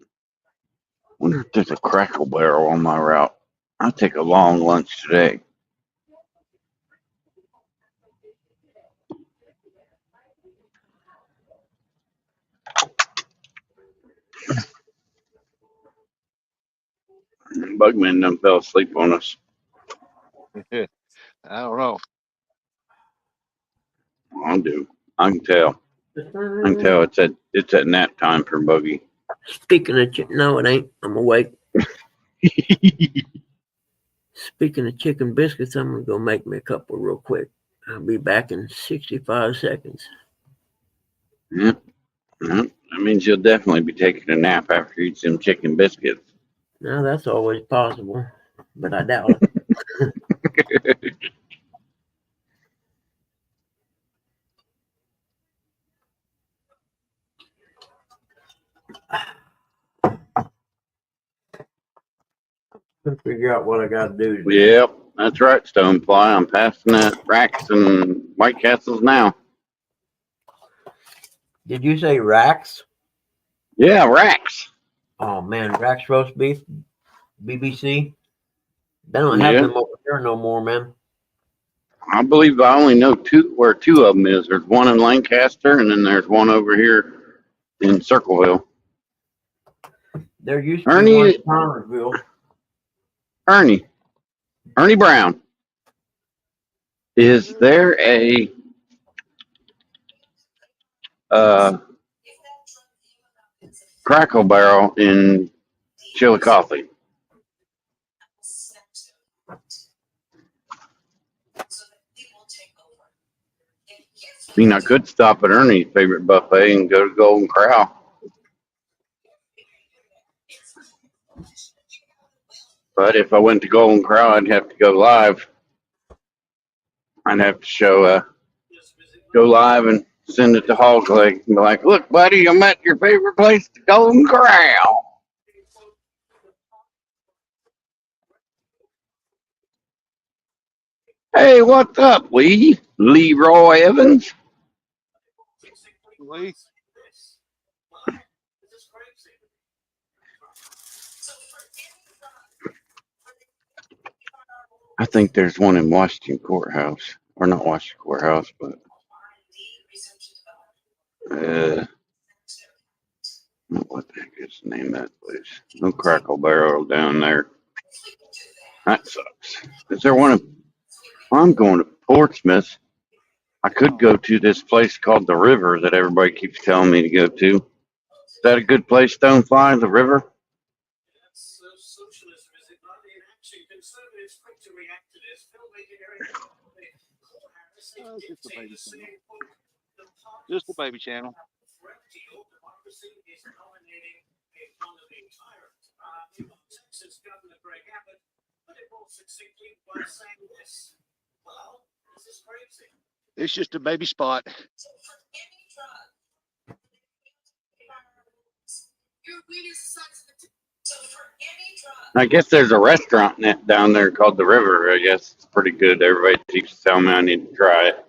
wonder if there's a Crackle Barrel on my route. I'll take a long lunch today. Bugman done fell asleep on us. I don't know. I do. I can tell. It's at nap time for Buggy. Speaking of chicken, no, it ain't. I'm awake. Speaking of chicken biscuits, I'm gonna go make me a couple real quick. I'll be back in 65 seconds. Yep. That means you'll definitely be taking a nap after you eat some chicken biscuits. Now that's always possible, but I doubt it. Couldn't figure out what I got to do today. Yep, that's right, Stonefly. I'm passing that Racks and White Castles now. Did you say Racks? Yeah, Racks. Oh man, Racks roast beef, BBC. They don't have Yeah. them over here no more, man. I believe I only know where two of them is. There's one in Lancaster, and then there's one over here in Circleville. There used to be Ernie- one in Connersville. Ernie Brown. Is there a Crackle Barrel in Chillicothe? I mean, I could stop at Ernie's favorite buffet and go to Golden Corral. But if I went to Golden Corral, I'd have to go live. I'd have to show, go live and send it to Hog Leg and be like, look, buddy, I'm at your favorite place, the Golden Corral. Hey, what's up, Lee? Leroy Evans? Lee? I think there's one in Washington Courthouse. Or not Washington Courthouse, but what the heck is the name of that place? No Crackle Barrel down there. That sucks. Is there one in, I'm going to Portsmouth. I could go to this place called the River that everybody keeps telling me to go to. Is that a good place, Stonefly, the River? Just the baby channel. Just the baby channel. It's just a baby spot. I guess there's a restaurant down there called the River. I guess it's pretty good. Everybody keeps telling me I need to try it.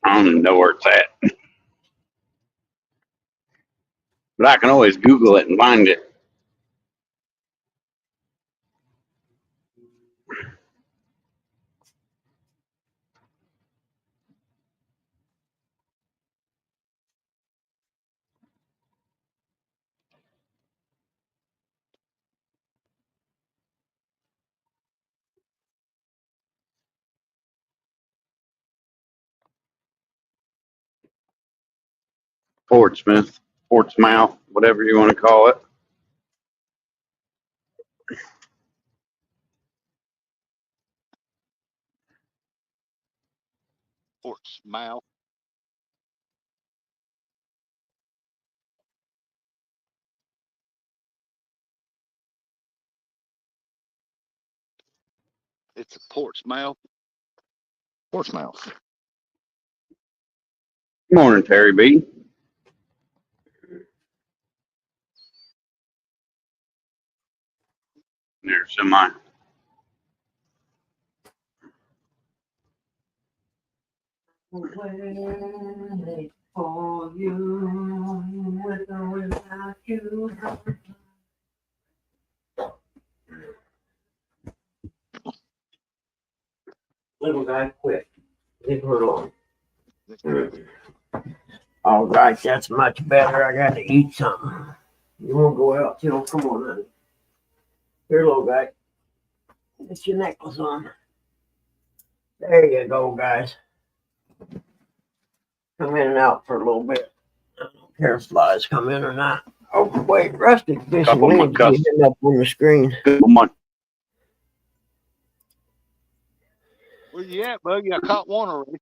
I don't even know where it's at. But I can always Google it and find it. Portsmouth, Portsmouth, whatever you want to call it. Portsmouth. It's a Portsmouth. Portsmouth. Morning, Terry B. There's semi. Wait for you with or without you. Little guy, quit. Leave her alone. All right, that's much better. I got to eat something. You won't go out till, come on, honey. Here, little guy. Get your necklace on. There you go, guys. Come in and out for a little bit. I don't care if flies come in or not. Oh, wait, Rustic Fishing Couple League more is up on the screen. Good month. Where you at, Buggy? I caught one already.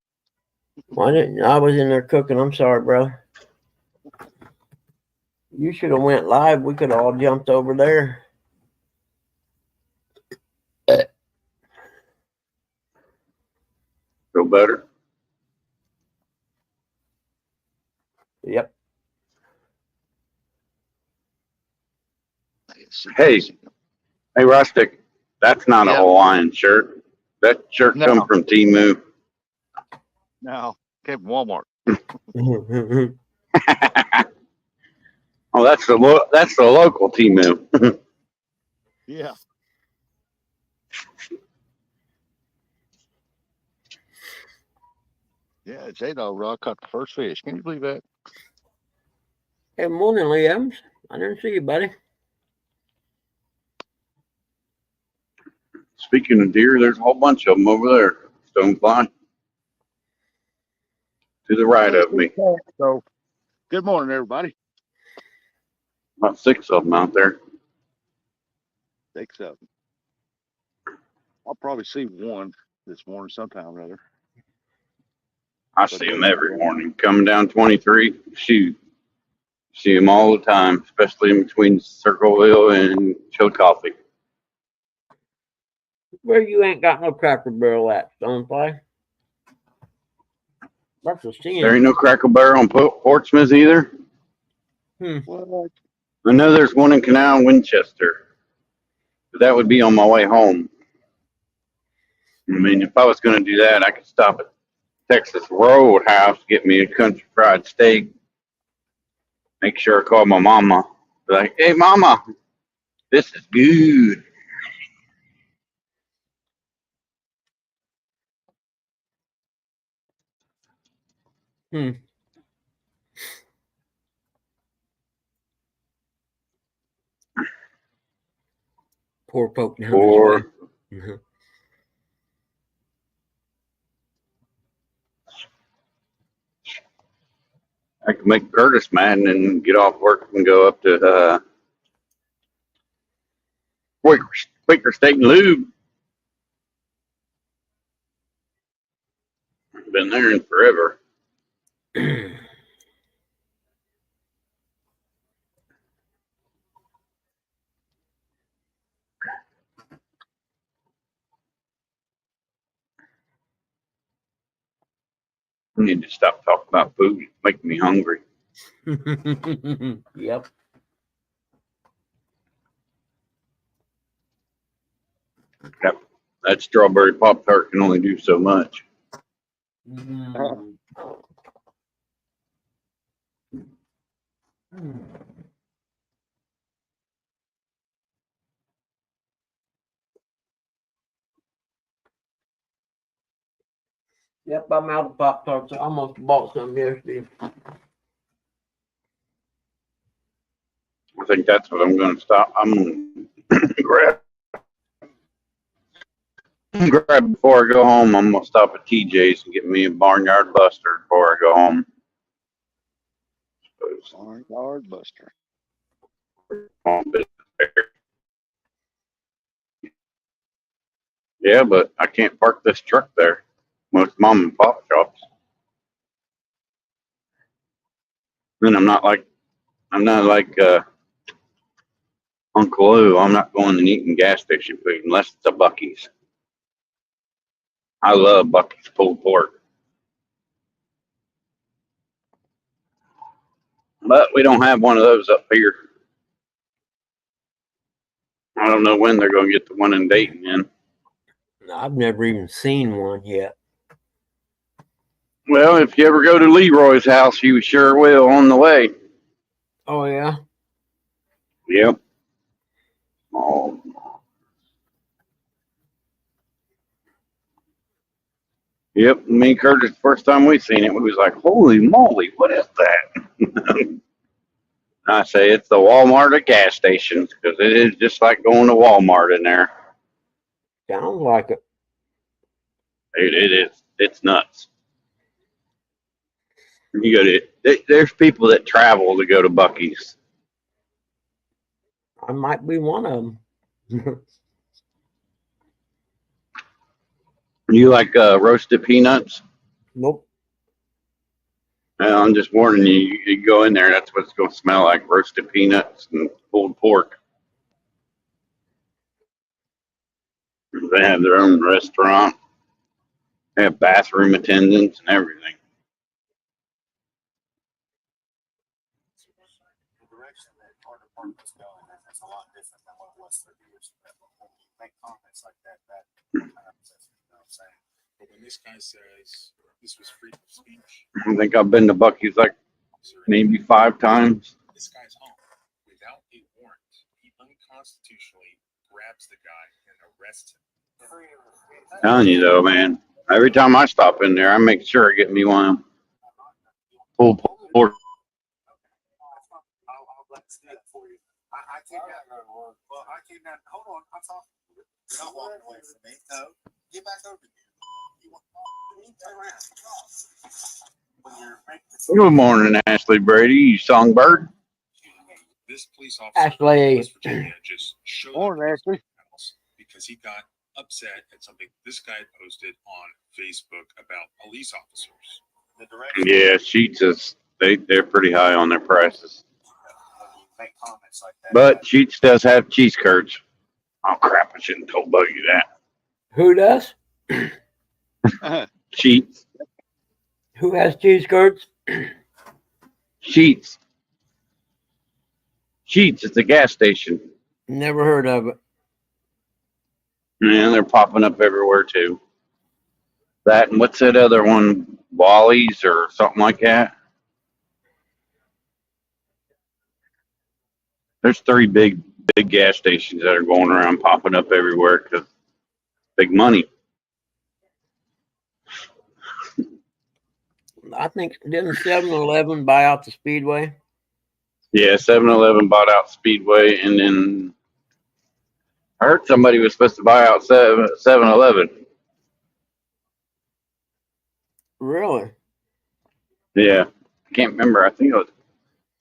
Why didn't I was in there cooking? I'm sorry, bro. You should have went live. We could have all jumped over there. Feel better? Yep. Hey, hey, Rustic, that's not a Yeah. Hawaiian shirt. That shirt No. come from Temu. No, came from Walmart. Oh, that's the local Temu. Yeah. Yeah, J-Dog caught the first fish. Can you believe that? Hey, morning, Lee Evans. I didn't see you, buddy. Speaking of deer, there's a whole bunch of them over there. Stonefly. To the right of me. So, good morning, everybody. About 6 of them out there. 6 of them. I'll probably see one this morning sometime or other. I see them every morning. Coming down 23, shoot. See them all the time, especially in between Circleville and Chillicothe. Where you ain't got no Cracker Barrel at, Stonefly? That's a sin. There ain't no Cracker Barrel on Portsmouth either. What? I know there's one in Canal Winchester, but that would be on my way home. I mean, if I was going to do that, I could stop at Texas Roadhouse, get me a country fried steak. Make sure I call my mama. Be like, hey, mama, this is good. Poor folk down Or this way. I could make Curtis mad and then get off work and go up to Quaker Steak and Lube. Been there in forever. I need to stop talking about food. It's making me hungry. Yep. That strawberry Pop-Tart can only do so much. Yep, I'm out of Pop Tarts. I almost bought some yesterday. I think that's what I'm going to stop. I'm going to grab before I go home. I'm going to stop at TJ's and get me a Barnyard Buster before I go home. Barnyard Buster. Yeah, but I can't park this truck there. Most mom and pop shops. Then I'm not like Uncle Lou. I'm not going and eating gas station food unless it's a Buc-ee's. I love Buc-ee's pulled pork. But we don't have one of those up here. I don't know when they're going to get the one in Dayton in. I've never even seen one yet. Well, if you ever go to Leroy's house, you sure will on the way. Oh, yeah? Yep. Oh. Yep. Me and Curtis, first time we seen it, we was like, holy moly, what is that? I say it's the Walmart at gas stations because it is just like going to Walmart in there. Sounds like it. It is. It's nuts. You go to, there's people that travel to go to Buc-ee's. I might be one of them. You like roasted peanuts? Nope. I'm just warning you, you go in there, that's what it's going to smell like, roasted peanuts and pulled pork. They have their own restaurant. They have bathroom attendants and everything. direction that our department's going, that's a lot different than what it was 30 years ago. When you make comments like that, you know what I'm saying? But when this guy says this was freedom of speech, I think I've been to Bucky's like maybe 5 times. this guy's home without a warrant. He unconstitutionally grabs the guy and arrests him. Telling you though, man. Every time I stop in there, I make sure I get me one of them pulled pork. I'll let's do that for you. I came down. Well, I came down. Hold on, I'm talking. You're not walking away from me. No, get back over here. You want to turn around. When you're making Good morning, Ashley Brady, you songbird. this police officer Ashley. in West Virginia just showed Morning, up Ashley. because he got upset at something this guy posted on Facebook about police officers. The direction Yeah, Sheets is they're pretty high on their prices. when you make comments like that. But Sheets does have cheese curds. Oh crap, I shouldn't have told Buggy that. Who does? Sheets. Who has cheese curds? Sheets. Sheets, it's a gas station. Never heard of it. And they're popping up everywhere too. That and what's that other one? Wally's or something like that. There's 3 big gas stations that are going around popping up everywhere because big money. I think didn't 7-Eleven buy out the Speedway? Yeah, 7-Eleven bought out Speedway, and then I heard somebody was supposed to buy out 7-Eleven. Really? Yeah, I can't remember. I think it was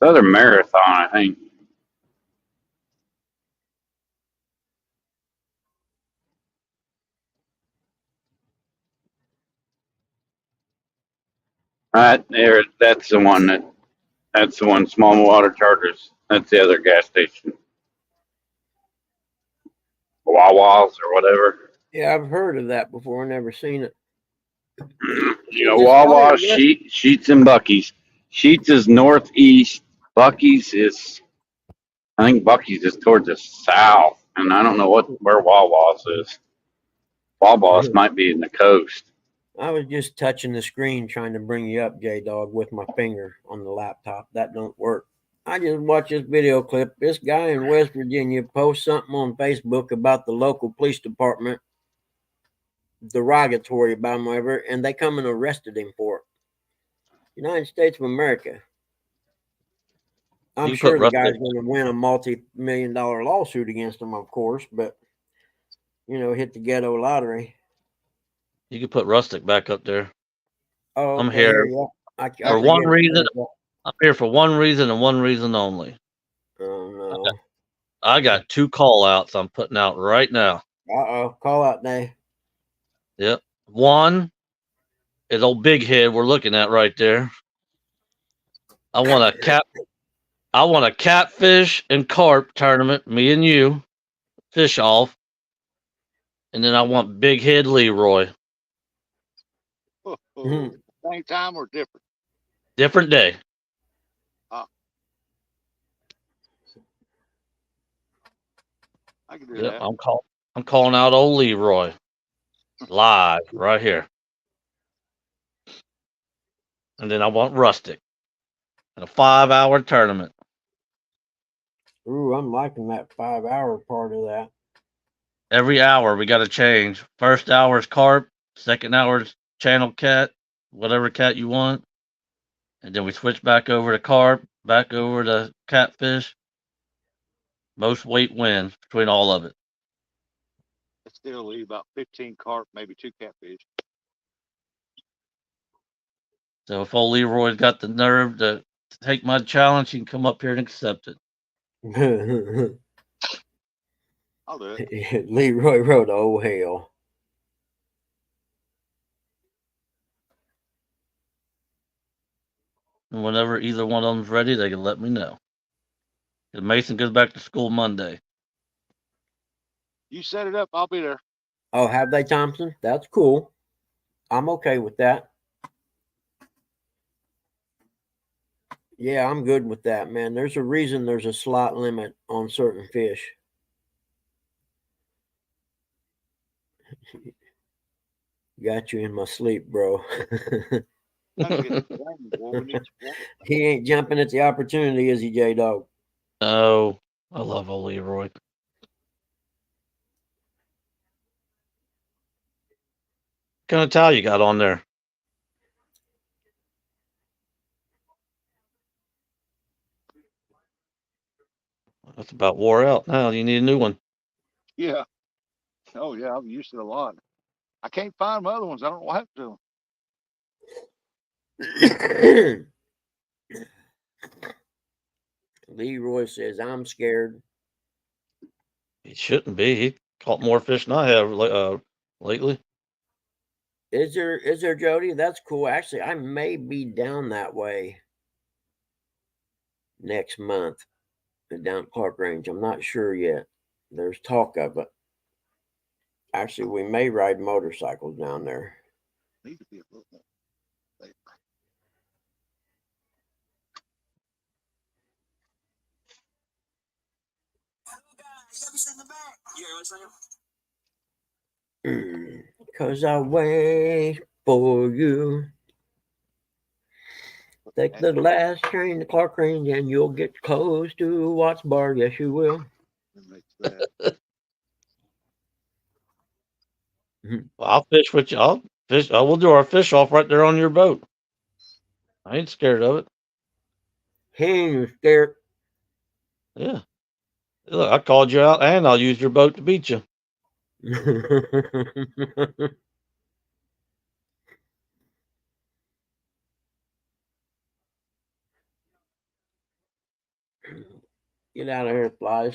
Southern Marathon, I think. There, that's the one. That's the one. Small Water Chargers. That's the other gas station. Wawa's or whatever. Yeah, I've heard of that before. Never seen it. You know, Just Wawa, probably the Sheets, and Bucky's. Sheets is northeast. Bucky's is, I think Bucky's is towards the south, and I don't know where Wawa's is. Wawa's might be in the coast. I was just touching the screen trying to bring you up, J-Dog, with my finger on the laptop. That don't work. I just watched this video clip. This guy in West Virginia posts something on Facebook about the local police department, derogatory about him, whatever, and they come and arrested him for it. United States of America. I'm You sure put the guy's Rustic- going to win a multi-million-dollar lawsuit against him, of course, but, hit the ghetto lottery. You could put Rustic back up there. Oh, I'm okay, here yeah. I for one forget. reason. I'm here for one reason and one reason only. Oh, no. I got 2 call outs I'm putting out right now. Uh-oh. Call out day. Yep. One is old Big Head we're looking at right there. I want a catfish and carp tournament, me and you, fish off. And then I want Big Head Leroy. Mhm. Same time or different? Different day. I can do Yep, that. I'm calling out old Leroy. Live right here. And then I want Rustic. And a 5-hour tournament. Ooh, I'm liking that 5-hour part of that. Every hour we got to change. First hour is carp, second hour is channel cat, whatever cat you want. And then we switch back over to carp, back over to catfish. Most weight wins between all of it. It still leave about 15 carp, maybe 2 catfish. So if old Leroy's got the nerve to take my challenge, he can come up here and accept it. I'll do it. Leroy wrote, oh, hell. And whenever either one of them's ready, they can let me know. 'Cause Mason goes back to school Monday. You set it up, I'll be there. Oh, have they, Thompson? That's cool. I'm okay with that. Yeah, I'm good with that, man. There's a reason there's a slot limit on certain fish. Got you in my sleep, bro. Gotta get some rain, boy. We need some rain. He ain't jumping at the opportunity, is he, J Dog? No, I love old Leroy. What kind of towel you got on there? That's about wore out now. You need a new one. Yeah. Oh yeah, I've used it a lot. I can't find my other ones. I don't know what happened to them. Leroy says, I'm scared. He shouldn't be. He caught more fish than I have lately. Is there, Jody? That's cool. Actually, I may be down that way next month down at Clark Range. I'm not sure yet. There's talk of it. Actually, we may ride motorcycles down there. Need to be a little more. Cause I wait for you. Take the last train to Clark Range and you'll get close to Watts Bar. Yes, you will. Well, I'll fish with you. I'll fish. We'll do our fish off right there on your boat. I ain't scared of it. He ain't scared. Yeah. Look, I called you out, and I'll use your boat to beat you. Get out of here, flies.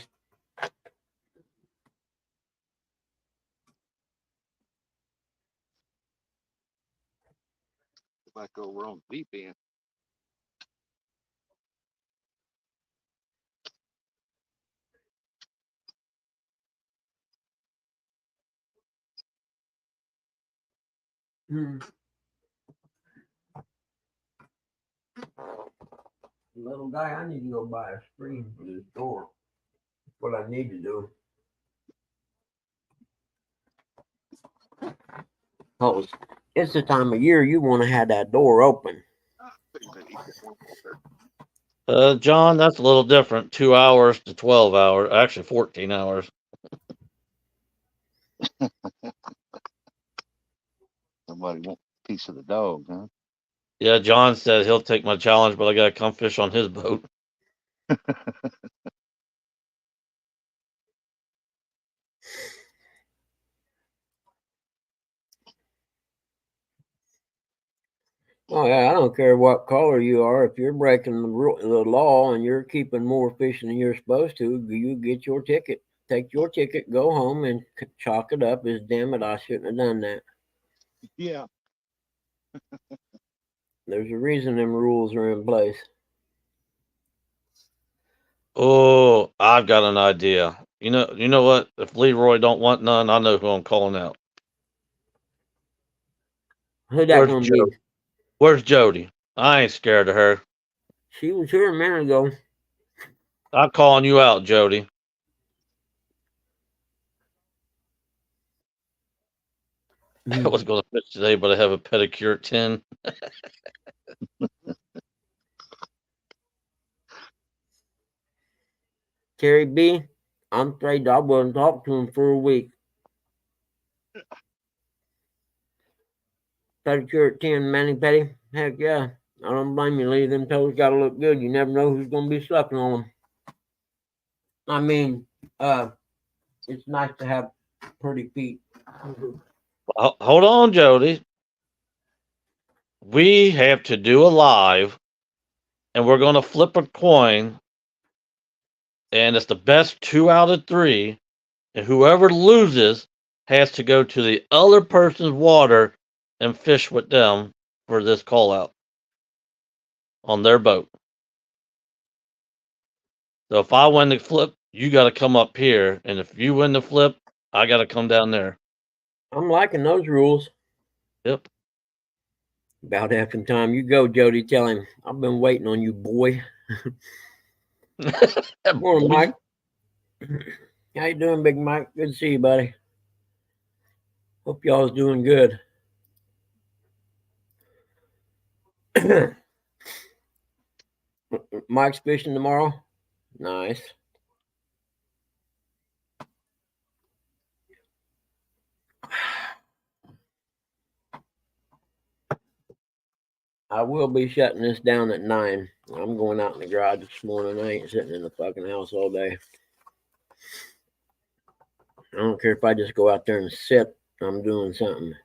Back over on the deep end. Little guy, I need to go buy a screen for this door. That's what I need to do. Oh, it's the time of year you want to have that door open. John, that's a little different. 2 hours to 12 hours. Actually, 14 hours. Somebody want a piece of the dog, huh? Yeah, John said he'll take my challenge, but I gotta come fish on his boat. Oh yeah, I don't care what color you are. If you're breaking the law and you're keeping more fish than you're supposed to, you get your ticket. Take your ticket, go home, and chalk it up as, damn it, I shouldn't have done that. Yeah. There's a reason them rules are in place. Oh, I've got an idea. You know what? If Leroy don't want none, I know who I'm calling out. Who's that gonna be? Where's Jody? I ain't scared of her. She was here a minute ago. I'm calling you out, Jody. I was going to fish today, but I have a pedicure at 10. Terry B, I'm afraid I wouldn't talk to him for a week. Pedicure at 10, Manny Petty. Heck yeah. I don't blame you, Lee. Them toes gotta look good. You never know who's gonna be sucking on them. I mean, it's nice to have pretty feet. Hold on, Jody. We have to do a live, and we're going to flip a coin, and it's the best 2 out of 3, and whoever loses has to go to the other person's water and fish with them for this call out on their boat. So if I win the flip, you got to come up here, and if you win the flip, I got to come down there. I'm liking those rules. Yep. About effing time. You go, Jody. Tell him I've been waiting on you, boy. Morning, Mike. How you doing, Big Mike? Good to see you, buddy. Hope y'all's doing good. Mike's fishing tomorrow. Nice. I will be shutting this down at 9. I'm going out in the garage this morning. I ain't sitting in the fucking house all day. I don't care if I just go out there and sit. I'm doing something.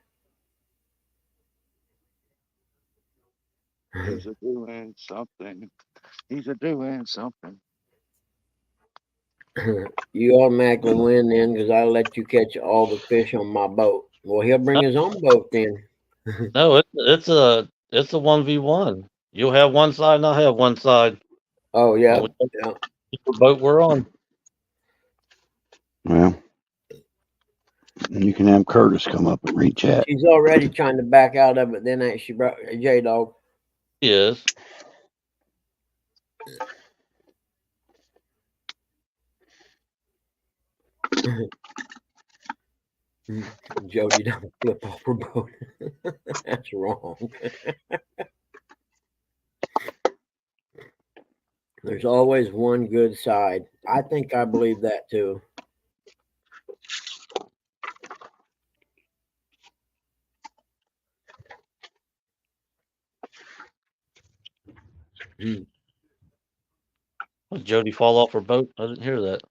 He's a doing something. He's a doing something. You automatically win then because I let you catch all the fish on my boat. Well, he'll bring his own boat then. No, it's a 1v1. You'll have one side and I'll have one side. Oh, yeah. The boat we're on. Well, you can have Curtis come up and rechat. She's already trying to back out of it. Then ain't she, J-Dog? Yes. Jody don't flip off her boat. That's wrong. There's always one good side. I think I believe that too. Did Jody fall off her boat? I didn't hear that.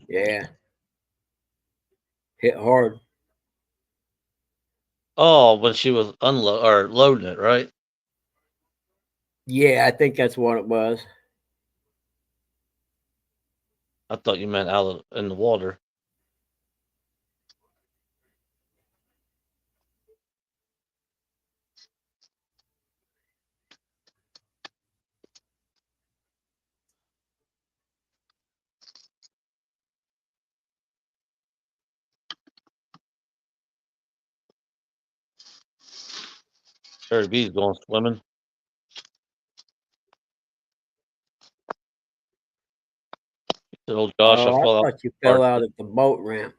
Yeah. Hit hard. Oh, when she was loading it, right? Yeah, I think that's what it was. I thought you meant out in the water. Terry B's going swimming. Said, "Oh Josh, I Oh, I fell out." thought you fell out at the boat ramp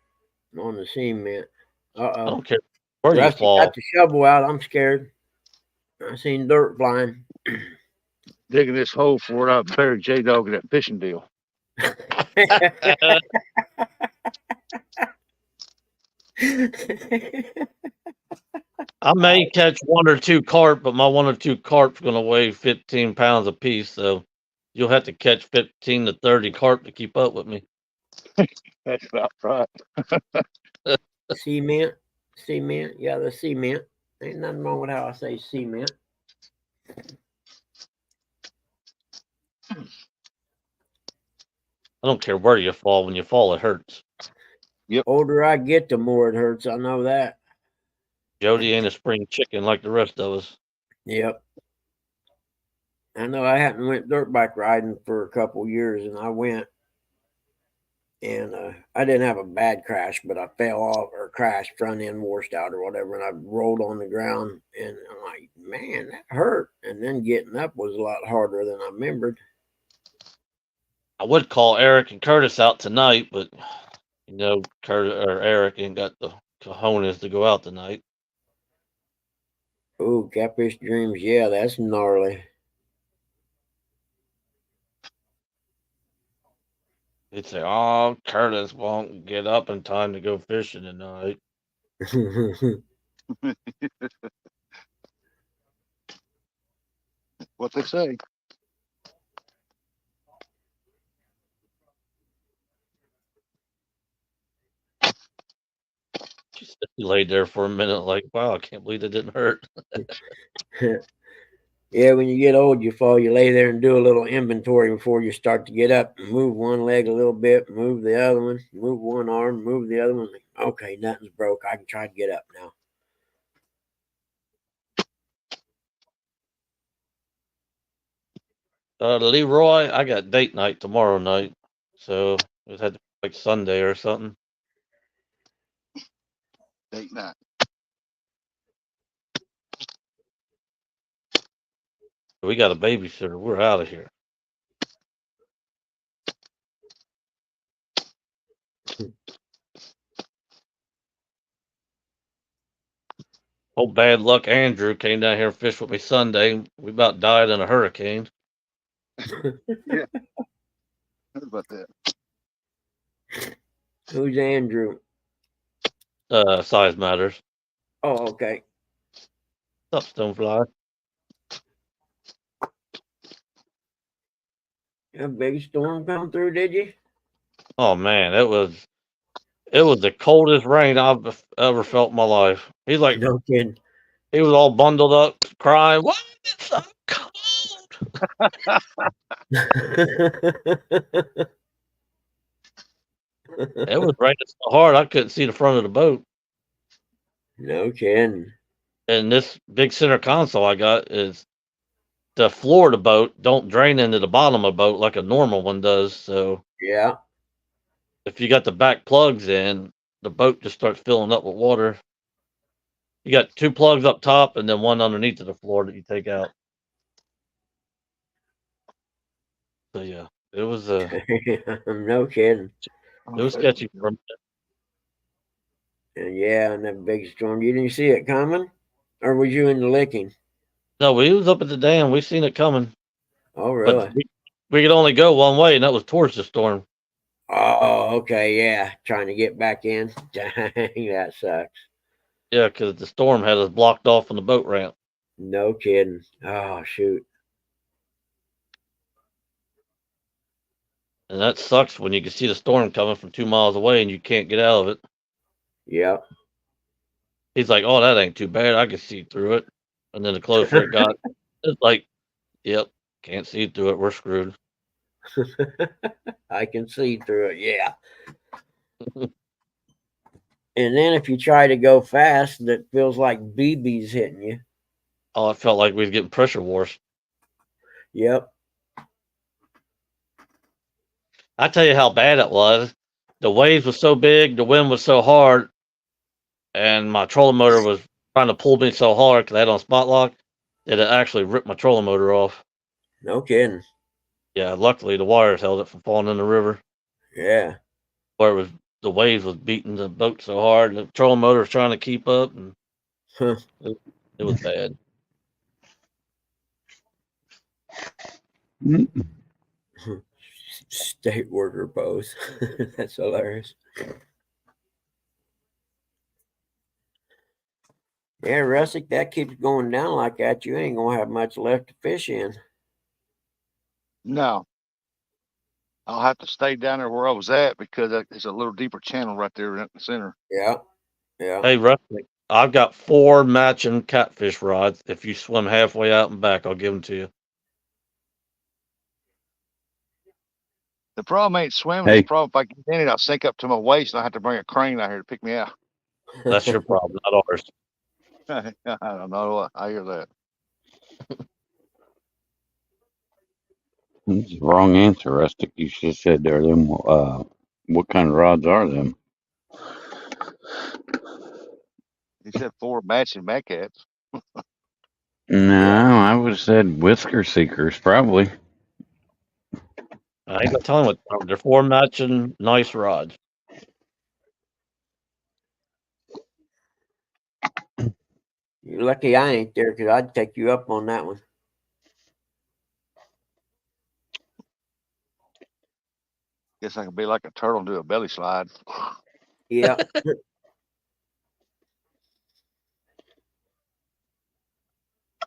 on the cement. I Uh-oh. don't care where you Rusty fall. got the shovel out. I'm scared. I seen dirt flying. Digging this hole for it, I buried J-Dog in that fishing deal. I may catch one or two carp, but my one or two carp's going to weigh 15 pounds a piece. So you'll have to catch 15 to 30 carp to keep up with me. That's about right. Cement. Yeah, the cement. Ain't nothing wrong with how I say cement. I don't care where you fall. When you fall, it hurts. Older I get, the more it hurts. I know that. Jody ain't a spring chicken like the rest of us. Yep. I know I hadn't went dirt bike riding for a couple years, and I went, and I didn't have a bad crash, but I fell off or crashed, front end washed out or whatever, and I rolled on the ground, and I'm like, man, that hurt. And then getting up was a lot harder than I remembered. I would call Eric and Curtis out tonight, but you know, Eric ain't got the cojones to go out tonight. Oh, Catfish Dreams. Yeah, that's gnarly. He'd say, "Oh, Curtis won't get up in time to go fishing tonight." What they say. She laid there for a minute, like, wow, I can't believe it didn't hurt. Yeah, when you get old, you fall, you lay there and do a little inventory before you start to get up. Move one leg a little bit, move the other one, move one arm, move the other one. Okay, nothing's broke. I can try to get up now. Leroy, I got date night tomorrow night, so it had to be like Sunday or something. Date night. We got a babysitter. We're out of here. Oh, bad luck. Andrew came down here and fished with me Sunday. We about died in a hurricane. Heard about that. Who's Andrew? Size matters. Oh, okay. What's up, Stonefly? A big storm come through, did you? Oh man, it was the coldest rain I've ever felt in my life. He's like, No kidding. he was all bundled up, crying. Why is it so cold? It was raining so hard I couldn't see the front of the boat. No kidding. And this big center console I got is the floor of the boat don't drain into the bottom of the boat like a normal one does. So Yeah. if you got the back plugs in, the boat just starts filling up with water. You got 2 plugs up top and then one underneath of the floor that you take out. So yeah, it was No kidding. sketchy for me. And yeah, and that big storm. You didn't see it coming? Or was you in the licking? No, we was up at the dam. We seen it coming, Oh, really? but we could only go one way, and that was towards the storm. Oh, okay. Yeah. Trying to get back in. Dang, that sucks. Yeah, because the storm had us blocked off on the boat ramp. No kidding. Oh, shoot. And that sucks when you can see the storm coming from 2 miles away and you can't get out of it. Yep. He's like, "Oh, that ain't too bad. I can see through it." And then the closer it got, it's like, "Yep, can't see through it. We're screwed." I can see through it. Yeah. And then if you try to go fast, that feels like BB's hitting you. Oh, it felt like we was getting pressure wars. Yep. I tell you how bad it was. The waves was so big, the wind was so hard, and my trolling motor was trying to pull me so hard because I had on spot lock that it actually ripped my trolling motor off. No kidding. Yeah, luckily the wires held it from falling in the river, Yeah. where the waves was beating the boat so hard, and the trolling motor was trying to keep up, and Huh. it was bad. State worker pose. That's hilarious. Yeah, Russick, that keeps going down like that. You ain't gonna have much left to fish in. No. I'll have to stay down there where I was at because there's a little deeper channel right there in the center. Yeah. Yeah. Hey, Rusty, I've got 4 matching catfish rods. If you swim halfway out and back, I'll give them to you. The problem ain't swimming. Hey. The problem, if I get in it, I'll sink up to my waist and I have to bring a crane out here to pick me out. That's your problem, not ours. I don't know. I hear that. That's the wrong answer, Rustic. You should have said they're them. What kind of rods are them? He said 4 matching back cats. No, I would have said whisker seekers, probably. I ain't gonna tell him what they're 4 matching nice rods. You're lucky I ain't there because I'd take you up on that one. Guess I could be like a turtle and do a belly slide. Yeah.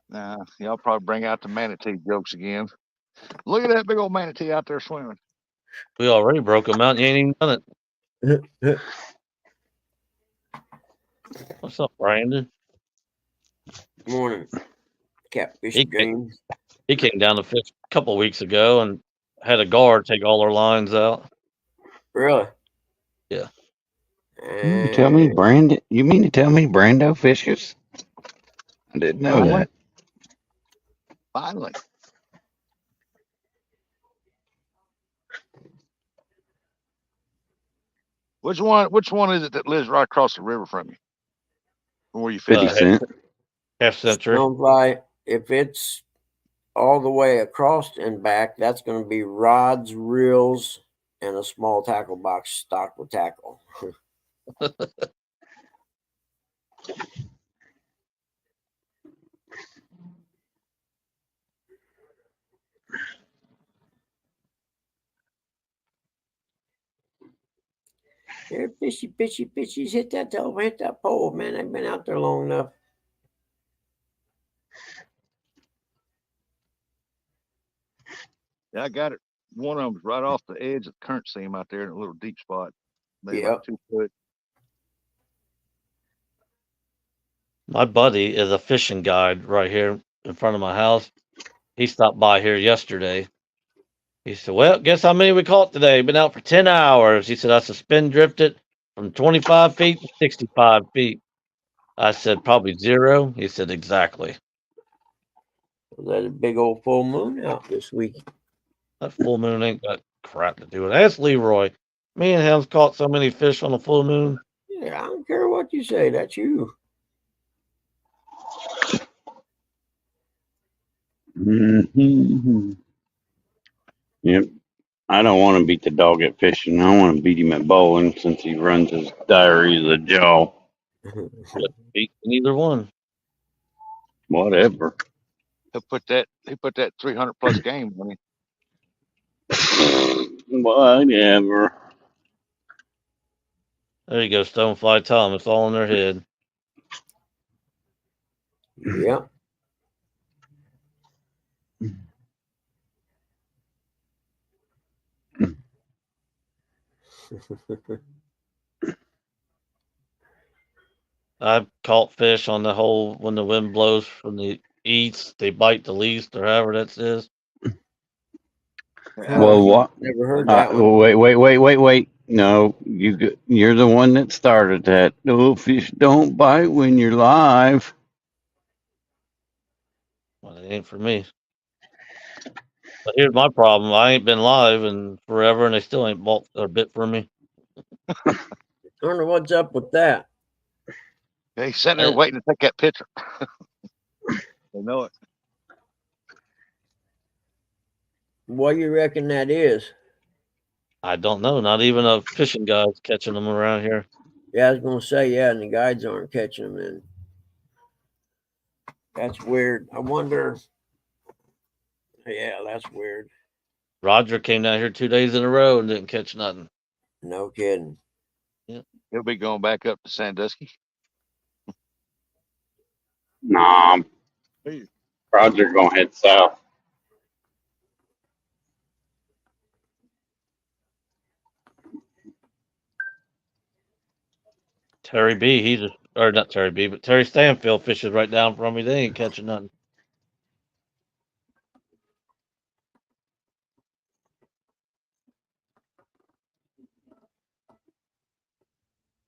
Nah, y'all probably bring out the manatee jokes again. Look at that big old manatee out there swimming. We already broke them out and you ain't even done it. What's up, Brandon? Morning. Catfish He dreams. He came down to fish a couple weeks ago and had a guard take all our lines out. Really? Yeah. You tell me, Brandon? You mean to tell me Brando fishes? I didn't know Finally. that. Finally. Which one is it that lives right across the river from you? From where you fish? 50 Cent. Half century. Sounds like if it's all the way across and back, that's going to be rods, reels, and a small tackle box stocked with tackle. Here, fishies, hit that pole, man. They've been out there long enough. Yeah, I got it. One of them's right off the edge of the current seam out there in a little deep spot. Maybe Yep. like 2 foot. My buddy is a fishing guide right here in front of my house. He stopped by here yesterday. He said, "Well, guess how many we caught today? Been out for 10 hours." He said, "I suspend drifted from 25 feet to 65 feet." I said, "Probably 0." He said, "Exactly." There's a big old full moon out this week. That full moon ain't got crap to do with it. That's Leroy. Me and him's caught so many fish on the full moon. Yeah, I don't care what you say. That's you. Mm-hmm. Yep. I don't want to beat the dog at fishing. I want to beat him at bowling since he runs his diary of the jaw. Beat neither one. Whatever. He put that 300 plus game on him. Whatever. There you go, Stonefly. Tell them it's all in their head. Yep. I've caught fish on the whole when the wind blows from the east, they bite the least, or however that says. Well, what? Never heard that one. Wait. No, you're the one that started that. No, fish don't bite when you're live. Well, it ain't for me. But here's my problem. I ain't been live in forever, and they still ain't bought a bit for me. I wonder what's up with that. Yeah, he's sitting there waiting to take that picture. They know it. What you reckon that is? I don't know. Not even a fishing guy's catching them around here. Yeah, I was gonna say, yeah, and the guides aren't catching them. And that's weird. I wonder. Yeah, that's weird. Roger came down here 2 days in a row and didn't catch nothing. No kidding. He'll be going back up to Sandusky. Nah, Roger gonna head south. Terry B, or not Terry B, but Terry Stanfield fishes right down from me. They ain't catching nothing.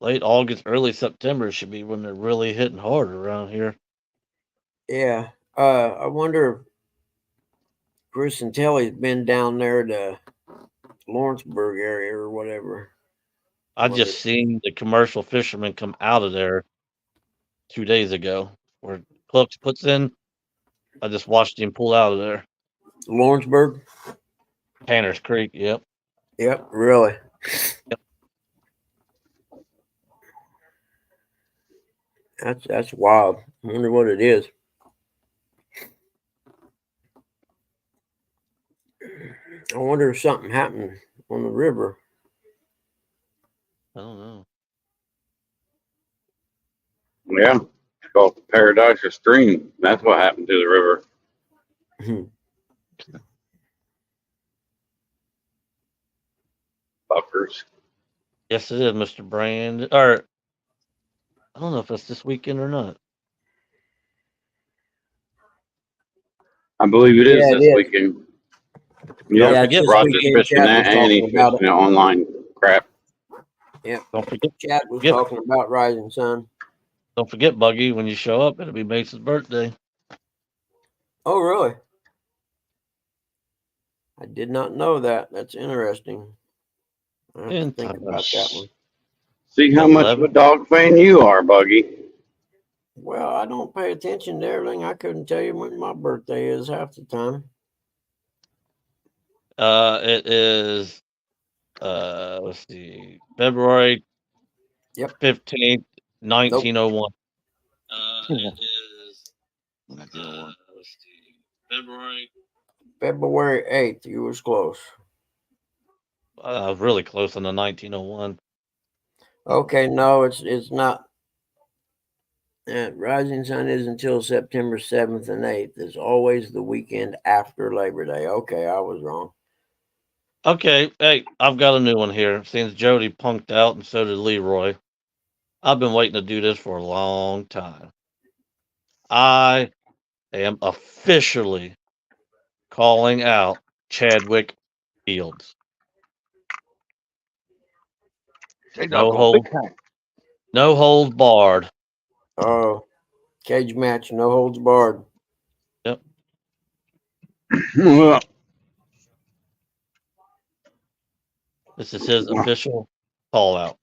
Late August, early September should be when they're really hitting hard around here. Yeah. I wonder if Chris and Telly's been down there to Lawrenceburg area or whatever. I just seen the commercial fishermen come out of there 2 days ago. Where Clucks puts in, I just watched him pull out of there. Lawrenceburg? Tanner's Creek, yep. Yep, really. Yep. That's wild. I wonder what it is. I wonder if something happened on the river. I don't know. Yeah, it's called the Paradise Stream. That's what happened to the river. Fuckers. Yes, it is, Mr. Brand. Or I don't know if that's this weekend or not. I believe it is Yeah, it this is. weekend. Yeah, Yeah, it's this Roger's weekend. fishing Chad that, was and he's talking about fishing the online crap. Yeah. Don't forget, Chad was Yep. talking about Rising Sun. don't forget, Buggy. When you show up, it'll be Mason's birthday. Oh, really? I did not know that. That's interesting. I have to In think time. about that one. See how much of a dog fan you are, Buggy. Well, I don't pay attention to everything. I couldn't tell you when my birthday is half the time. It is let's see, February Yep. 15th, 1901. Nope. It is let's see, February. February 8th. You was close. I was really close on the 1901. Okay, no, it's not. Rising Sun is until September 7th and 8th. It's always the weekend after Labor Day. Okay, I was wrong. Okay, hey, I've got a new one here. Since Jody punked out and so did Leroy, I've been waiting to do this for a long time. I am officially calling out Chadwick Fields. No hold, no holds barred. Oh, cage match, no holds barred. Yep. Well, This is his official call out.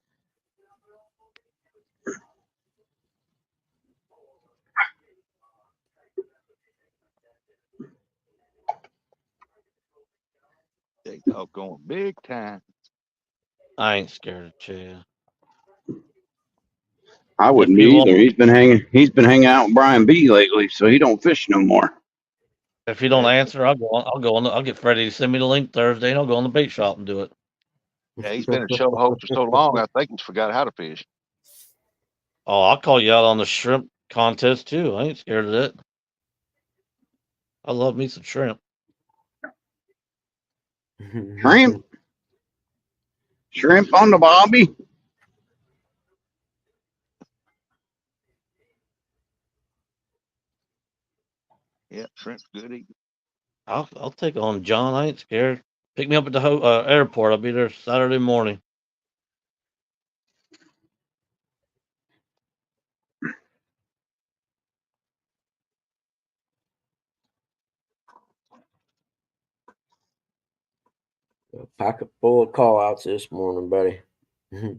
They talk going big time. I ain't scared of Chad. I wouldn't If be you want- either. He's been hanging out with Brian B lately, so he don't fish no more. If you don't answer, I'll get Freddie to send me the link Thursday, and I'll go on the bait shop and do it. Yeah, he's been a show host for so long, I think he's forgot how to fish. Oh, I'll call you out on the shrimp contest too. I ain't scared of that. I love me some shrimp. Shrimp? Shrimp on the bobby? Yeah, shrimp's good eating. I'll take on John. I ain't scared. Pick me up at the airport. I'll be there Saturday morning. A packet full of call outs this morning, buddy.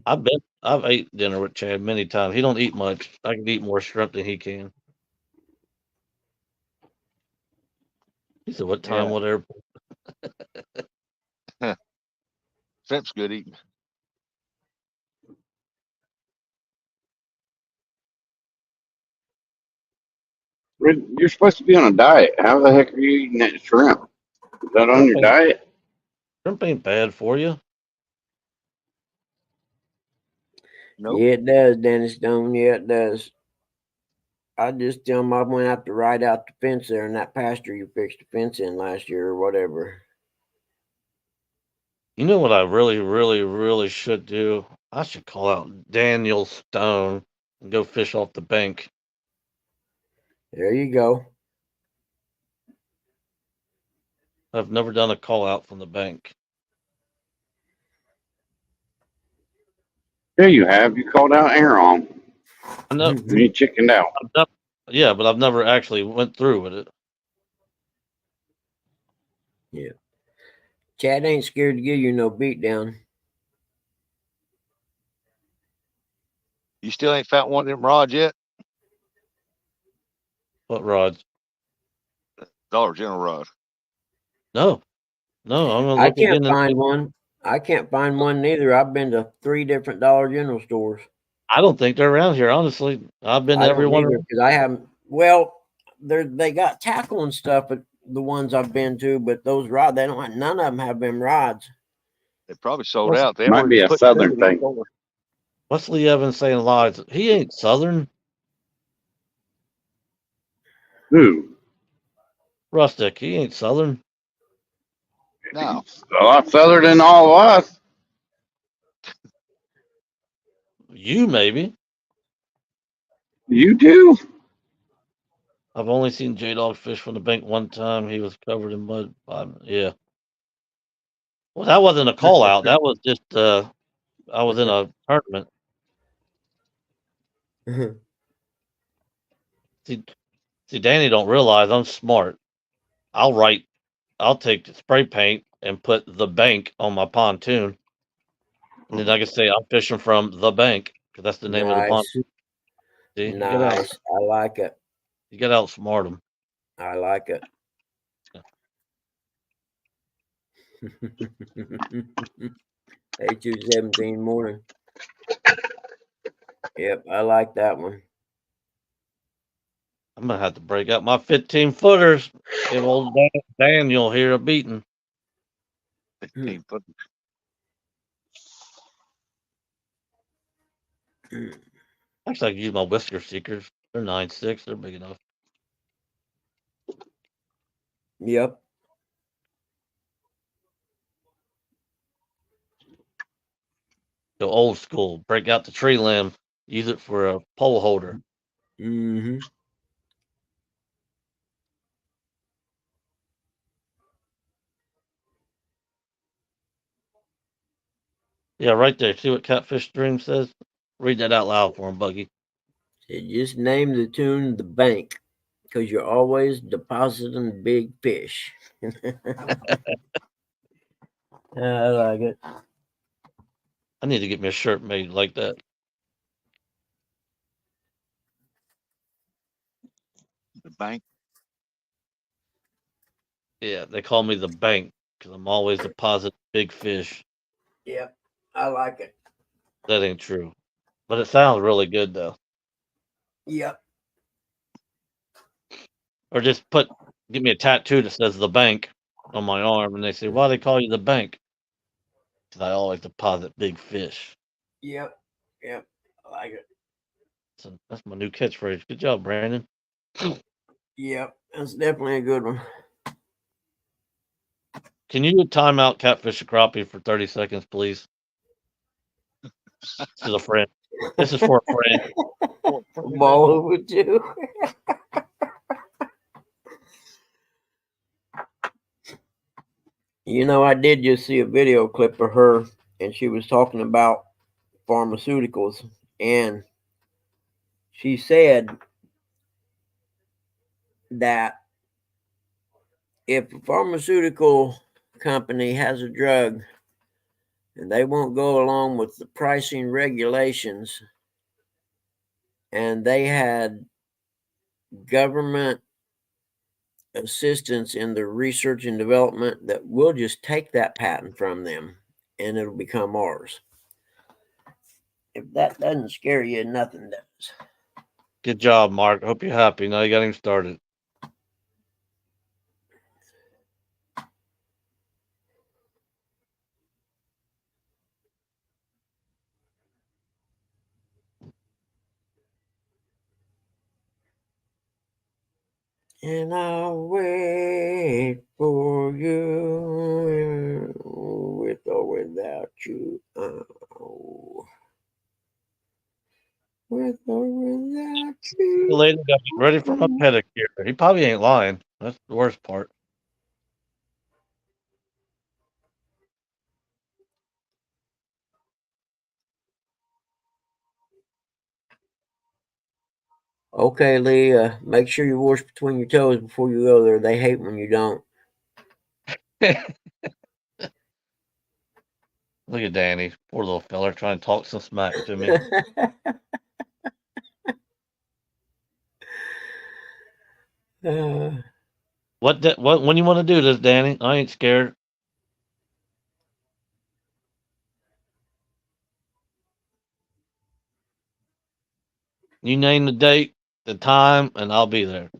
I've ate dinner with Chad many times. He don't eat much. I can eat more shrimp than he can. He said, "What time? Yeah. What airport?" Shrimp's good eating. You're supposed to be on a diet. How the heck are you eating that shrimp? Is that on your diet? Shrimp ain't bad for you. Nope. Yeah, it does, Dennis Stone. Yeah, it does. I just tell him I went out to ride out the fence there in that pasture you fixed the fence in last year or whatever. You know what I really, really, really should do? I should call out Daniel Stone and go fish off the bank. There you go. I've never done a call out from the bank. Yeah, you have. You called out Aaron. I know. And he chickened out. Yeah, but I've never actually went through with it. Yeah. Chad ain't scared to give you no beat down. You still ain't found one of them rods yet? What rods? Dollar General rod. No. I'm gonna I look again. can't find one. I can't find one neither. I've been to 3 different Dollar General stores. I don't think they're around here, honestly. I've been to I every don't one. either because I haven't. Well, they got tackle and stuff at the ones I've been to, but those rods, they don't. None of them have them rods. They probably sold What's- out. They Might already be a put southern two in the thing. store. What's Lee Evans saying lies? He ain't Southern. Who? Rustic, he ain't Southern. No. He's a lot southern than all of us. You maybe. You too? I've only seen J Dog fish from the bank one time. He was covered in mud. Yeah. Well, that wasn't a call out. That was just I was in a tournament. See, Danny don't realize I'm smart. I'll take the spray paint and put the bank on my pontoon. And then I can say I'm fishing from the bank because that's the name of the pontoon. Nice. See, Nice. I like it. you got to outsmart them. I like it. 8217 morning. Yep, I like that one. I'm gonna have to break out my 15 footers. Give old Daniel here a beating. 15 foot. Actually, I can use my whisker seekers. They're 9.6. They're big enough. Yep. Go old school. Break out the tree limb. Use it for a pole holder. Mm-hmm. Yeah, right there. See what Catfish Dream says? Read that out loud for him, Buggy. Just name the tune The Bank, because you're always depositing big fish. I like it. I need to get me a shirt made like that. The bank. Yeah, they call me the bank because I'm always depositing big fish. Yep, I like it. That ain't true. But it sounds really good, though. Yep. Or just give me a tattoo that says the bank on my arm, and they say, why they call you the bank? Because I always deposit big fish. Yep. Yep. I like it. So that's my new catchphrase. Good job, Brandon. Yep. That's definitely a good one. Can you time out Catfish and Crappie for 30 seconds, please? This is a friend. This is for a friend. Ball over too. You know, I did just see a video clip of her, and she was talking about pharmaceuticals, and she said that if a pharmaceutical company has a drug and they won't go along with the pricing regulations, and they had government assistance in the research and development, that we'll just take that patent from them and it'll become ours. If that doesn't scare you, nothing does. Good job, Mark. Hope you're happy. Now you got him started. And I'll wait for you with or without you. With or without The you. lady got me ready for my pedicure. He probably ain't lying. That's the worst part. Okay, Lee, make sure you wash between your toes before you go there. They hate when you don't. Look at Danny. Poor little fella trying to talk some smack to me. What when you want to do this, Danny? I ain't scared. You name the date, the time, and I'll be there.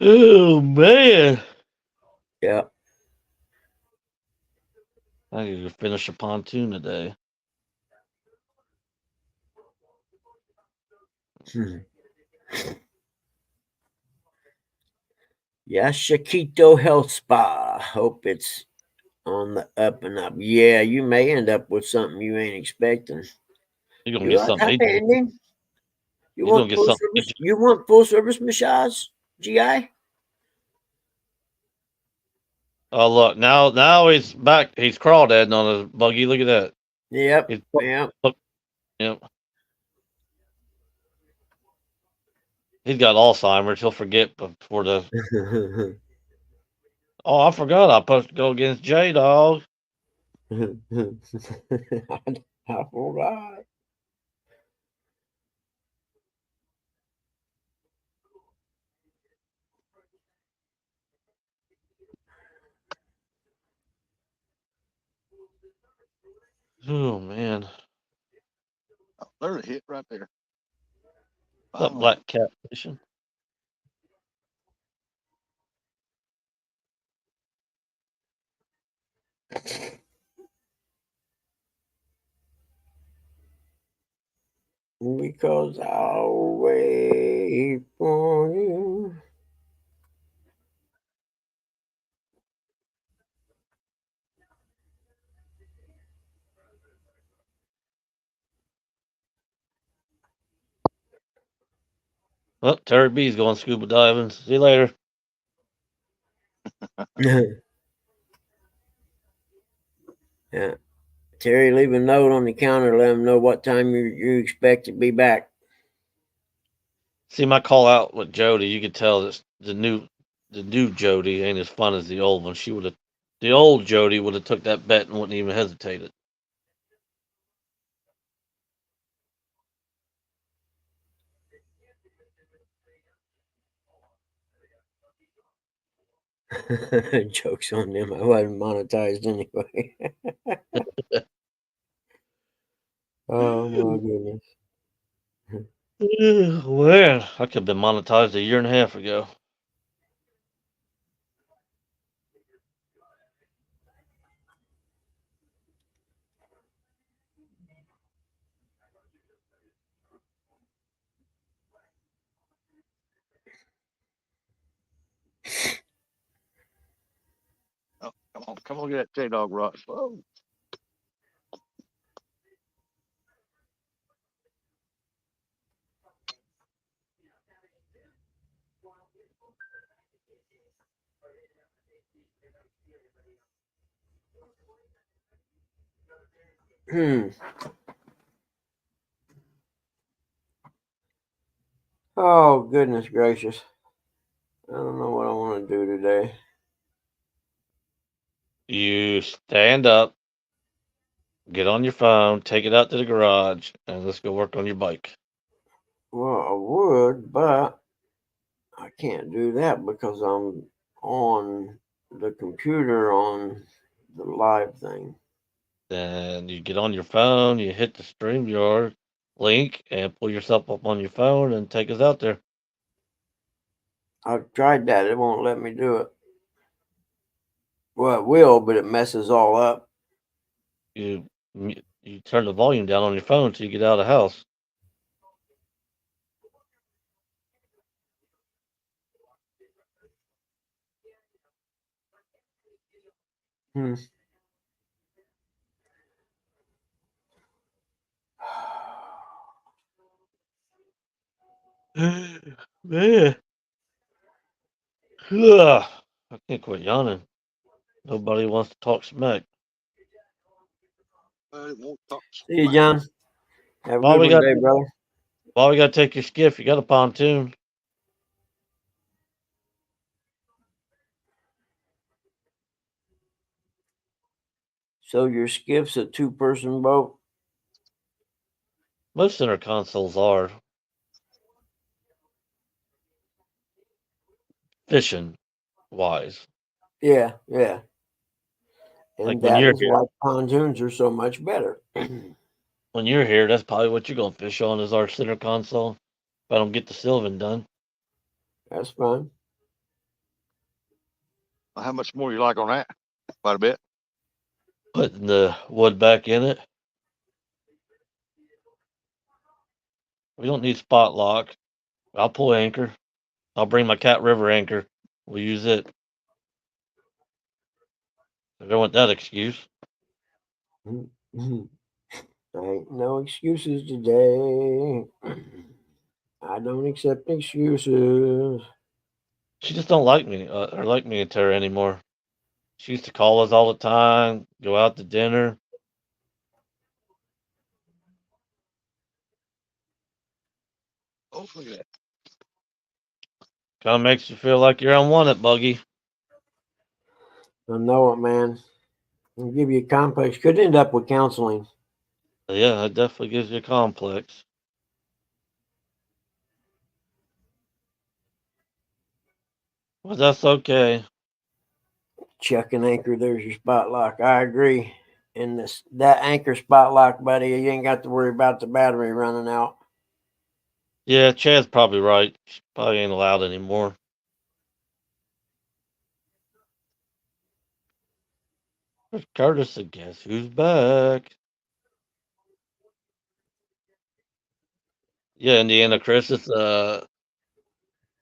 Oh man. Yeah. I need to finish a pontoon today. Yeah, Chiquito Health Spa. Hope it's on the up and up. Yeah, you may end up with something you ain't expecting. You're gonna You get like something. happy ending? You You're gonna want get full something. service? You want full service massage, GI? Oh look, now he's back. He's crawdading on his buggy. Look at that. Yep. He's Yep. look, yep. He's got Alzheimer's. He'll forget before the. Oh, I forgot. I supposed to go against J Dog. I forgot. Oh man, Oh, there's a hit right there. what's up, Finally. Black Cat Fishing? Because I'll wait for you. Well, Terry B's going scuba diving. See you later. Yeah. Terry, leave a note on the counter. Let him know what time you expect to be back. See my call out with Jody. You could tell that the new Jody ain't as fun as the old one. The old Jody would have took that bet and wouldn't even hesitated. Joke's on them. I wasn't monetized anyway. Oh my goodness. Man, I could have been monetized a year and a half ago. Oh, come on, get that J Dog rock. Oh. Oh goodness gracious. I don't know what I want to do today. You stand up, get on your phone, take it out to the garage, and let's go work on your bike. Well, I would, but I can't do that because I'm on the computer on the live thing. Then you get on your phone, you hit the StreamYard link, and pull yourself up on your phone and take us out there. I've tried that. It won't let me do it. Well, it will, but it messes all up. You turn the volume down on your phone till you get out of the house. Hmm. Man. Ugh, I can't quit yawning. Nobody wants to talk smack. It won't talk. See you, John. Have a Why good we one got day, brother. why we gotta take your skiff? You got a pontoon. So your skiff's a 2-person boat? Most center consoles are fishing wise. Yeah, yeah. And Like when that you're is here. why pontoons are so much better. When you're here, that's probably what you're gonna fish on is our center console. If I don't get the Sylvan done. That's fine. How much more you like on that? Quite a bit. Putting the wood back in it. We don't need spot lock. I'll pull anchor. I'll bring my Cat River anchor. We'll use it. I don't want that excuse. Ain't no excuses today. I don't accept excuses. She just don't like me or like me and Tara anymore. She used to call us all the time, go out to dinner. Oh, look at that. Kind of makes you feel like you're unwanted, Buggy. I know it, man. It'll give you a complex. Could end up with counseling. Yeah, it definitely gives you a complex. But that's okay. Chuck and anchor, there's your spot lock. I agree. And that anchor spot lock, buddy, you ain't got to worry about the battery running out. Yeah, Chad's probably right. She probably ain't allowed anymore. There's Curtis, I guess. Who's back? Yeah, Indiana Chris is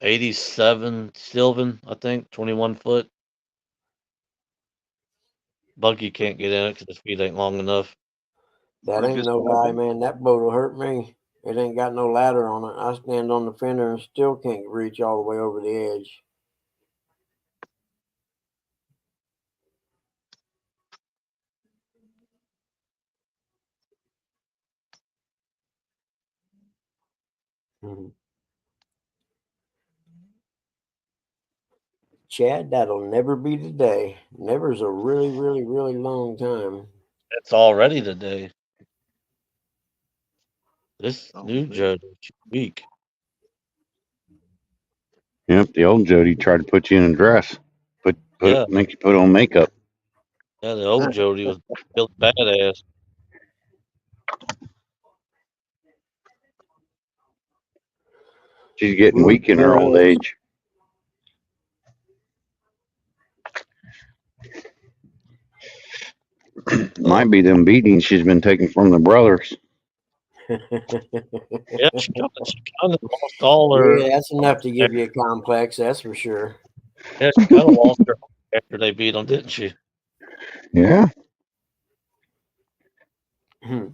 87 Sylvan, I think, 21 foot. Buggy can't get in it because his feet ain't long enough. That ain't no lie, man. That boat will hurt me. It ain't got no ladder on it. I stand on the fender and still can't reach all the way over the edge. Mhm. Chad, that'll never be today. Never's a really, really, really long time. It's already today. This Oh, new man. Jody, weak. Yep, the old Jody tried to put you in a dress, Yeah. make you put on makeup. Yeah, the old Jody was built badass. She's getting weak in her old age. Might be them beatings she's been taking from the brothers. Yeah, she kind of lost all her. Yeah, that's enough to give you a complex, that's for sure. Yeah, she kind of lost her after they beat them, didn't she? Yeah. Hmm.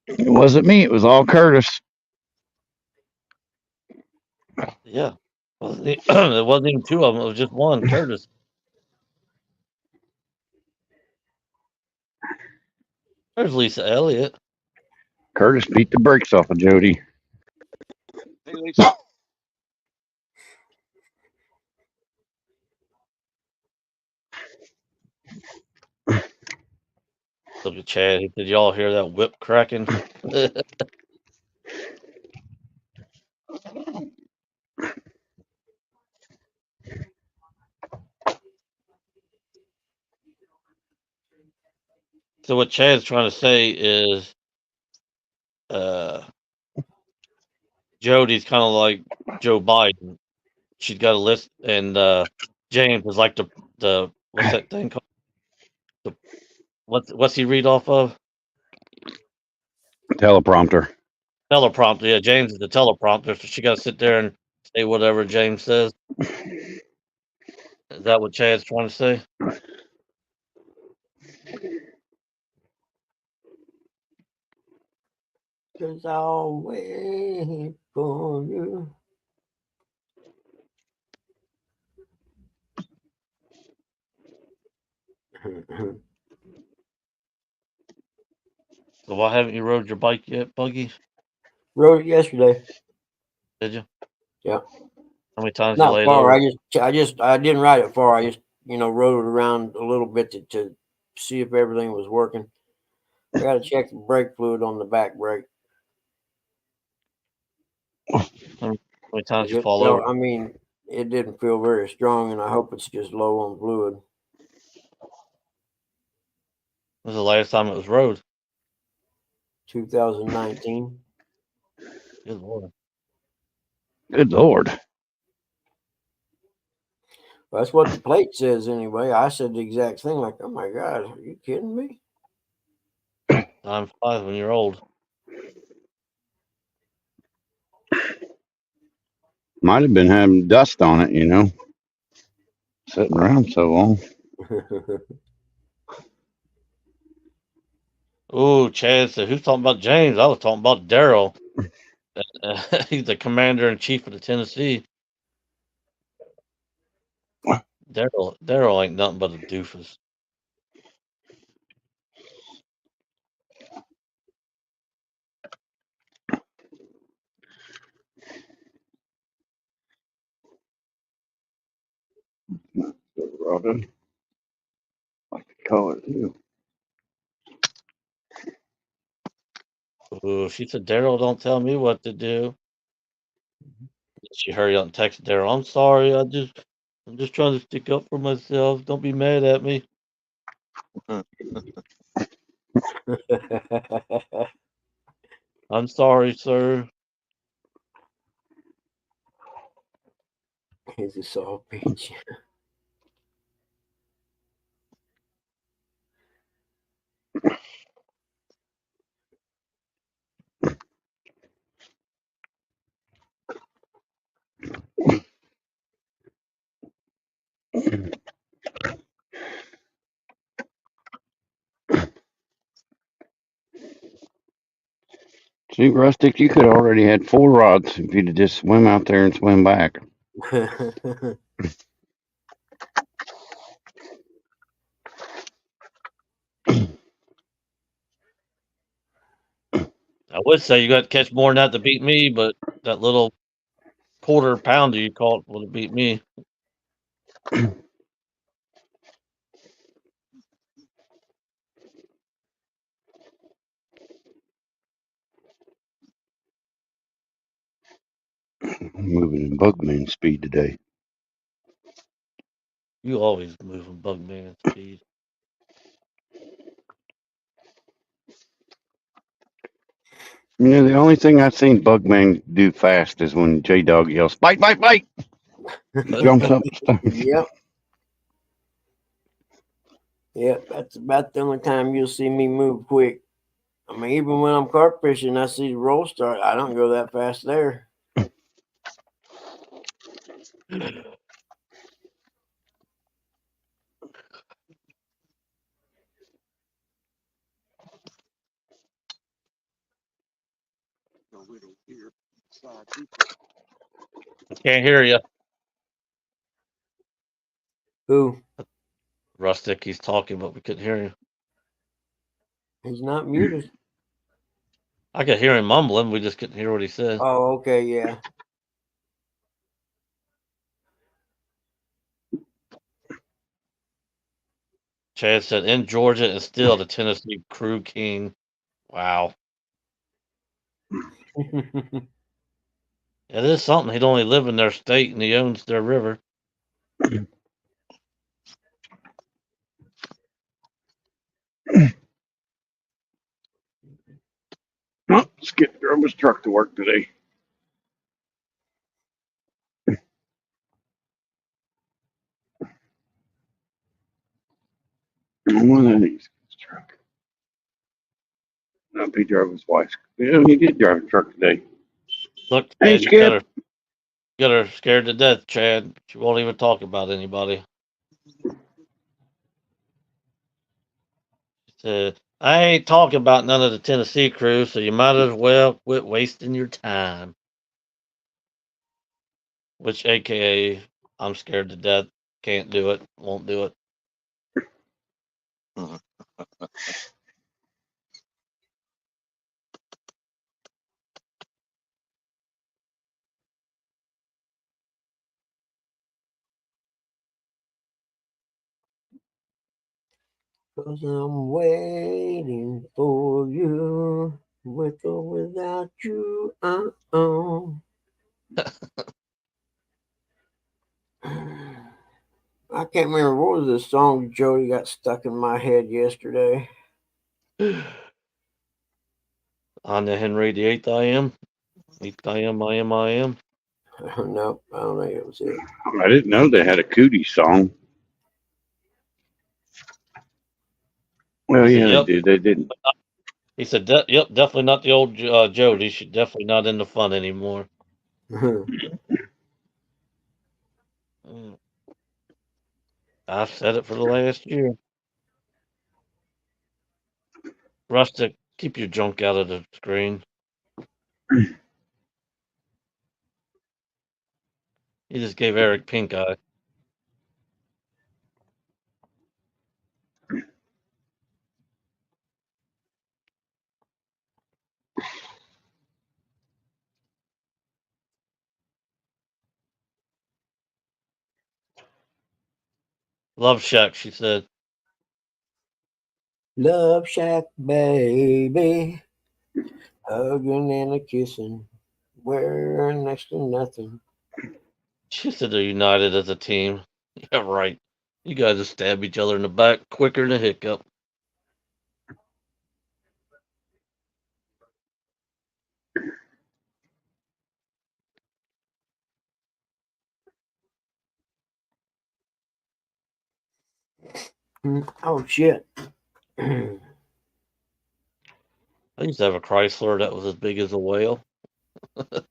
It wasn't me. It was all Curtis. Yeah. It wasn't even two of them. It was just one, Curtis. There's Lisa Elliott. Curtis beat the brakes off of Jody. Hey, Lisa. Look at Chad. Did y'all hear that whip cracking? So what Chad's trying to say is Jody's kind of like Joe Biden. She's got a list, and James is like the what's that thing called? What's he read off of? Teleprompter. Teleprompter. Yeah, James is the teleprompter, so she got to sit there and say whatever James says. Is that what Chad's trying to say? Cause I'll wait for you. So why haven't you rode your bike yet, Buggy? Rode it yesterday. Did you? Yeah. How many times you Not laid far. over? I didn't ride it far. I just, rode it around a little bit to see if everything was working. I got to check the brake fluid on the back brake. How many times you It fall felt, over? I mean, it didn't feel very strong, and I hope it's just low on fluid. When was the last time it was rode? 2019. Good Lord. Good Lord. Well, that's what the plate says anyway. I said the exact thing, like, oh my God, are you kidding me? Time flies when you're old. Might have been having dust on it, sitting around so long. Oh, Chad said, who's talking about James? I was talking about Daryl. He's the commander in chief of the Tennessee. Daryl ain't nothing but a doofus. Robin. I like the color too. Ooh, she said, Daryl, don't tell me what to do. She hurried up and texted Daryl, I'm sorry, I'm just trying to stick up for myself. Don't be mad at me. I'm sorry, sir. He's a soft peach. See, Rustic, you could have already had 4 rods if you'd have just swim out there and swim back. I would say you got to catch more than that to beat me, but that little quarter pounder you caught would have beat me. I'm moving in bugman speed today. You always moving bugman speed. You know, the only thing I've seen Bugman do fast is when J Dog yells, bite, bite, bite! Jumps up and starts. Yep. Yep. That's about the only time you'll see me move quick. I mean, even when I'm carp fishing, I see the roll start. I don't go that fast there. Can't hear you. Who? Rustic, he's talking, but we couldn't hear him. He's not muted. I could hear him mumbling. We just couldn't hear what he said. Oh, okay, yeah. Chad said, in Georgia and still the Tennessee Crew King. Wow. It is something. He'd only live in their state and he owns their river. Oh, Skip drove his truck to work today. One of these truck. No, he drove his wife's. Yeah, he did drive a truck today. Look, Hey, Chad, you got Skip. her scared to death, Chad. She won't even talk about anybody. She said, I ain't talking about none of the Tennessee crew, so you might as well quit wasting your time. Which, AKA, I'm scared to death. Can't do it. Won't do it. Cause I'm waiting for you, with or without you. I can't remember what was the song Jody got stuck in my head yesterday. On the Henry the 8th I am. 8th I am. No, I don't think it was it. I didn't know they had a cootie song. Well, He said, yeah, yep. they did. They didn't. He said, yep, definitely not the old Jody. She's definitely not in the fun anymore. I've said it for the last year. Rustic, keep your junk out of the screen. He just gave Eric pink eye. Love Shack, she said. Love Shack, baby. Hugging and a kissing. Wearing next to nothing. She said they're united as a team. Yeah, right. You guys just stab each other in the back quicker than a hiccup. Oh, shit. I used to have a Chrysler that was as big as a whale.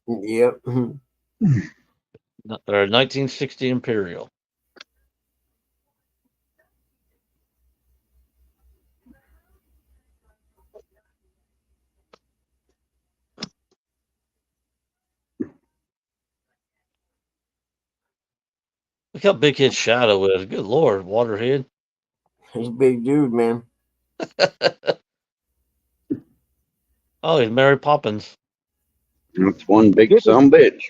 Yep. Or a 1960 Imperial. Look how big his shadow is. Good lord, Waterhead. He's a big dude, man. Oh, he's Mary Poppins. That's one big Get son bitch.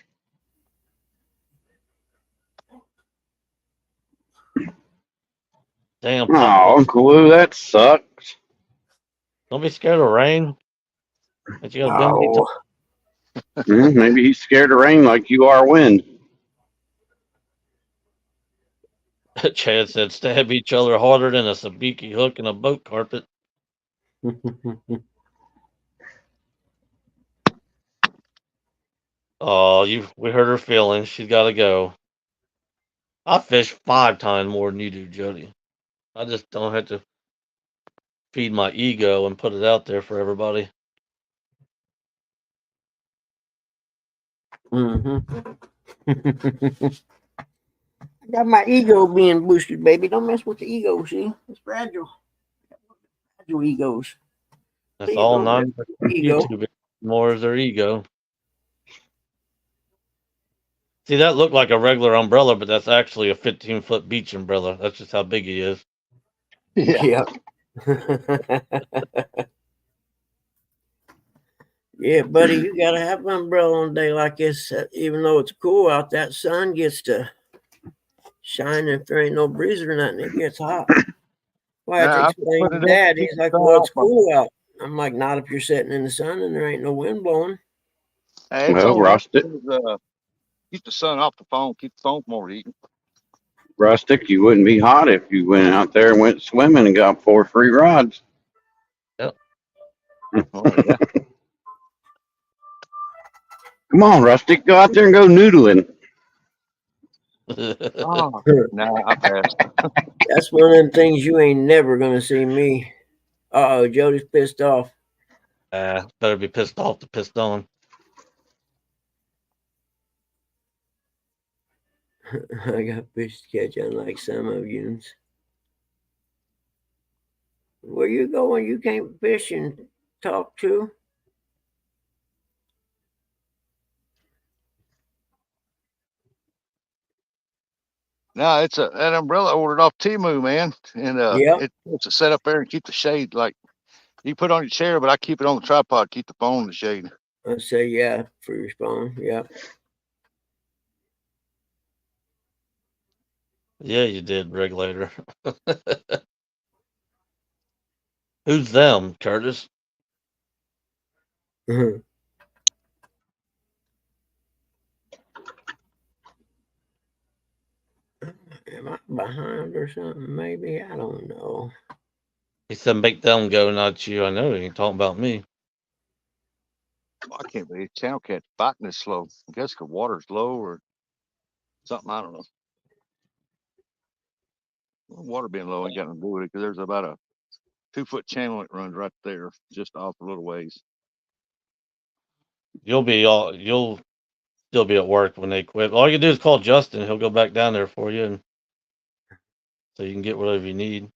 Damn, Oh, Pop. Uncle Lou, that sucks. Don't be scared of rain. But you gotta bend me. Oh. Maybe he's scared of rain like you are wind. Chad said, stab each other harder than a sabiki hook in a boat carpet. Oh, we hurt her feelings. She's got to go. I fish 5 times more than you do, Jody. I just don't have to feed my ego and put it out there for everybody. Got my ego being boosted, baby. Don't mess with the ego, see? It's fragile. Fragile egos. That's See, all don't mess 9 with the ego. YouTube more is their ego. See, that looked like a regular umbrella, but that's actually a 15-foot beach umbrella. That's just how big he is. Yeah. Yeah. Yeah, buddy, you gotta have an umbrella on a day like this. Even though it's cool out, that sun gets to shine. If there ain't no breeze or nothing, it gets hot. Well, I had to Nah, I just explain put to it in to Dad. keep He's the like, sun "Well, off it's my. cool out." I'm like, "Not if you're sitting in the sun and there ain't no wind blowing." Hey, it's Well, only Rustic, keep the sun off the phone, keep the phone from overheating. Rustic, you wouldn't be hot if you went out there and went swimming and got 4 free rods. Yep. Oh yeah. Come on, Rustic, go out there and go noodling. Oh, nah, I passed. That's one of them things you ain't never gonna see me. Oh, Jody's pissed off. Better be pissed off to pissed on. I got fish to catch, unlike some of you. Where you going? You can't fish and talk to. No, it's an umbrella I ordered off Timu, man, and Yep. it's a set up there and keep the shade. Like you put it on your chair, but I keep it on the tripod, keep the phone in the shade. I say yeah for your phone. Yep. Yeah, you did, regulator. Who's them, Curtis? Am I behind or something? Maybe I don't know. He said, make them go, not you. I know he ain't talking about me. I can't believe channel cat fighting this slow. I guess the water's low or something. I don't know. Water being low ain't got nothing to do with it because there's about a 2-foot channel that runs right there, just off a little ways. You'll still be at work when they quit. All you can do is call Justin. He'll go back down there for you, and so you can get whatever you need.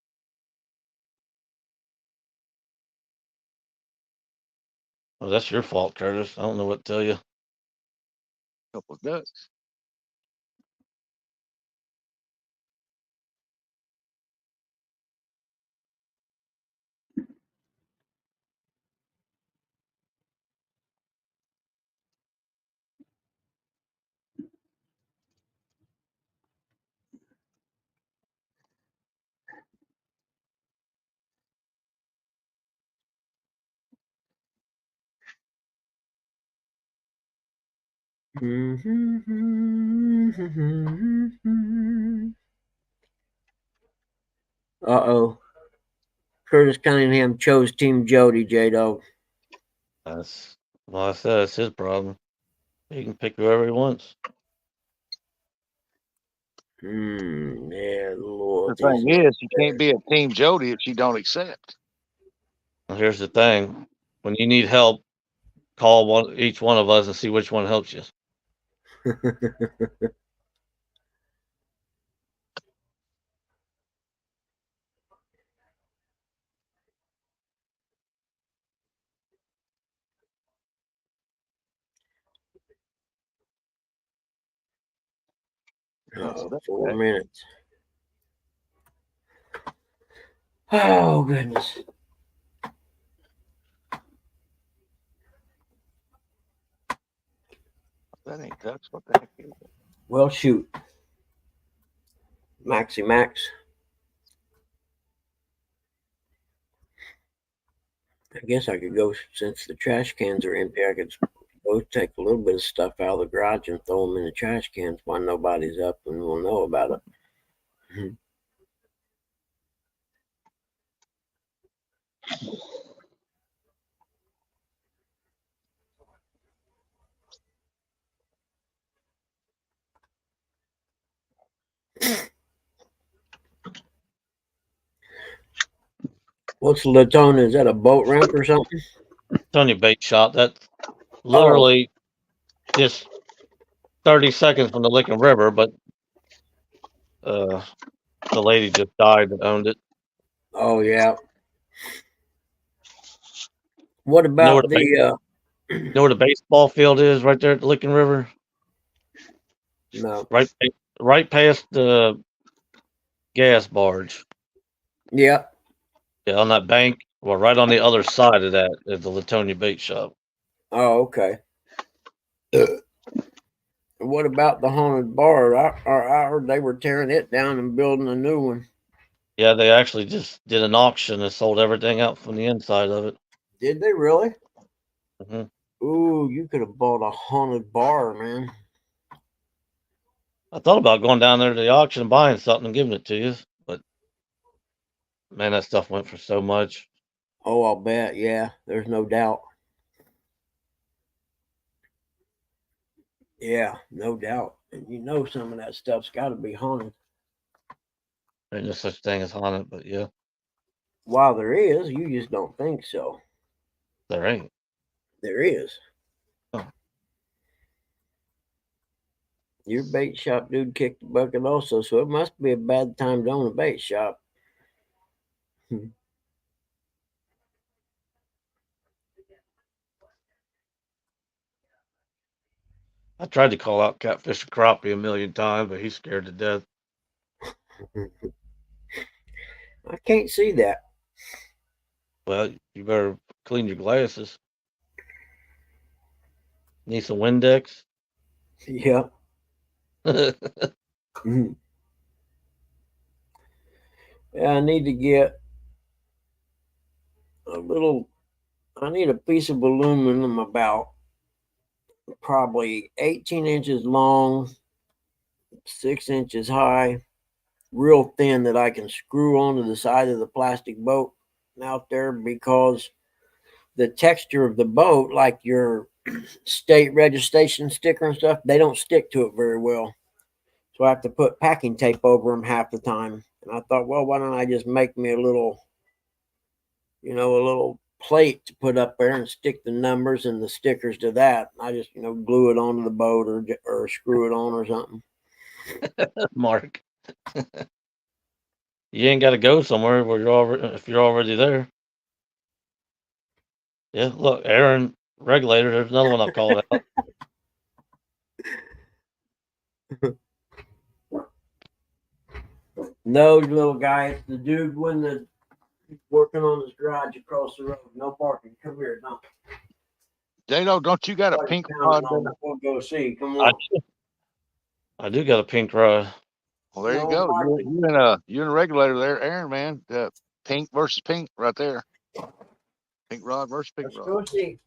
Well, that's your fault, Curtis. I don't know what to tell you. Couple of ducks. Uh-oh. Curtis Cunningham chose Team Jody, J-Dog. That's well, I said it's his problem. He can pick whoever he wants. Yeah, The Lord. thing is, you can't be a Team Jody if she don't accept. Well, here's the thing: when you need help, call each one of us and see which one helps you. Uh-oh, 4 minutes. Oh, goodness. That ain't touch. What the heck is it? Well, shoot. Maxie Max. I guess I could go, since the trash cans are empty, I could go take a little bit of stuff out of the garage and throw them in the trash cans while nobody's up, and we'll know about it. What's Latona? Is that a boat ramp or something? Tony Bait Shop. That's literally just 30 seconds from the Licking River, but the lady just died that owned it. Oh, yeah. What You know about the, you know where the baseball field is right there at the Licking River? no. Right past the gas barge. Yeah. Yeah, on that bank. Well, right on the other side of that is the Latonia Bait Shop. Oh, okay. What about the haunted bar? I heard they were tearing it down and building a new one. Yeah, they actually just did an auction and sold everything out from the inside of it. Did they really? hmm Ooh, you could have bought a haunted bar, man. I thought about going down there to the auction and buying something and giving it to you, but man, that stuff went for so much. Oh, I'll bet. Yeah, there's no doubt. Yeah, no doubt. And you know some of that stuff's got to be haunted. Ain't no such thing as haunted, but yeah, While there is, you just don't think so. there ain't. There is. Oh. Your bait shop dude kicked the bucket also, so it must be a bad time to own a bait shop. I tried to call out catfish and crappie a million times, but he's scared to death. I can't see that. Well, you better clean your glasses. Need some Windex? Yeah. Mhm. Yeah, I need to get I need a piece of aluminum about probably 18 inches long, 6 inches high, real thin, that I can screw onto the side of the plastic boat out there, because the texture of the boat, like your state registration sticker and stuff, they don't stick to it very well. So I have to put packing tape over them half the time. And I thought, well, why don't I just make me a little plate to put up there and stick the numbers and the stickers to that. I just, glue it onto the boat or screw it on or something. Mark. You ain't got to go somewhere where if you're already there. Yeah, look, Aaron Regulator. There's another one I called out. No, little guy, it's the dude working on his garage across the road. No parking. Come here, no. Dano, don't you got a pink rod? We'll go see. Come on. I do got a pink rod. Well, there you No go. parking. You're in a regulator there, Aaron, man. Pink versus pink right there. Pink rod versus pink Let's rod. go see.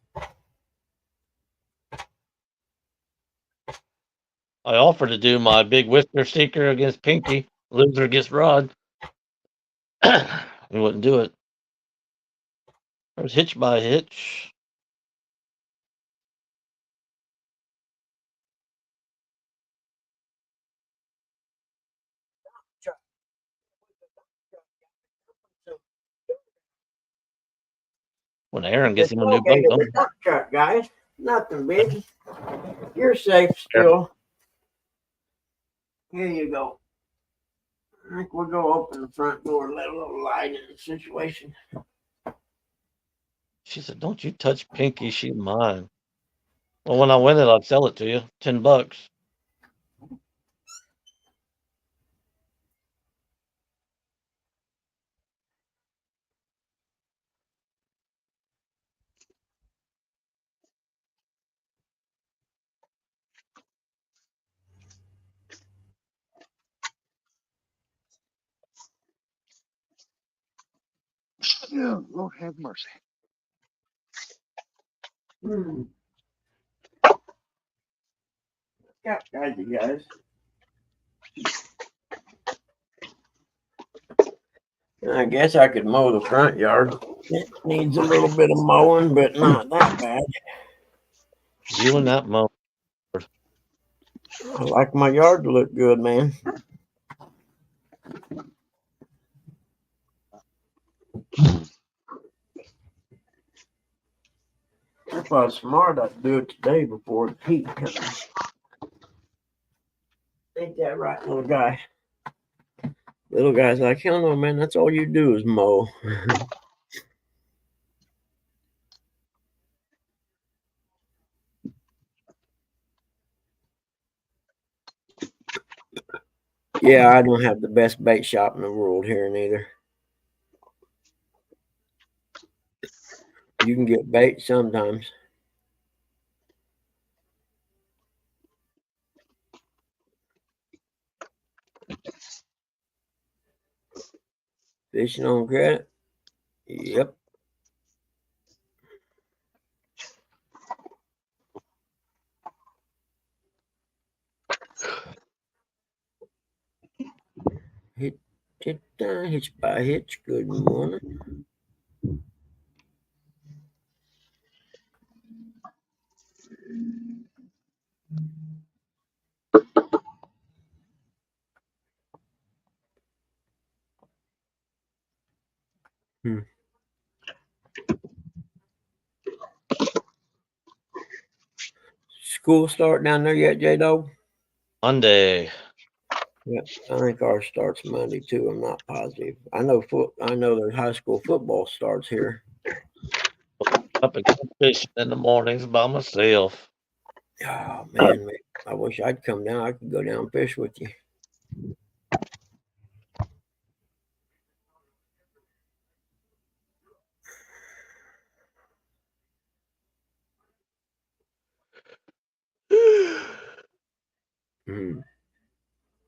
I offered to do my big whisker seeker against Pinky, loser against Rod. He wouldn't do it. There's Hitch by Hitch. When Aaron gets him a new boat, Okay, the dump truck, guys. Nothing big. You're safe still. Here you go. I think we'll go open the front door, let a little light in the situation. she said, "Don't you touch Pinky? She's mine." Well, when I win it, I'll sell it to you. $10. Yeah, Lord have mercy. Yeah, guys, you guys. I guess I could mow the front yard. It needs a little bit of mowing, but not that bad. You and that mo. I like my yard to look good, man. If I was smart, I'd do it today before the heat comes. Ain't that right, little guy? Little guy's like, hell no, man. That's all you do is mow. Yeah, I don't have the best bait shop in the world here neither. You can get bait sometimes. Fishing on credit? Yep. Hitch by Hitch. Good morning. School start down there yet, J-Dog? Monday. Yeah, I think ours starts Monday too. I'm not positive. I know their high school football starts here. Up and fishing in the mornings by myself. Oh man, I wish I'd come down. I could go down and fish with you.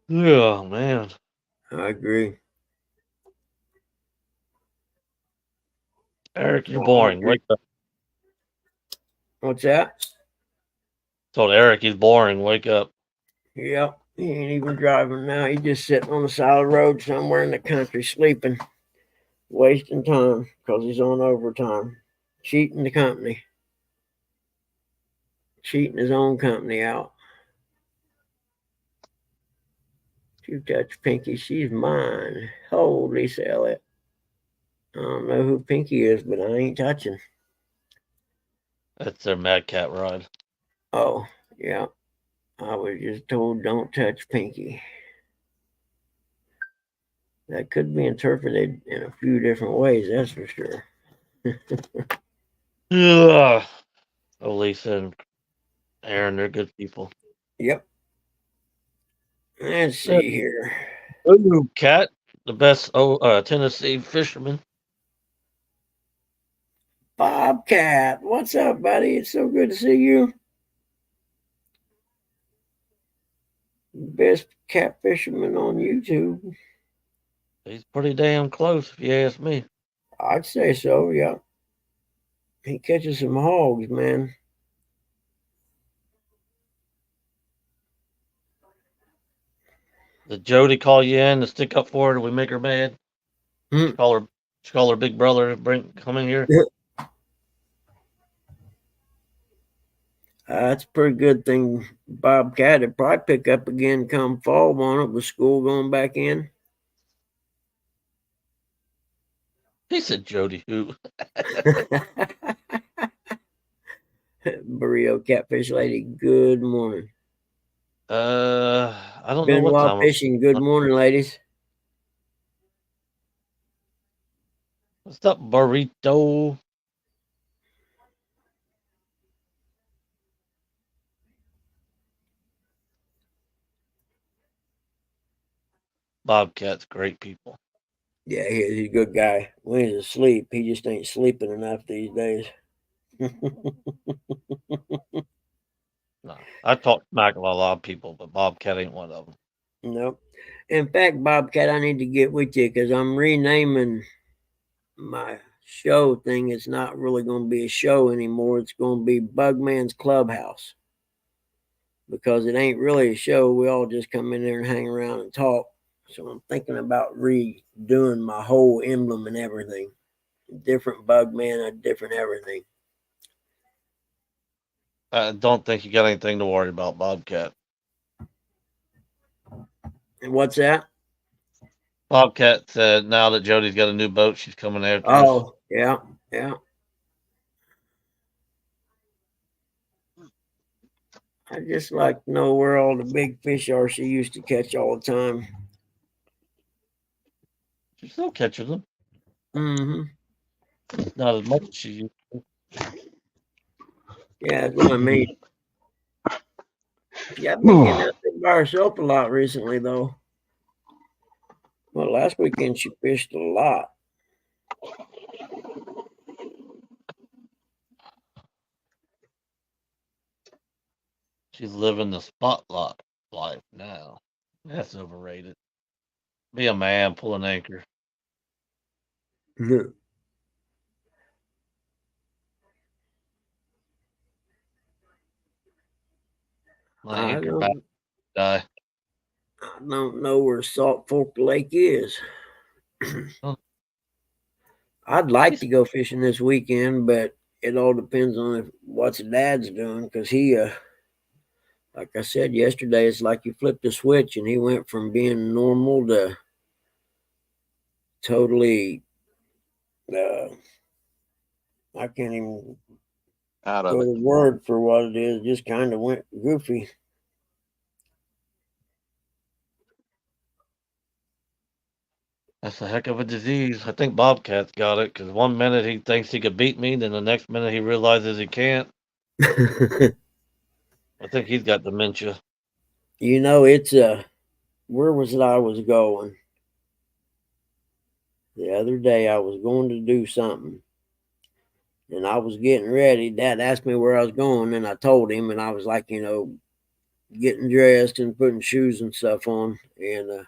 Yeah, man. I agree. Eric, you're boring. Wake up. What's that? Told Eric he's boring. Wake up. Yep. He ain't even driving now. He's just sitting on the side of the road somewhere in the country sleeping, wasting time because he's on overtime, cheating the company, cheating his own company out. You touch Pinky, she's mine. Holy sell it. I don't know who Pinky is, but I ain't touching. That's their Mad Cat ride. Oh, yeah. I was just told don't touch Pinky. That could be interpreted in a few different ways, that's for sure. Yeah. Oh, Lisa and Aaron, they're good people. Yep. Let's see here. Ooh, Cat, the best Tennessee fisherman. Bobcat, what's up, buddy? It's so good to see you. Best cat fisherman on YouTube. He's pretty damn close, if you ask me. I'd say so, yeah. He catches some hogs, man. Did Jody call you in to stick up for her? Did we make her mad? Hmm. She call her big brother to come in here. That's a pretty good thing. Bobcat would probably pick up again come fall, won't it, with school going back in? He said Jody who? Burrito Catfish Lady, good morning. I don't know Been what wild time. fishing. Good morning, ladies. What's up, burrito? Bobcat's great people. Yeah, he's a good guy. When he's asleep, he just ain't sleeping enough these days. No, I talk smack about a lot of people, but Bobcat ain't one of them. Nope. In fact, Bobcat, I need to get with you because I'm renaming my show thing. It's not really going to be a show anymore. It's going to be Bugman's Clubhouse because it ain't really a show. We all just come in there and hang around and talk. So I'm thinking about redoing my whole emblem and everything. Different Bugman, a different everything. I don't think you got anything to worry about, Bobcat. And what's that? Bobcat said now that Jody's got a new boat, she's coming after us. Oh, yeah, yeah. I just like to know where all the big fish are she used to catch all the time. She still catches them. Mm-hmm. Not as much as she used to. Yeah, that's what I mean. Yeah, I've been getting out there by herself a lot recently, though. Well, last weekend she fished a lot. She's living the spotlight life now. That's overrated. Be a man, pull an anchor. My I anchor back die. don't know where Salt Fork Lake is. I'd like to go fishing this weekend, but it all depends on what Dad's doing because he, like I said yesterday, it's like you flipped a switch and he went from being normal to totally, I can't even Out of go it. the word for what it is. Just kind of went goofy. That's a heck of a disease. I think Bobcat's got it because 1 minute he thinks he could beat me, then the next minute he realizes he can't. I think he's got dementia. You know, it's where was it I was going? The other day I was going to do something and I was getting ready. Dad asked me where I was going and I told him and I was like, getting dressed and putting shoes and stuff on. And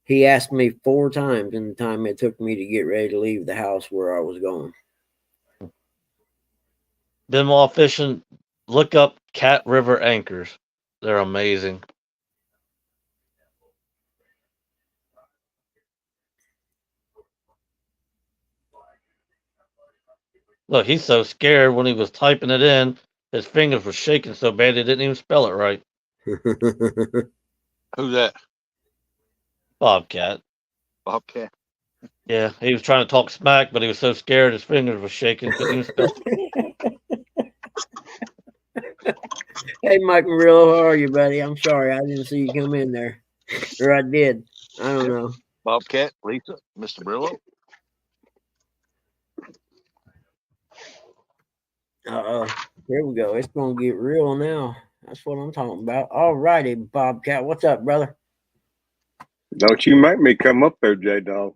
he asked me 4 times in the time it took me to get ready to leave the house where I was going. Benoit fishing, look up Cat River anchors. They're amazing. Look, he's so scared when he was typing it in, his fingers were shaking so bad he didn't even spell it right. Who's that? Bobcat. Bobcat. Yeah, he was trying to talk smack, but he was so scared his fingers were shaking, couldn't even spell it. Hey, Mike Murillo, how are you, buddy? I'm sorry, I didn't see you come in there. Or I did. I don't know. Bobcat, Lisa, Mr. Brillo. Here we go. It's going to get real now. That's what I'm talking about. All righty, Bobcat. What's up, brother? Don't you make me come up there, J-Dog.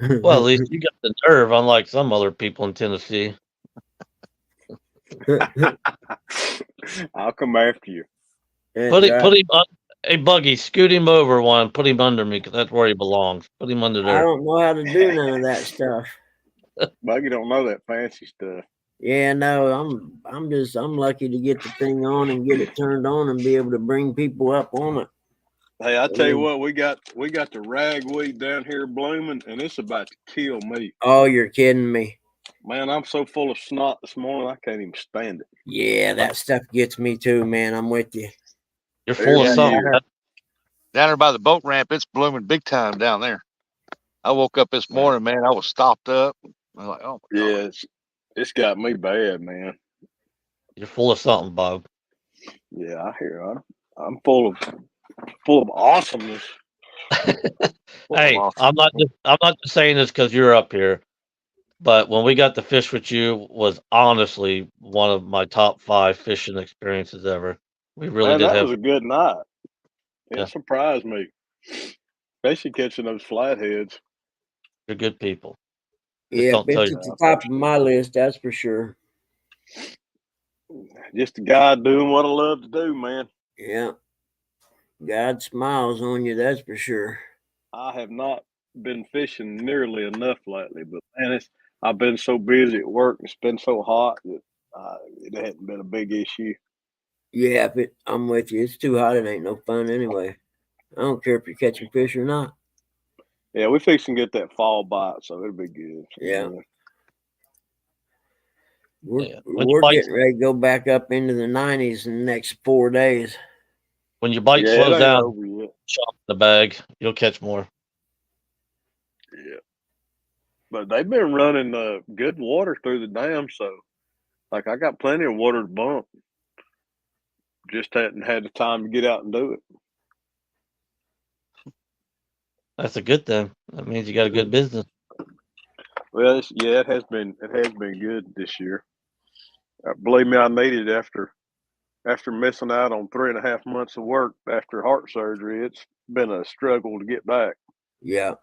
Well, at least you got the nerve, unlike some other people in Tennessee. I'll come after you. Put him on a buggy, scoot him over one, put him under me, because that's where he belongs. Put him under there. I don't know how to do none of that stuff. Buggy don't know that fancy stuff. Yeah, no, I'm lucky to get the thing on and get it turned on and be able to bring people up on it. Hey, I tell you what, we got the ragweed down here blooming, and it's about to kill me. Oh, you're kidding me. Man, I'm so full of snot this morning, I can't even stand it. Yeah, that stuff gets me too, man. I'm with you. You're full of Every something. year. Down there by the boat ramp, it's blooming big time down there. I woke up this morning, man. I was stopped up. I'm like, oh my God. Yeah, it's got me bad, man. You're full of something, Bob. Yeah, I hear. I'm full of awesomeness. Hey, I'm not just saying this because you're up here, but when we got to fish with you was honestly one of my top 5 fishing experiences ever. We really Man, did that have. was a good night. It Yeah. surprised me, especially catching those flatheads. You're good people. Just Yeah, don't tell it's you. at the top of my list, that's for sure. Just a guy doing what I love to do, man. Yeah. God smiles on you, that's for sure. I have not been fishing nearly enough lately, but man, I've been so busy at work. It's been so hot that it hadn't been a big issue. Yeah, I'm with you. It's too hot. It ain't no fun anyway. I don't care if you're catching fish or not. Yeah, we fixing to get that fall bite, so it'll be good. Yeah. Yeah. We're getting ready to go back up into the 90s in the next 4 days. When your bite Yeah, it slows ain't down, over yet. shop in the bag, you'll catch more. Yeah, but they've been running good water through the dam, so like I got plenty of water to bump. Just hadn't had the time to get out and do it. That's a good thing. That means you got a good business. Well, it has been good this year. Believe me, I needed after missing out on 3.5 months of work after heart surgery. It's been a struggle to get back. Yeah.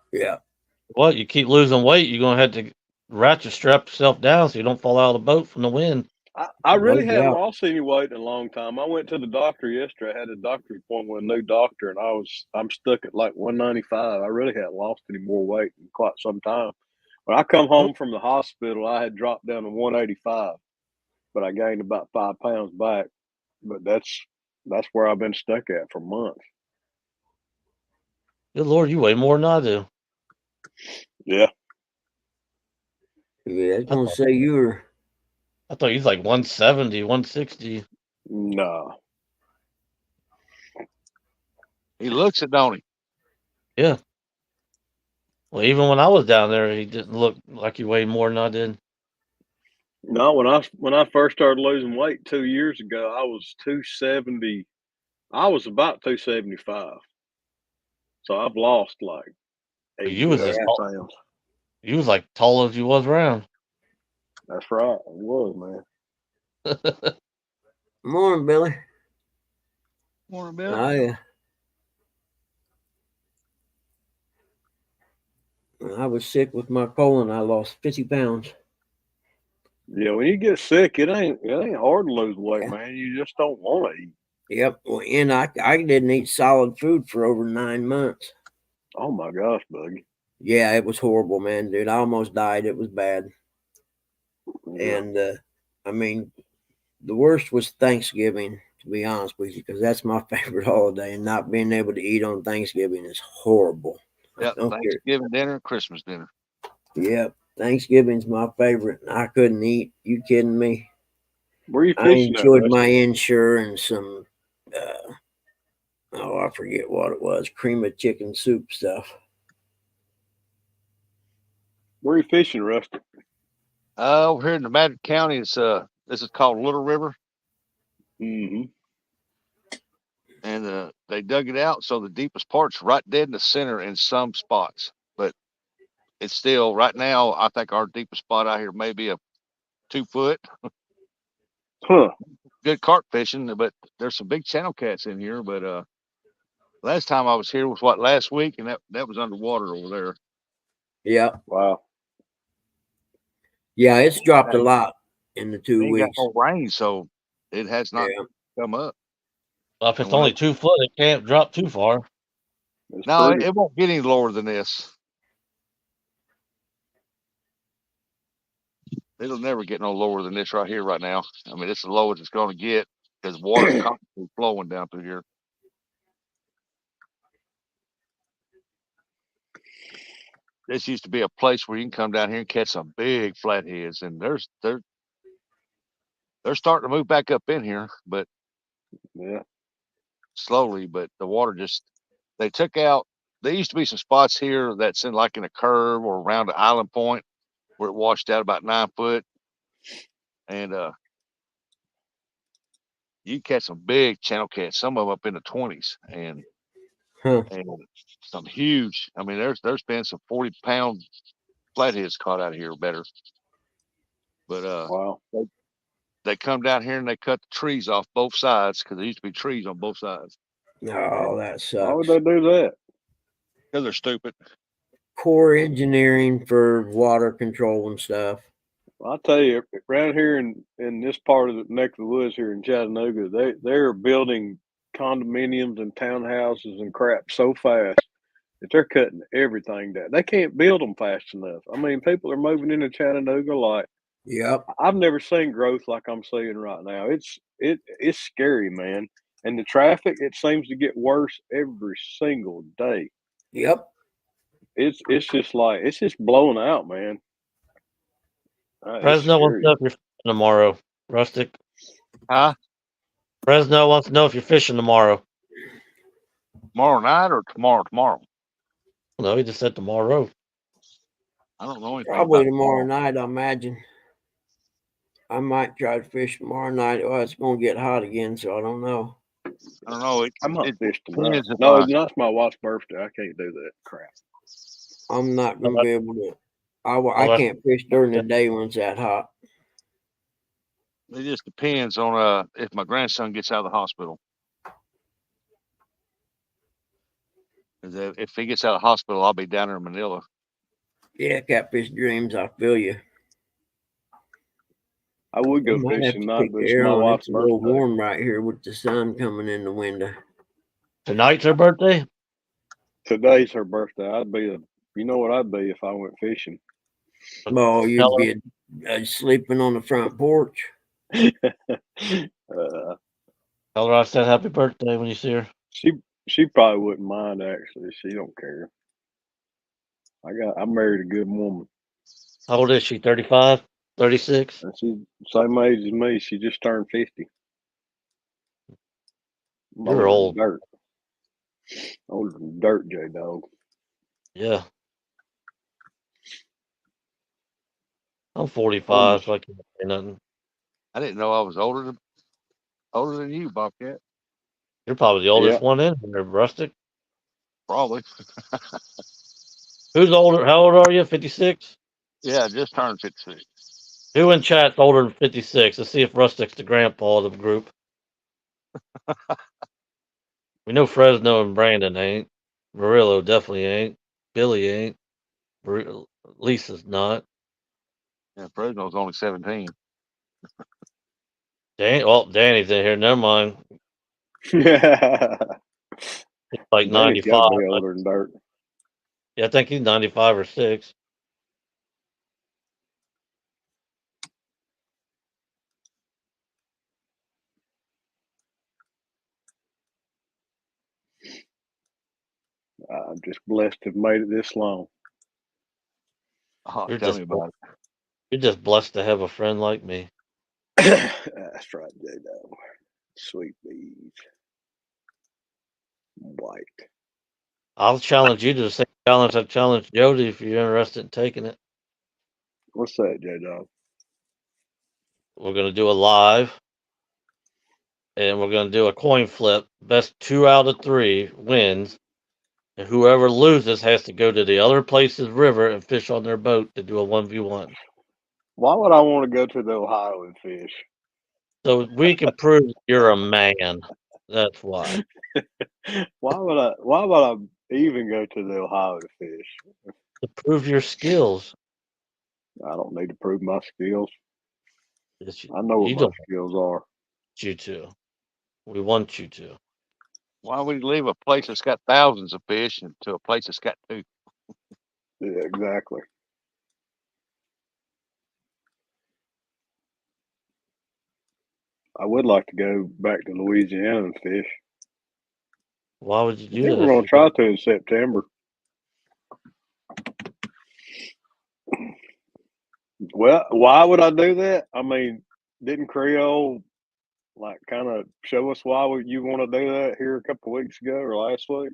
Well, you keep losing weight, you're gonna have to ratchet strap yourself down so you don't fall out of the boat from the wind. I really No hadn't doubt. lost any weight in a long time. I went to the doctor yesterday. I had a doctor appointment with a new doctor, and I'm stuck at like 195. I really hadn't lost any more weight in quite some time. When I come home from the hospital, I had dropped down to 185, but I gained about 5 pounds back. But that's where I've been stuck at for months. Good Lord, you weigh more than I do. Yeah. Yeah, I was going to say you were. I thought you was like 170, 160. No. He looks it, don't he? Yeah. Well, even when I was down there, he didn't look like he weighed more than I did. No, when I first started losing weight 2 years ago, I was 270. I was about 275. So I've lost like You was 80 as pounds. you was like tall as you was round. That's right. It was, man. Morning, Billy. Morning, Bill. Oh, yeah. When I was sick with my colon, I lost 50 pounds. Yeah, when you get sick, it ain't hard to lose weight, man. You just don't want to eat. Yep. Well, and I didn't eat solid food for over 9 months. Oh my gosh, Buggy. Yeah, it was horrible, man, dude. I almost died. It was bad. Yeah. And I mean, the worst was Thanksgiving, to be honest with you, because that's my favorite holiday, and not being able to eat on Thanksgiving is horrible. Yep, I don't care. Thanksgiving dinner, Christmas dinner. Yep, Thanksgiving's my favorite. I couldn't eat. You kidding me? Where you I fishing at, enjoyed Rusty? my insure and some, I forget what it was, cream of chicken soup stuff. Where you fishing, Rusty? Over here in the Madrid County, this is called Little River, Mm-hmm. and they dug it out, so the deepest part's right dead in the center in some spots, but it's still right now. I think our deepest spot out here may be a 2 foot. Huh. Good carp fishing, but there's some big channel cats in here. But last time I was here was last week, and that was underwater over there. Yeah. Wow. Yeah, it's dropped a lot in the 2 Ain't weeks. got no rain, so it has not Yeah. come up. Well, if it's And when only 2 foot, it can't drop too far. It's No, pretty. it won't get any lower than this. It'll never get no lower than this right here, right now. I mean, it's the lowest it's going to get because water's constantly flowing down through here. this used to be a place where you can come down here and catch some big flatheads, and they're starting to move back up in here, but Yeah. slowly. But the water just they took out. There used to be some spots here that's in like in a curve or around the island point where it washed out about 9 foot, and you catch some big channel cats, some of them up in the 20s, and Huh. some huge. I mean, there's been some 40-pound flatheads caught out of here better. But Wow. they come down here and they cut the trees off both sides because there used to be trees on both sides Oh, that Why would sucks. they do that? because they're stupid. Core engineering for water control and stuff. I'll tell you, around here in this part of the neck of the woods here in Chattanooga, they're building condominiums and townhouses and crap so fast that they're cutting everything down. They can't build them fast enough. I mean, people are moving into Chattanooga like Yep. I've never seen growth like I'm seeing right now. It's scary, man. And the traffic, it seems to get worse every single day. Yep. It's just blowing out, man. It's Fresno wants to scary. know if you're fishing tomorrow. Rustic. Huh? Fresno wants to know if you're fishing tomorrow. Tomorrow night or tomorrow? No, he just said tomorrow. I don't know anything Probably about tomorrow night, I imagine. I might try to fish tomorrow night. Well, it's going to get hot again, so I don't know. I don't know. I might It fish tonight. depends if No, I- it's not my wife's birthday. I can't do that crap. I'm not going to be able to. I that's- can't fish during the day when it's that hot. It just depends on if my grandson gets out of the hospital. 'Cause if he gets out of the hospital, I'll be down there in Manila. Yeah, Catfish Dreams, I feel you. I would I go might have fishing to tonight, kick but the it's air my on. wife's It's a little birthday. warm right here with the sun coming in the window. Tonight's her birthday? Today's her birthday. You know what I'd be if I went fishing. Oh, you'd Tell be sleeping on the front porch. Tell her I said happy birthday when you see her. She probably wouldn't mind actually. She don't care. I married a good woman. How old is she? 35? 36? And she's same age as me. She just turned 50. I'm You're older than old. dirt. Older than dirt, J Dog. Yeah. I'm 45, so I can't say nothing. I didn't know I was older than you, Bobcat. You're probably the oldest Yeah. one in here, Rustic. Probably. Who's older? How old are you? 56? Yeah, I just turned 56. Who in chat's older than 56? Let's see if Rustic's the grandpa of the group. We know Fresno and Brandon ain't. Murillo definitely ain't. Billy ain't. Lisa's not. Yeah, Fresno's only 17. Danny's in here. Never mind. Yeah. He's like Danny's 95. gotta be older than dirt. Yeah, I think he's 95 or 6. I'm just blessed to have made it this long. Oh, You're tell just me about it. You're just blessed to have a friend like me. That's right, J Dog. Sweet bees. White. I'll challenge you to the same challenge I challenged Jody if you're interested in taking it. What's that, J Dog? We're going to do a live and we're going to do a coin flip. Best 2 out of 3 wins. And whoever loses has to go to the other place's river and fish on their boat to do a 1v1. Why would I want to go to the Ohio and fish? So we can prove you're a man. That's why. Why would I even go to the Ohio to fish? To prove your skills. I don't need to prove my skills. Yes, I know what you my don't skills are. want you to. We want you to. Why would you leave a place that's got thousands of fish to a place that's got 2? Yeah, exactly. I would like to go back to Louisiana and fish. Why would you I do think that? we're going to try to in September. Well, why would I do that? I mean, didn't Creole like kind of show us why you want to do that here a couple weeks ago or last week?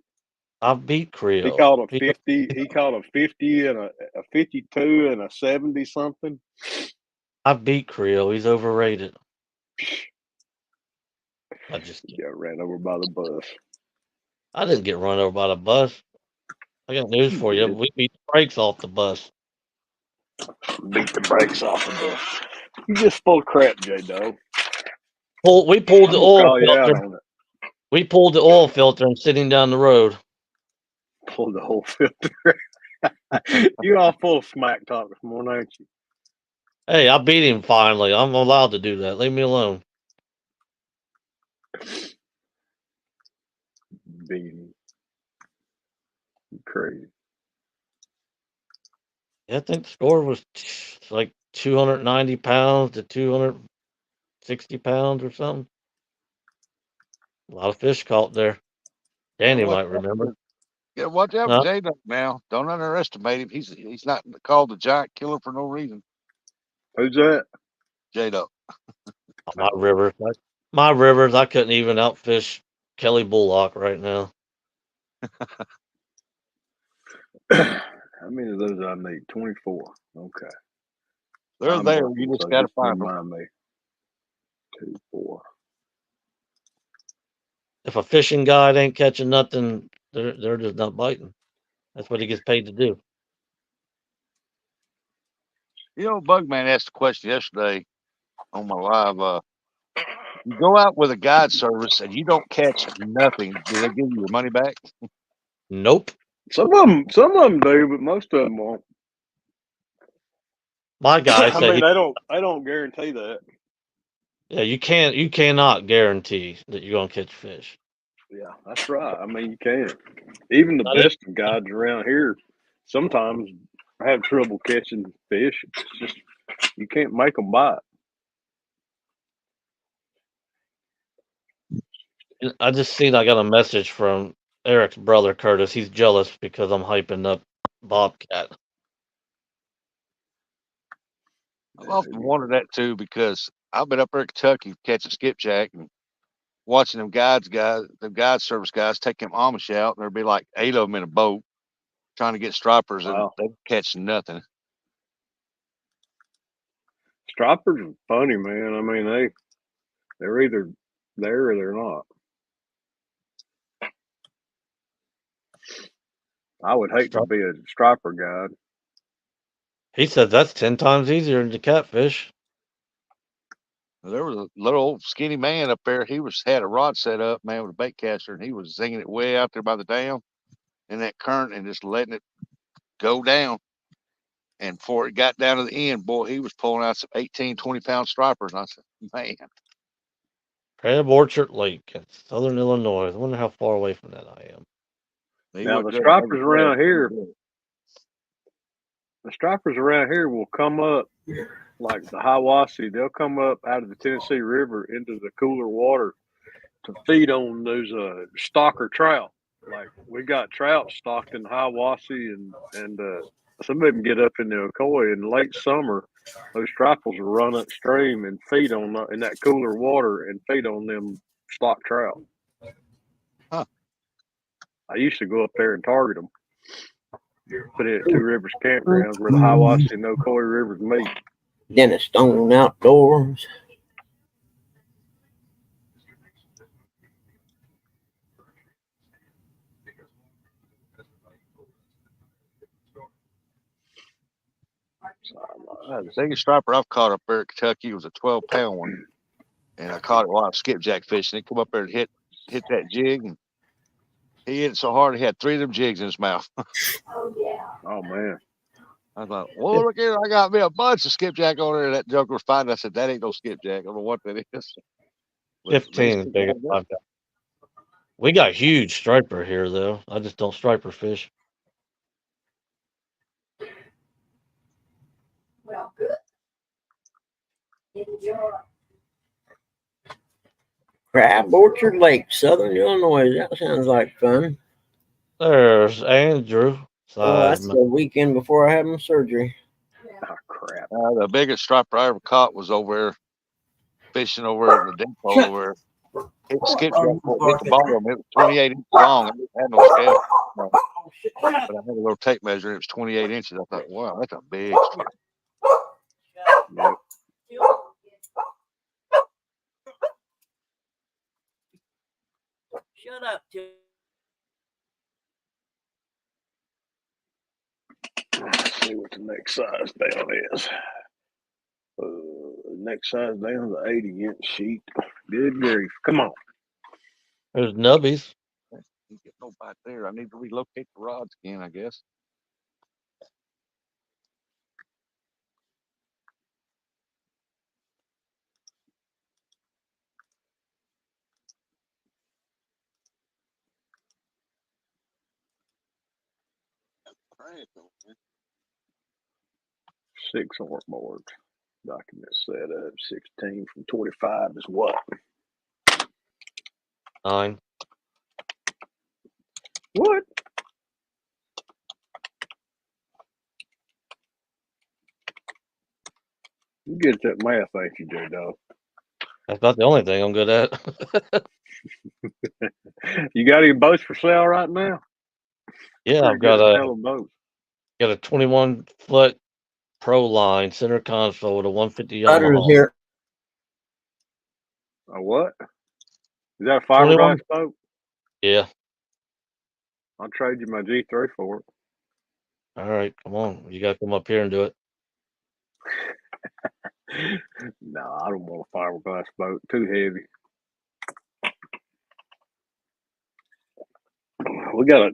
I beat He Creole. called a 50. He called a 50 and a 52 and a 70 something. I beat Creole. He's overrated. I just He got ran over by the bus. I didn't get run over by the bus. I got news for you. We beat the brakes off the bus. Beat the brakes off the bus. You just full of crap, J Dog. We pulled I'm the gonna oil call you out filter. on it. We pulled the oil filter and sitting down the road. Pulled the whole filter. You all full of smack talk this morning, ain't you? Hey, I beat him finally. I'm allowed to do that. Leave me alone. Beating. Crazy. Yeah, I think the score was like 290 pounds to 260 pounds or something. A lot of fish caught there. Danny Watch might out remember. for- Yeah, watch out Huh? for J Dub now. Don't underestimate him. He's not called the giant killer for no reason. Who's that? J Dub. My rivers. I couldn't even outfish Kelly Bullock right now. How many of those I need? 24. Okay. They're I'm there. working, You just so got to just find them. remind me. 2, 4. If a fishing guide ain't catching nothing, they're just not biting. That's what he gets paid to do. You know, Bugman asked a question yesterday on my live. You go out with a guide service and you don't catch nothing. Do they give you your money back? Nope. Some of them do, but most of them won't. My guy I said mean, they don't guarantee that. yeah, you cannot guarantee that you're gonna catch fish. Yeah, that's right. I mean, you can't. Even the Not e- best of guides around here sometimes have trouble catching fish. It's just you can't make them bite. I just seen I got a message from Eric's brother Curtis. He's jealous because I'm hyping up Bobcat. I've often wondered that too because I've been up there in Kentucky catching skipjack and watching them the guide service guys take them Amish out, and there'd be like 8 of them in a boat trying to get stripers, and Wow. they catch nothing. Stripers are funny, man. I mean, they're either there or they're not. I would hate to be a striper guide. He said that's 10 times easier than the catfish. There was a little old skinny man up there. He had a rod set up, man, with a bait caster, and he was zinging it way out there by the dam in that current and just letting it go down. And before it got down to the end, boy, he was pulling out some 18, 20-pound stripers. And I said, man. Crab Orchard Lake in southern Illinois. I wonder how far away from that I am. Now the stripers around here, will come up like the Hiwassee. They'll come up out of the Tennessee River into the cooler water to feed on those stalker trout. Like we got trout stocked in the Hiwassee, and some of them get up in the Ocoee in late summer. Those stripers will run upstream and feed on in that cooler water and feed on them stock trout. Huh. I used to go up there and target them. Put it at Two Rivers campgrounds where the Hiwassee and Ocoee rivers meet. Dennis Stone Outdoors. The biggest striper I've caught up there in Kentucky was a 12-pound one. And I caught it while I was skipjack fishing. He come up there and hit that jig, and he hit it so hard he had 3 of them jigs in his mouth. Oh man. I thought, well, look here, I got me a bunch of skipjack on there. That joker was fine. I said, that ain't no skipjack. I don't know what that is. But 15 is the biggest I've got. We got huge striper here, though. I just don't striper fish. Well, good. Enjoy. Crab Orchard Lake, southern Illinois. That sounds like fun. There's Andrew. Oh, that's the weekend before I have my surgery. Crap. The biggest striper I ever caught was over there fishing over at the depot over there. It skipped right before it hit the bottom. It was 28 inches long. I didn't have no scale. No. But I had a little tape measure. It was 28 inches. I thought, wow, that's a big strip. Yep. Shut up, Tim. Let's see what the next size down is. Next size down is an 80-inch sheet. Good grief. Come on. There's nubbies. Didn't get no bite there. I need to relocate the rods again, I guess. Six orc boards. Document set up 16 from 25 is what? 9. What? You good at that math, ain't you, J-Dog? That's not the only thing I'm good at. You got any boats for sale right now? Yeah, I've Pretty got good a selling boats. 21-foot Pro Line center console with a 150 Butter's Yamaha. here. A what? Is that a 21? fiberglass boat? Yeah. I'll trade you my G3 for it. All right, come on. You got to come up here and do it. No, I don't want a fiberglass boat. Too heavy. We got a,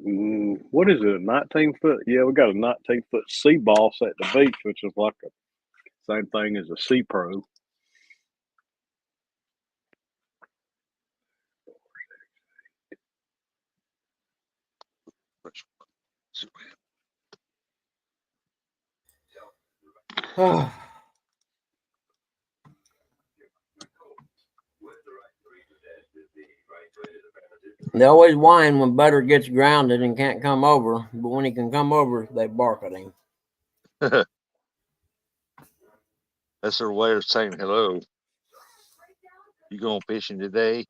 what is it, a 19-foot? Yeah, we got a 19-foot Sea Boss at the beach, which is like the same thing as a Sea Pro. They always whine when Butter gets grounded and can't come over, but when he can come over, they bark at him. That's their way of saying hello. You going fishing today?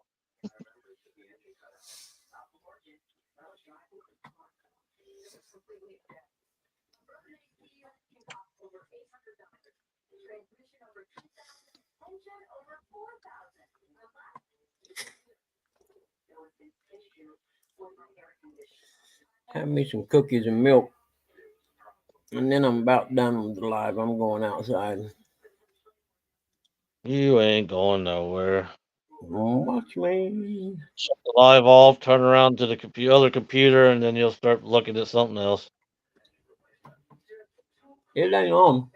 Have me some cookies and milk. And then I'm about done with the live. I'm going outside. You ain't going nowhere. Watch me. Shut the live off, turn around to the other computer, and then you'll start looking at something else. It ain't on.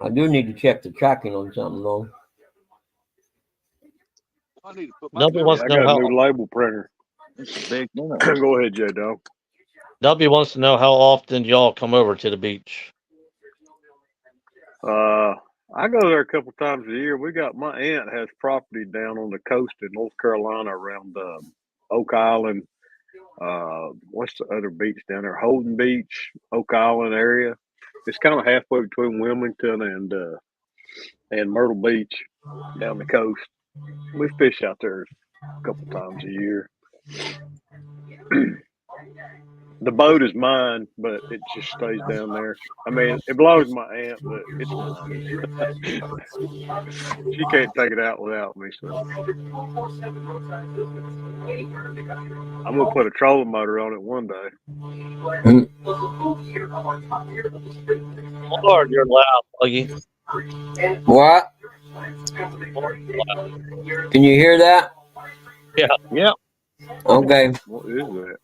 I do need to check the tracking on something though. I need to put my Nobody wants I to know got a how. new label printer. It's a big one. Go ahead, J-Dog. Nobody wants to know how often y'all come over to the beach. I go there a couple times a year. My aunt has property down on the coast in North Carolina around Oak Island. What's the other beach down there? Holden Beach, Oak Island area. It's kind of halfway between Wilmington and Myrtle Beach down the coast. We fish out there a couple times a year. The boat is mine, but it just stays down there. I mean, it belongs to my aunt, but it's mine. She can't take it out without me, so I'm gonna put a trolling motor on it one day. Lord, you're loud, Buggy. What? Can you hear that? Yeah. Okay. What is that?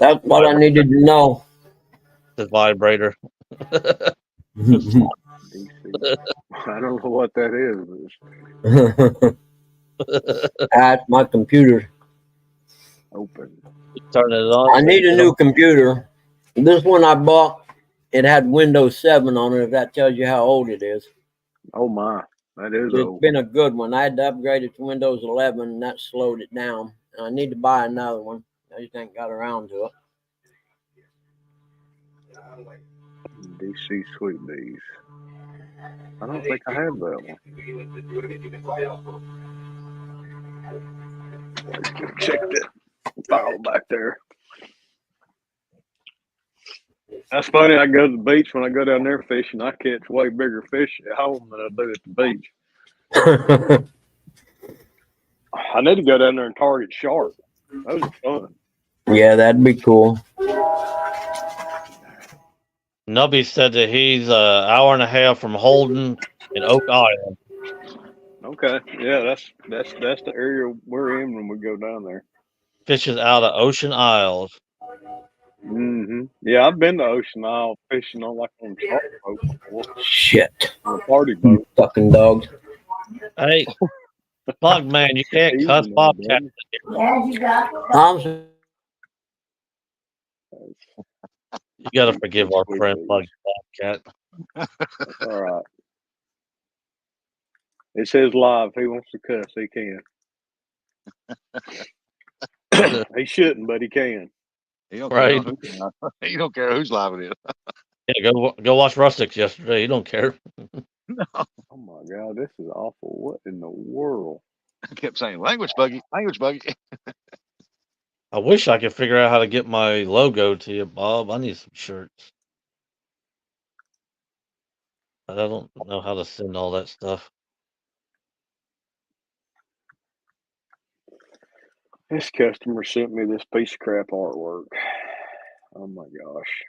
That's what I needed to know. The vibrator. DC. I don't know what that is. That's my computer. Open. Turn it on. I need a new computer. This one I bought, it had Windows 7 on it, if that tells you how old it is. Oh my, that is It's old. been a good one. I had to upgrade it to Windows 11, and that slowed it down. I need to buy another one. I just ain't got around to it. DC Sweet Bees. I don't think I have that one. Check that file back there. That's funny. I go to the beach when I go down there fishing. I catch way bigger fish at home than I do at the beach. I need to go down there and target shark. Those are fun. Yeah, that'd be cool. Nubby said that he's an hour and a half from Holden and Oak Island. Okay, yeah, that's the area we're in when we go down there. Fishes out of Ocean Isles. Yeah, I've been to Ocean Isle fishing on on a shark boat before, Shit. on a party boat. Fucking dogs. Hey, Bug Man, you can't Easy cuss now, Bobcat. I'm You gotta forgive our Sweet friend Bees. Bug Bobcat. That's all right. It says live. He wants to cuss. He can. He shouldn't, but he can. He don't Right. care. He don't care who's live it is. Yeah, go watch Rustics yesterday. You don't care. Oh my God, this is awful. What in the world? I kept saying language buggy, language buggy. I wish I could figure out how to get my logo to you, Bob. I need some shirts. But I don't know how to send all that stuff. This customer sent me this piece of crap artwork. Oh my gosh.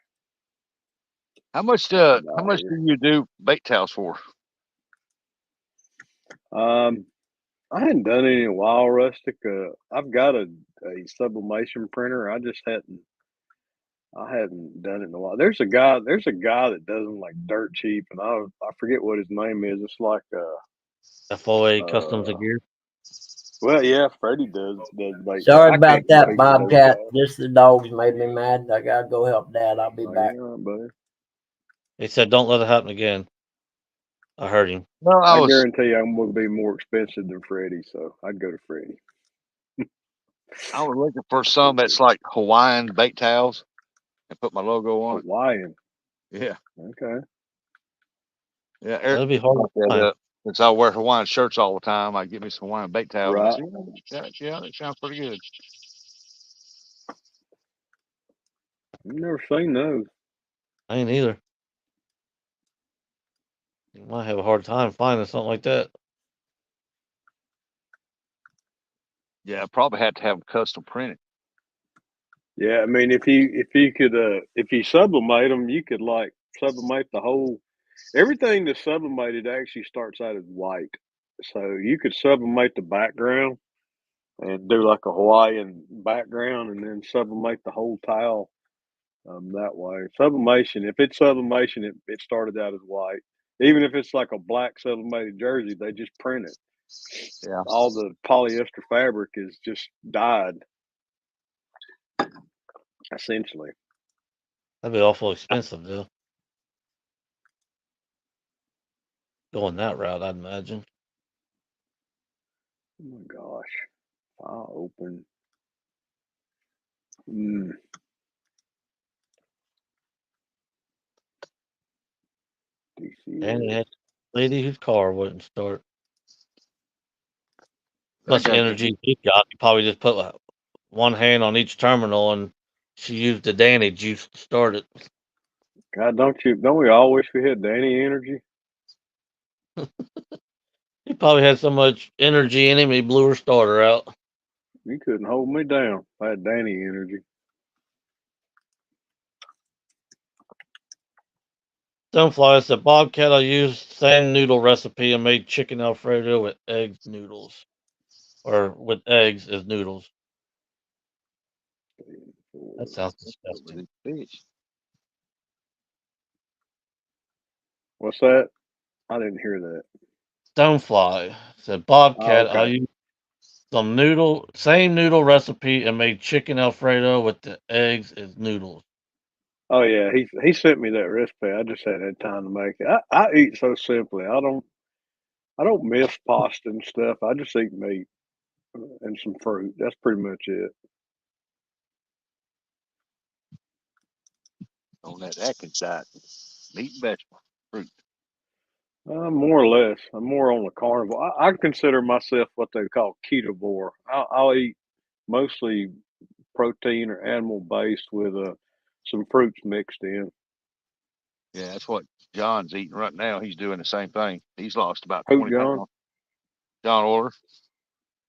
How much do you do bait towels for? I hadn't done any in a while, Rustic. I've got a sublimation printer. I hadn't done it in a while. There's a guy that does them like dirt cheap, and I forget what his name is. It's like FOA Customs and Gear. well, yeah, Freddie does like. sorry I about can't that, compete with those Bobcat. guys. Just the dogs made me mad. I gotta go help Dad. I'll be Oh, back. yeah, buddy. He said, "Don't let it happen again." I heard him. Well, I guarantee you, I'm going to be more expensive than Freddie, so I'd go to Freddie. I was looking for some that's like Hawaiian bait towels and put my logo on it. Hawaiian. Yeah, Okay. yeah. That'd be hard to find. Since I wear Hawaiian shirts all the time, I get me some Hawaiian bait towels. Right. Yeah, that sounds pretty good. I've never seen those. I ain't either. You might have a hard time finding something like that. Yeah, I probably had to have them custom printed. Yeah, I mean, if you sublimate them, you could like sublimate the whole. Everything that's sublimated actually starts out as white, so you could sublimate the background and do like a Hawaiian background, and then sublimate the whole tile that way. Sublimation, if it's sublimation, it started out as white. Even if it's like a black sublimated jersey, they just print it. Yeah. All the polyester fabric is just dyed, essentially. That'd be awful expensive, though. Going that route, I'd imagine. Oh my gosh. File open. And he DCS. had a lady whose car wouldn't start. Much energy he got. He probably just put one hand on each terminal, and she used the Danny juice to start it. God, don't we all wish we had Danny energy? He probably had so much energy in him, he blew her starter out. You couldn't hold me down if I had Danny energy. Stonefly said, Bobcat, I used same noodle recipe and made chicken Alfredo with eggs noodles. Or with eggs as noodles. That sounds disgusting. What's that? I didn't hear that. Stonefly said, Bobcat, okay. I used same noodle recipe and made chicken Alfredo with the eggs as noodles. Oh yeah, he sent me that recipe. I just hadn't had time to make it. I eat so simply. I don't miss pasta and stuff. I just eat meat and some fruit. That's pretty much it. on that Atkins diet. Meat and vegetable, fruit. More or less. I'm more on the carnivore. I consider myself what they call ketovore. I'll eat mostly protein or animal based with some fruits mixed in. Yeah, that's what John's eating right now. He's doing the same thing. He's lost about Who, 20 John? pounds. John Orr.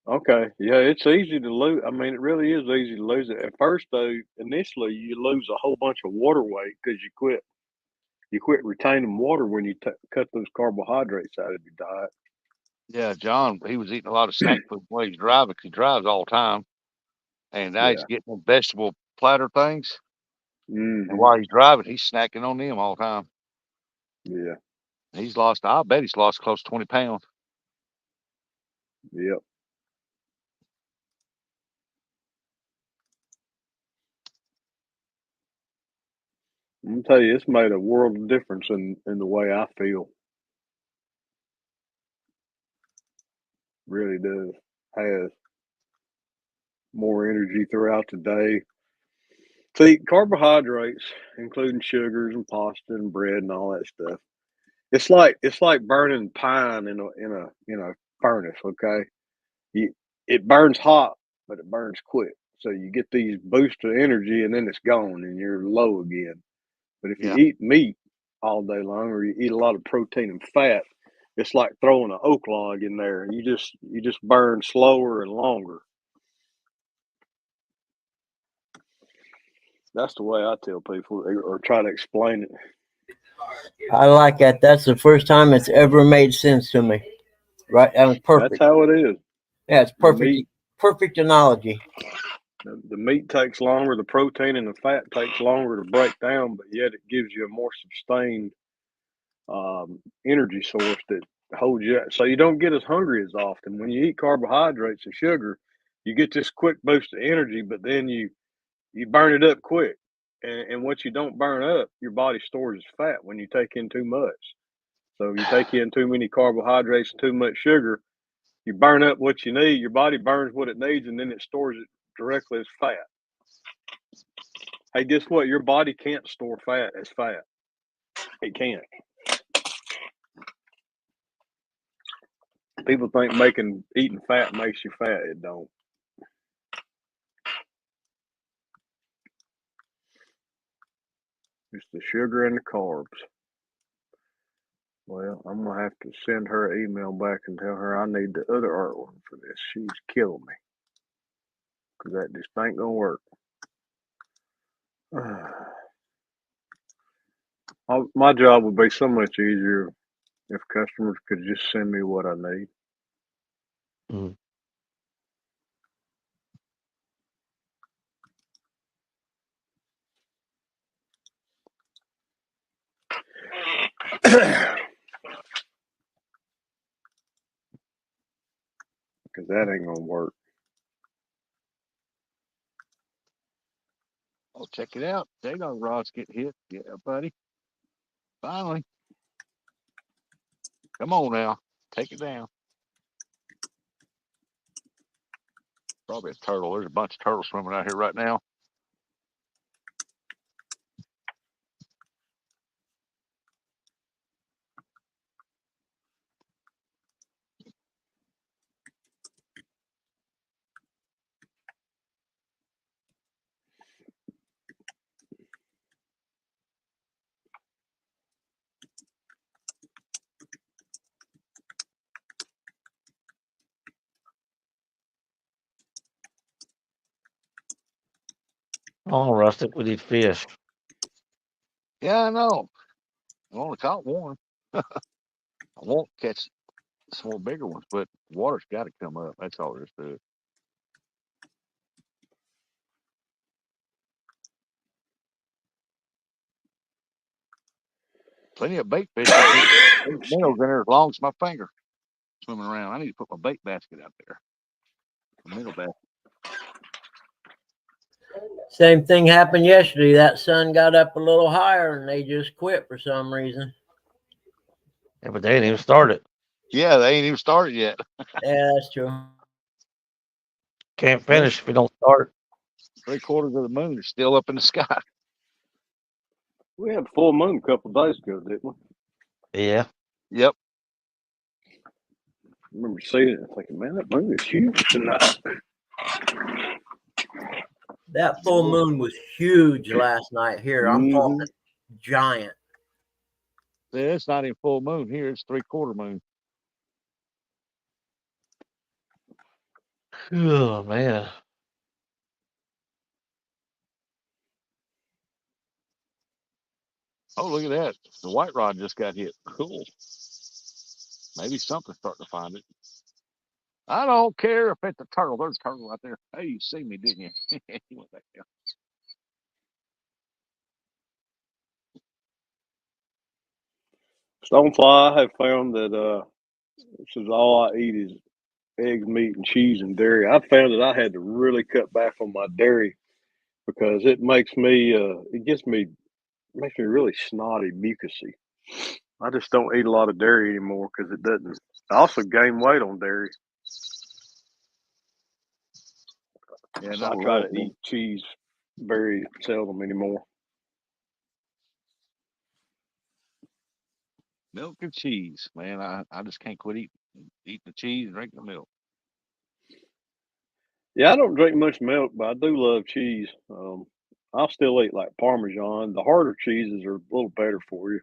Okay. Yeah, it's easy to lose. I mean, it really is easy to lose it. At first, though, initially you lose a whole bunch of water weight because you quit retaining water when you cut those carbohydrates out of your diet. Yeah, John, he was eating a lot of snack food while he's driving 'cause he drives all the time. And now he's Yeah. getting them vegetable platter things. And Hmm. while he's driving, he's snacking on them all the time. Yeah. I bet he's lost close to 20 pounds. Yep. I'm gonna tell you, it's made a world of difference in the way I feel. Really does. Has more energy throughout the day. See, carbohydrates, including sugars and pasta and bread and all that stuff. It's like burning pine in a furnace. Okay, it burns hot, but it burns quick. So you get these boosts of energy, and then it's gone, and you're low again. But if you Yeah. eat meat all day long, or you eat a lot of protein and fat, it's like throwing an oak log in there, and you just burn slower and longer. That's the way I tell people or try to explain it. I like that. That's the first time it's ever made sense to me. Right? That was That's perfect. how it is. Yeah, it's The perfect. meat, Perfect analogy. the meat takes longer, the protein and the fat takes longer to break down, but yet it gives you a more sustained energy source that holds you. So you don't get as hungry as often. When you eat carbohydrates and sugar, you get this quick boost of energy, but then you burn it up quick. And what you don't burn up, your body stores as fat when you take in too much. So if you take in too many carbohydrates and too much sugar, you burn up what you need. Your body burns what it needs, and then it stores it directly as fat. Hey, guess what? Your body can't store fat as fat. It can't. People think eating fat makes you fat. It don't. It's the sugar and the carbs. Well, I'm gonna have to send her an email back and tell her I need the other art one for this. She's killing me because that just ain't gonna work. My job would be so much easier if customers could just send me what I need. Mm. Because that ain't gonna work. Oh, check it out. There goes Ross get hit. Yeah, buddy. Finally. Come on now. Take it down. Probably a turtle. There's a bunch of turtles swimming out here right now. Oh, Rustic, we need fish. Yeah, I know. I only caught one. I won't catch some more bigger ones, but water's got to come up. That's all there is to it. Plenty of bait fish. There's minnows in there as long as my finger swimming around. I need to put my bait basket out there. A minnow basket. Same thing happened yesterday. That sun got up a little higher and they just quit for some reason. Yeah, but they ain't even started. Yeah, they ain't even started yet. Yeah, that's true. Can't finish if you don't start. 3/4 of the moon is still up in the sky. We had full moon a couple of days ago, didn't we? Yeah. Yep. I remember seeing it and thinking, man, that moon is huge tonight. That full moon was huge last night here. I'm talking giant. Yeah, it's not even full moon here. It's 3/4 moon. Oh man. Oh, look at that. The white rod just got hit. Cool. Maybe something's starting to find it. I don't care if it's a turtle. There's a turtle right there. Hey, you see me, didn't you? What the hell? Stonefly, I have found that this is all I eat is eggs, meat, and cheese and dairy. I found that I had to really cut back on my dairy because it makes me makes me really snotty, mucusy. I just don't eat a lot of dairy anymore because it doesn't. I also gain weight on dairy, Yeah, so I not try to local. eat cheese very seldom anymore. Milk and cheese, man. I just can't quit eating the cheese and drinking the milk. Yeah, I don't drink much milk, but I do love cheese. I'll still eat like Parmesan. The harder cheeses are a little better for you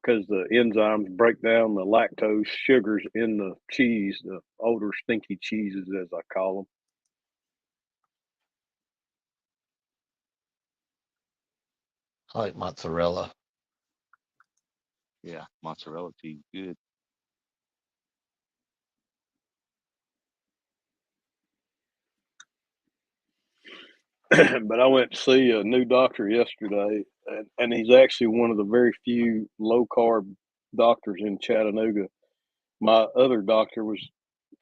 because the enzymes break down the lactose sugars in the cheese, the older stinky cheeses, as I call them. I like mozzarella. Yeah, mozzarella cheese, good. But I went to see a new doctor yesterday, and he's actually one of the very few low carb doctors in Chattanooga. My other doctor was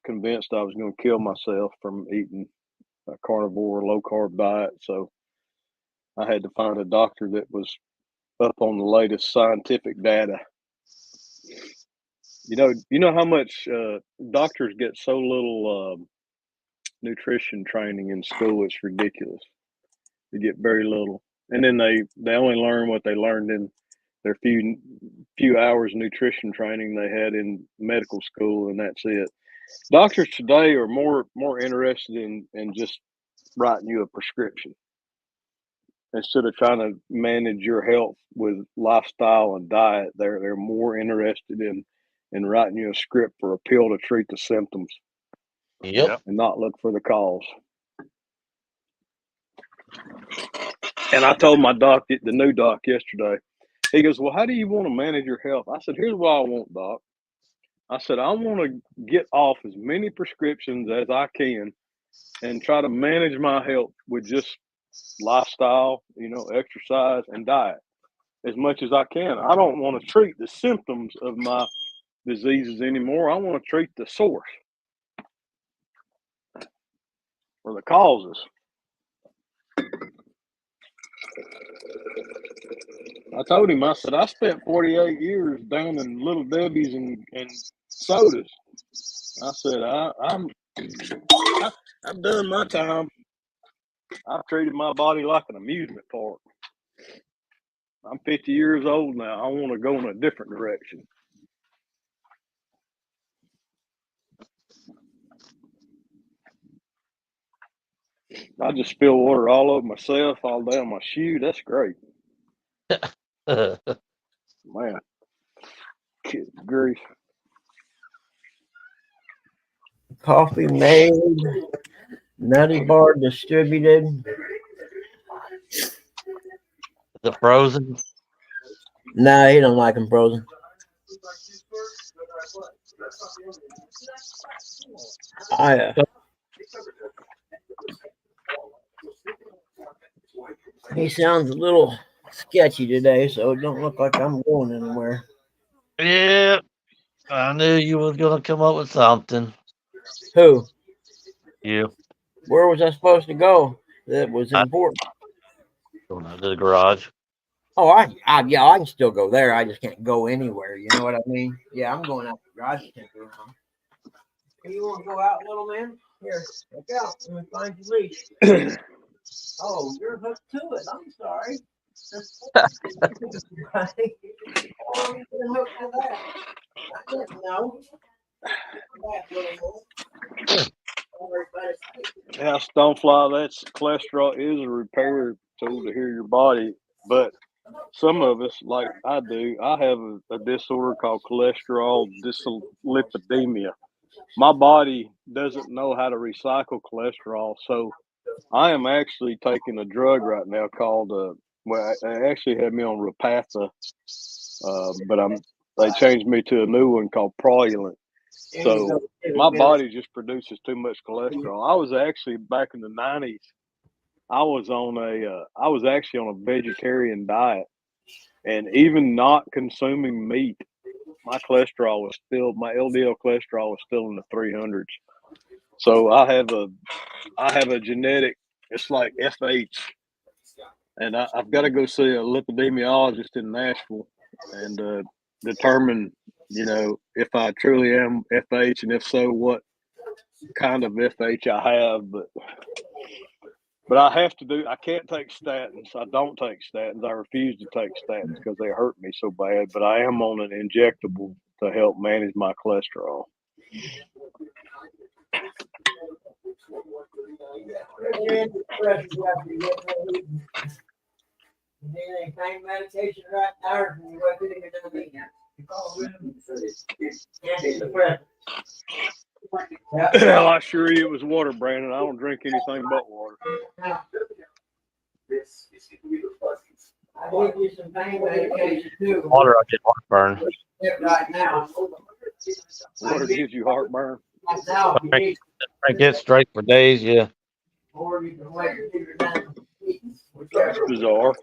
convinced I was going to kill myself from eating a carnivore low carb diet, so I had to find a doctor that was up on the latest scientific data. You know how much doctors get so little nutrition training in school. It's ridiculous. They get very little, and then they only learn what they learned in their few hours nutrition training they had in medical school, and that's it. Doctors today are more interested in just writing you a prescription instead of trying to manage your health with lifestyle and diet. They're more interested in writing you a script for a pill to treat the symptoms Yep. and not look for the cause. And I told my doc, the new doc yesterday, he goes, well, how do you want to manage your health? I said, here's what I want, doc. I said, I want to get off as many prescriptions as I can and try to manage my health with just lifestyle, exercise and diet as much as I can. I don't want to treat the symptoms of my diseases anymore. I want to treat the source or the causes. I told him, I said, I spent 48 years down in Little Debbie's and sodas. I said, I've done my time. I've treated my body like an amusement park. I'm 50 years old now. I want to go in a different direction. I just spill water all over myself, all down my shoe. That's great. Man, good grief. Coffee made, nutty bar distributed. The frozen. Nah, he don't like them frozen. He sounds a little sketchy today, so it don't look like I'm going anywhere. Yeah. I knew you was gonna come up with something. Who? You. Where was I supposed to go? That was important. Going out to the garage. Oh, yeah, I can still go there. I just can't go anywhere. You know what I mean? Yeah, I'm going out the garage. Can't go around. Hey, you want to go out, little man? Here, look out. Let me find your leash. Oh, you're hooked to it. I'm sorry. Yeah, Stonefly, that's cholesterol is a repair tool to heal your body. But some of us, like I do, I have a disorder called cholesterol dyslipidemia. My body doesn't know how to recycle cholesterol. So I am actually taking a drug right now called, well, they actually had me on Repatha, but they changed me to a new one called Praluent. So my body just produces too much cholesterol. I was actually back in the 90s. I was actually on a vegetarian diet, and even not consuming meat, my LDL cholesterol was still in the 300s. So I have a genetic. It's like FH, and I've got to go see a lipidemiologist in Nashville and determine, if I truly am FH, and if so, what kind of FH I have. But I can't take statins. I don't take statins. I refuse to take statins because they hurt me so bad. But I am on an injectable to help manage my cholesterol. Pain medication right there. Well, I assure you it was water, Brandon. I don't drink anything but water. I give you some pain medication too. Water, I get heartburn. Right now. Water gives you heartburn. Now, if you need, I get straight for days. Yeah. or you can wait until you're done. That's bizarre.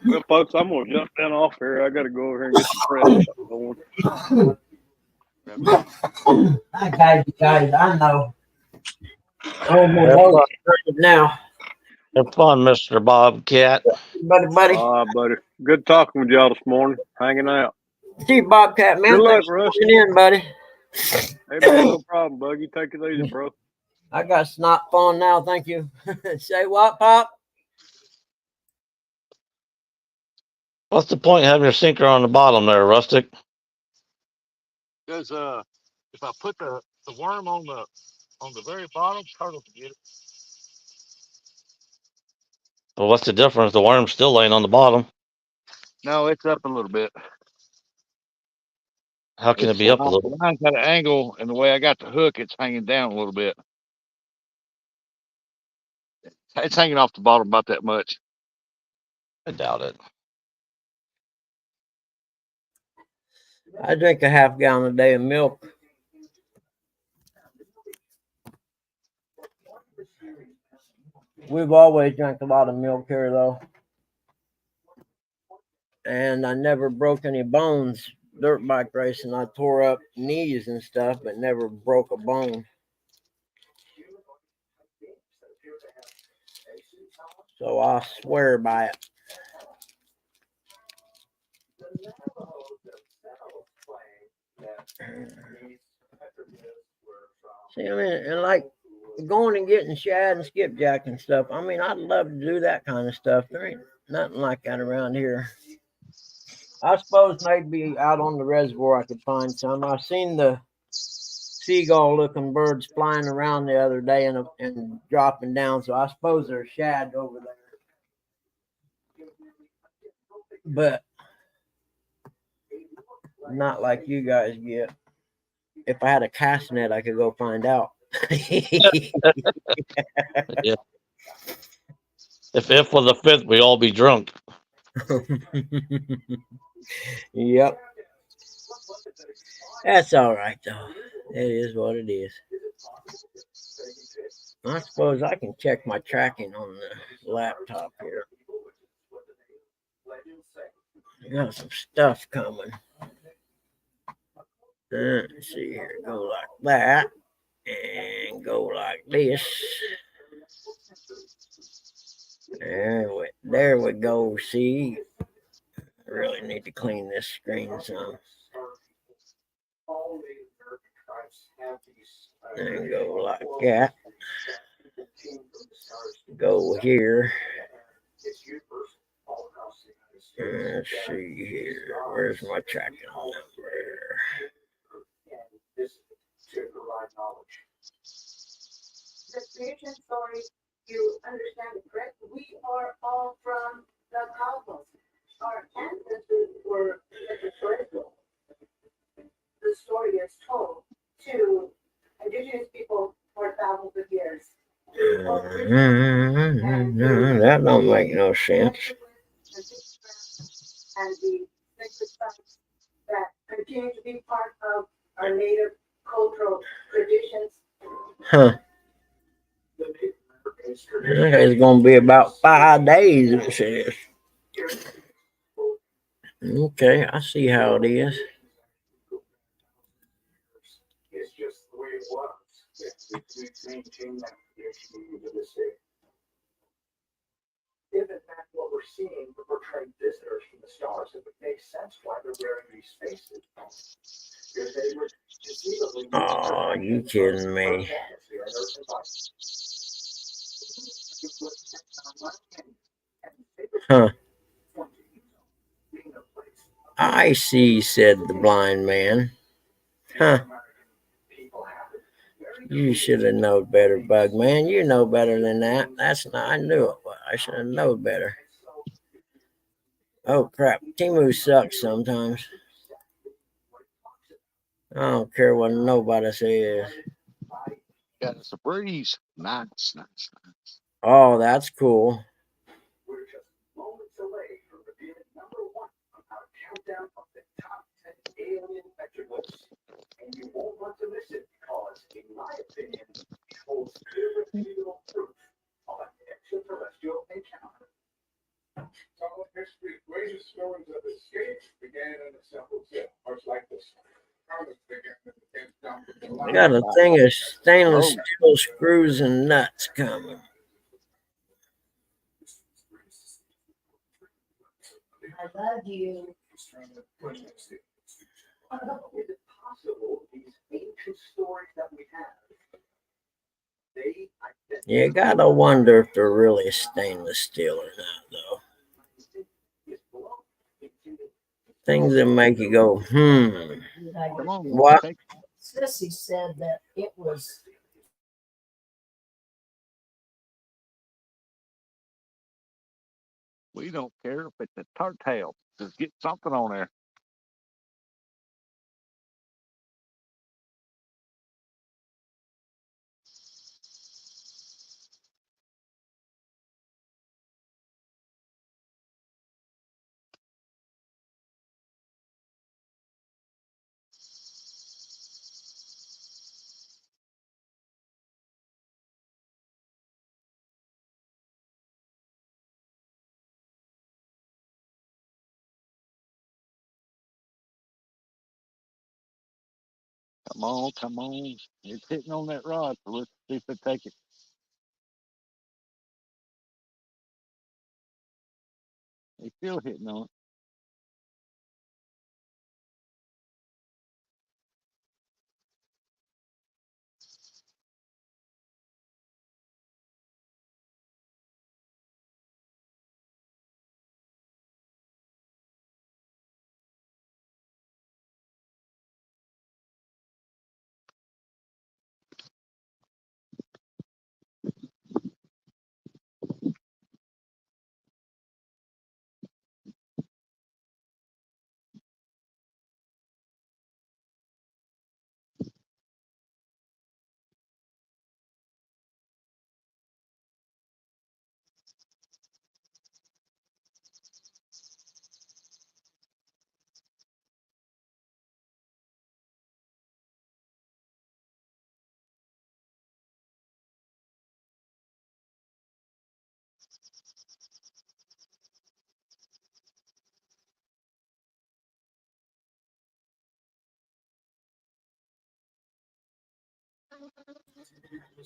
Well, folks, I'm gonna jump down off here. I gotta go over here and get some press going. I got you guys, I know. Oh, my boat's drinking now. Have fun, Mr. Bobcat. Buddy. Buddy. Good talking with y'all this morning. Hanging out. See you, Bobcat, man. Good luck, Thanks for Russ. coming in, buddy. Hey, man, no problem, Buggy. Take it easy, bro. I got snot phone now, thank you. Say what, Pop? What's the point of having your sinker on the bottom there, Rustic? Because if I put the worm on the very bottom, turtle can get it. Well, what's the difference? The worm's still laying on the bottom. No, it's up a little bit. How can it be up a little? Mine's got an angle, and the way I got the hook, it's hanging down a little bit. It's hanging off the bottom about that much. I doubt it. I drink a half gallon a day of milk. We've always drank a lot of milk here, though. And I never broke any bones dirt bike racing. I tore up knees and stuff, but never broke a bone. So I swear by it. See, I mean, and like going and getting shad and skipjack and stuff. I mean, I'd love to do that kind of stuff. There ain't nothing like that around here. I suppose maybe out on the reservoir I could find some. I seen the seagull-looking birds flying around the other day and dropping down. So I suppose there's shad over there. But not like you guys get. If I had a cast net, I could go find out. Yeah. If for the fifth, we all be drunk. Yep. That's all right, though. It is what it is. I suppose I can check my tracking on the laptop here. I got some stuff coming. Let's see here. Go like that. And go like this. There we go. See? really need to clean this screen some. And go like that. Go here. Let's see here. Where's my tracking number? The creation story, you understand it, correct? We are all from the cosmos. Our ancestors were extraterrestrial. The story is told to indigenous people for thousands of years. That don't make no sense. And the sacred sites that continue to be part of our native cultural traditions. Huh. It's gonna be about 5 days, it says. Okay, I see how it is. It's just the way it was. We maintain that tradition to this day. If in fact what we're seeing, we're portraying visitors from the stars, it would make sense why they're wearing these spaces. If they were conceivably. Oh, you kidding me? Huh. I see, said the blind man. Huh. You should have known better, Bugman. You know better than that. That's not, I knew it. I should have known better. Oh, crap. Timu sucks sometimes. I don't care what nobody says. Got us a breeze. Nice. Oh, that's cool. We're just moments away from revealing number one on our countdown of the top 10 alien attributes. And you won't want to miss it because, in my opinion, it holds irrefutable proof of an extraterrestrial encounter. Some of history's greatest stories of escape began in a simple tale, much like this. I got a thing of stainless steel screws and nuts coming. I love you. Is it possible these ancient stories that we have, they You gotta wonder if they're really stainless steel or not, though. Things that make you go, Come on. What? Sissy said that it was. We don't care if it's a tart tail. Just get something on there. Come on. It's hitting on that rod, so let's see if it take it. It's still hitting on it.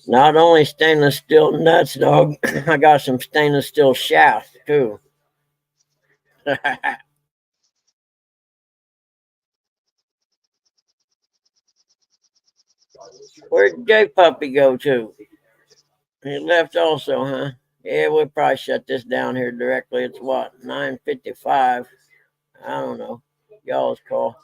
Not only stainless steel nuts, dog, I got some stainless steel shafts, too. Where'd J Puppy go to? He left also, huh? Yeah, we'll probably shut this down here directly. It's what, 9:55? I don't know. Y'all's call.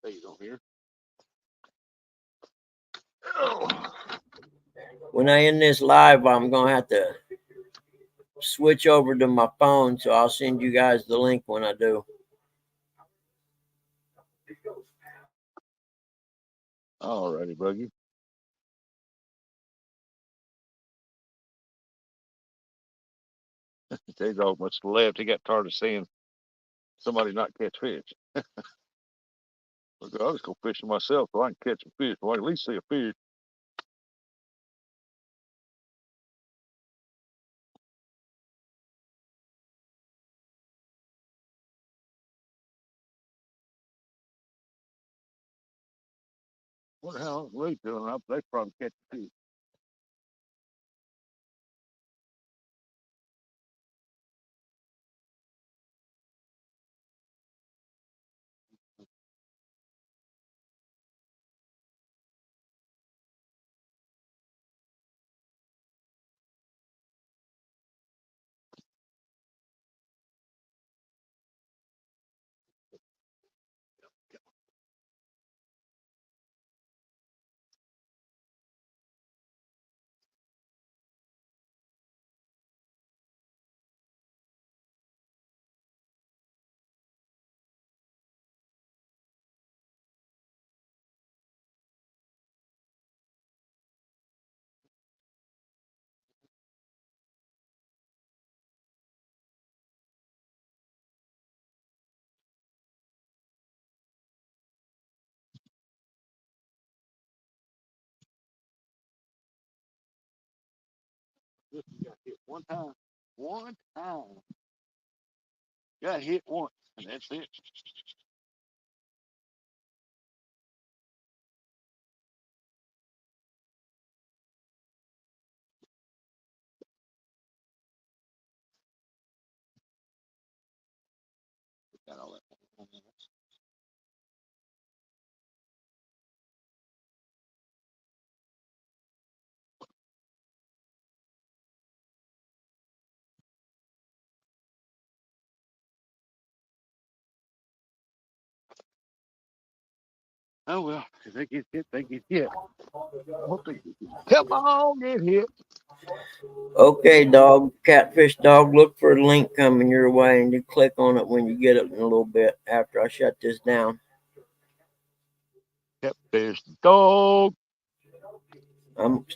Hey, you don't hear? When I end this live, I'm gonna have to switch over to my phone, so I'll send you guys the link when I do. Alrighty, Buggy. J-Dog must have left. He got tired of seeing somebody not catch fish. Look, I'll just go fishing myself so I can catch a fish. Well, I can at least see a fish. What the hell are they doing up? They probably catch a fish. Just got hit one time. One time. Got hit once, and that's it. Got all that. Oh well, if they get hit, they get hit. Hope they get hit. Come on, get hit. Okay, dog, catfish dog, look for a link coming your way and you click on it when you get it in a little bit after I shut this down. Catfish dog.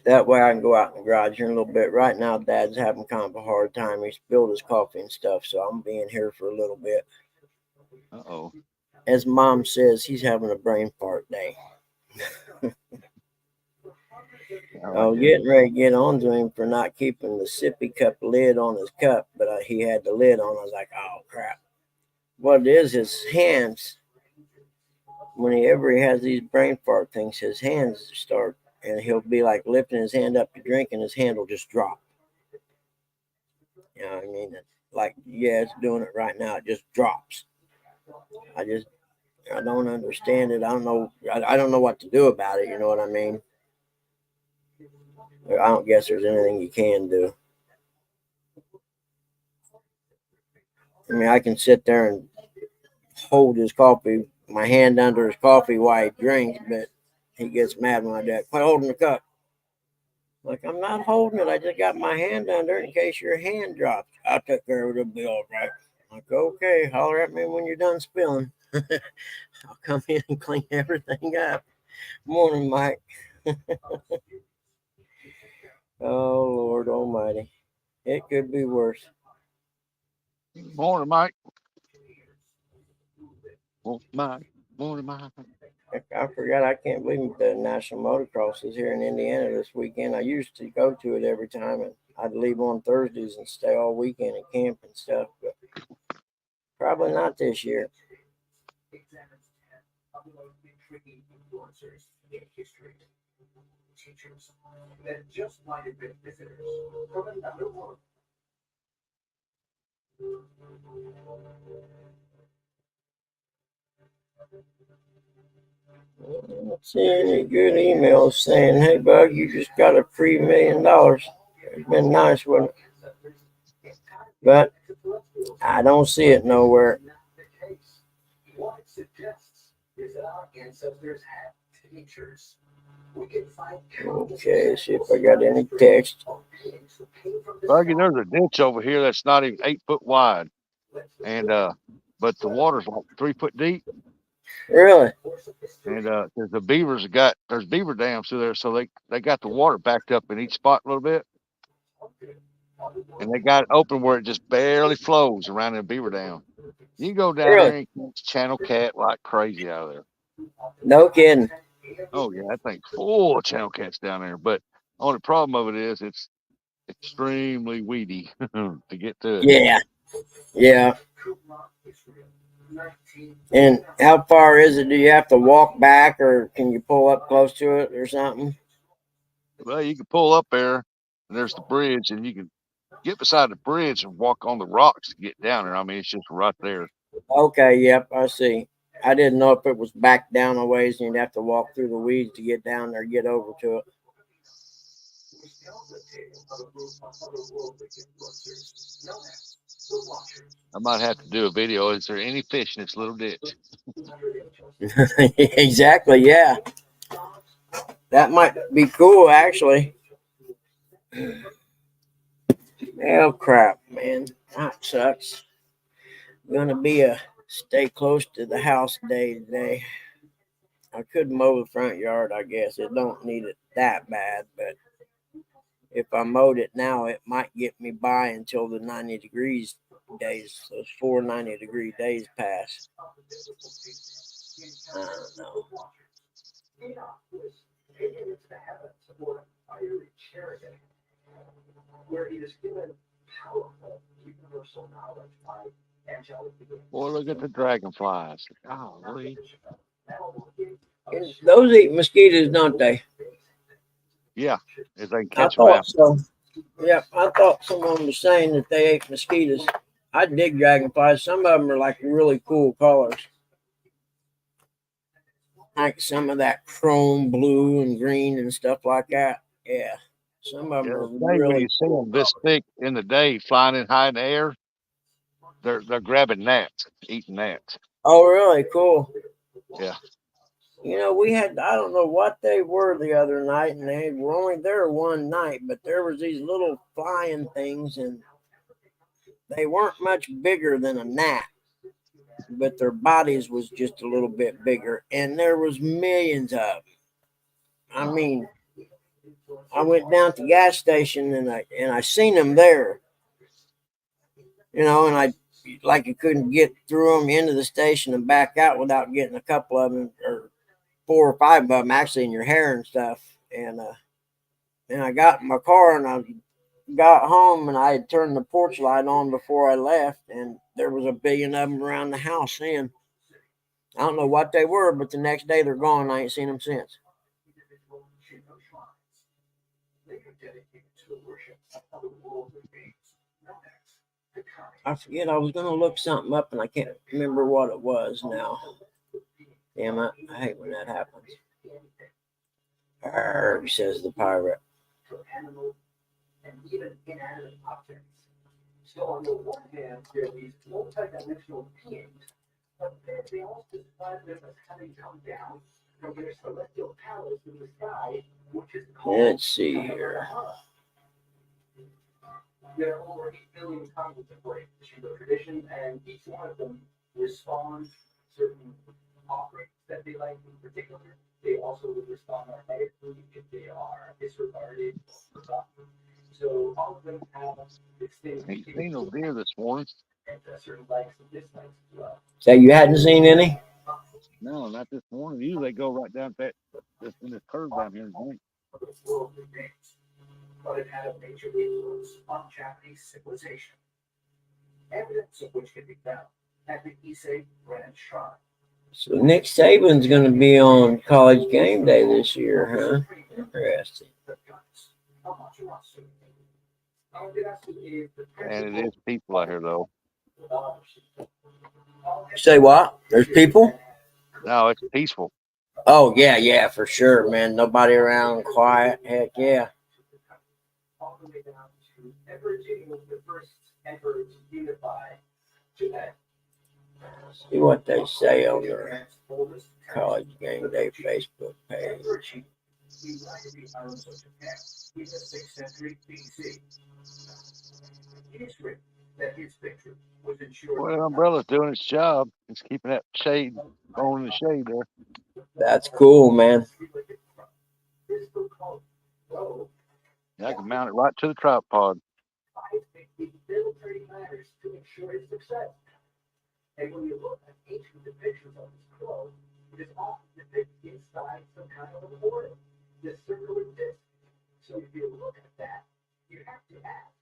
That way I can go out in the garage here in a little bit. Right now, Dad's having kind of a hard time. He spilled his coffee and stuff, so I'm being here for a little bit. Uh-oh. As Mom says, he's having a brain fart day. I was getting ready to get on to him for not keeping the sippy cup lid on his cup, but he had the lid on. I was like, oh, crap. What it is, his hands, whenever he has these brain fart things, his hands start, and he'll be like lifting his hand up to drink, and his hand will just drop. You know what I mean? Like, yeah, it's doing it right now. It just drops. I don't understand it. I don't know. I don't know what to do about it. You know what I mean? I don't guess there's anything you can do. I mean, I can sit there and hold his coffee, my hand under his coffee while he drinks, but he gets mad when I do that. Quit holding the cup. Like, I'm not holding it. I just got my hand under it in case your hand drops. I took care of it. It'll be all right. Like, okay, holler at me when you're done spilling. I'll come in and clean everything up. Morning, Mike. Oh, Lord Almighty. It could be worse. Morning, Mike. Morning, Mike. I forgot. I can't believe the National Motocross is here in Indiana this weekend. I used to go to it every time, and I'd leave on Thursdays and stay all weekend and camp and stuff. But probably not this year. I don't see any good emails saying, "Hey, Bug, you just got a free $1 million." It'd been nice, wouldn't it? But I don't see it nowhere. Okay, see if I got any text. Buggy, there's a ditch over here that's not even 8 foot wide, and but the water's like 3 foot deep. Really? And there's there's beaver dams through there, so they got the water backed up in each spot a little bit, and they got it open where it just barely flows around the beaver dam. You can go down there and catch channel cat like crazy out of there. No kidding. Oh yeah, that thing's full of channel cats down there. But the only problem of it is it's extremely weedy to get to it. Yeah. Yeah. And how far is it? Do you have to walk back, or can you pull up close to it or something? Well, you can pull up there, and there's the bridge, and you can get beside the bridge and walk on the rocks to get down there. I mean, it's just right there. Okay, yep, I see. I didn't know if it was back down a ways and you'd have to walk through the weeds to get down there, get over to it. I might have to do a video. Is there any fish in this little ditch? Exactly, yeah. That might be cool, actually. Oh, crap, man. That sucks. Gonna be a stay close to the house day today. I could mow the front yard, I guess. It don't need it that bad, but if I mowed it now, it might get me by until the 90 degrees days, those 4 90-degree days pass. I don't know. Boy, look at the dragonflies. Golly. Those eat mosquitoes, don't they? Yeah, if they can I catch them thought out. so. Yeah, I thought someone was saying that they ate mosquitoes. I dig dragonflies. Some of them are like really cool colors. Like some of that chrome blue and green and stuff like that. Yeah. Some of them Yeah, are when really you see them this thick in the day flying in high in the air, they're grabbing gnats, eating gnats. Oh, really? Cool. Yeah. You know, we had, I don't know what they were the other night, and they were only there one night, but there was these little flying things, and they weren't much bigger than a gnat, but their bodies was just a little bit bigger, and there was millions of them. I mean, I went down to the gas station, and I seen them there, you know, and I couldn't get through them into the station and back out without getting a couple of them, or 4 or 5 of them actually in your hair and stuff. And I got in my car and I got home, and I had turned the porch light on before I left, and there was a billion of them around the house. And I don't know what they were, but the next day they're gone. I ain't seen them since. I forget, I was going to look something up and I can't remember what it was now. Damn it, I hate when that happens. Arr, says the pirate. So on the one hand, there are these multidimensional beings, but they also describe them as having come down from their celestial palace in the sky, which is Let's see here. There are over 8 billion copies of Shinto tradition, and each one of them responds to certain offerings that they like in particular. They also would respond archetypally if they are disregarded or forgotten. So all of them have distinct Ain't seen no deer this morning. and certain likes and dislikes as well. So you hadn't seen any? No, not this morning. Usually they go right down that just in this curve down here. Worldly things, but it had a major influence on Japanese civilization. Evidence of which can be found at the Issei Grand Shrine. So Nick Saban's going to be on College Game Day this year, huh? Interesting. And it is people out here though. Say what? There's people? No, it's peaceful. Oh, yeah, for sure, man. Nobody around, quiet. Heck yeah. All the way down to Everett was the first emperor to unify Japan. See what they say on their College Game Day Facebook page. He likely arms of Japan in the 6th century BC. It is written that his victory was ensured. Well, the umbrella's doing its job. It's keeping that shade on in the shade there. That's cool, man. Yeah, I can mount it right to the tripod. I think it military matters to ensure its success. And when you look at ancient depictions of this crow, it is often depicted inside some kind of a portal, this circular disc. So if you look at that, you have to ask,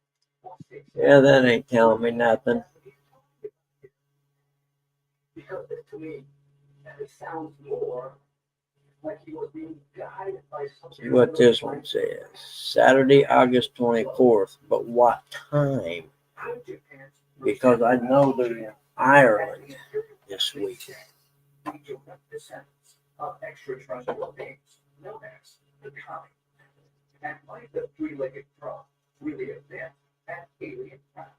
what's the Yeah, that ain't telling me nothing. Because this to me, it sounds more like he was being guided by something. See what this one says. Saturday, August 24th. But what time? Because I know they're in Ireland this week. Of extraterrestrial beings known as the comet. And like the three-legged frog, really a myth and alien craft.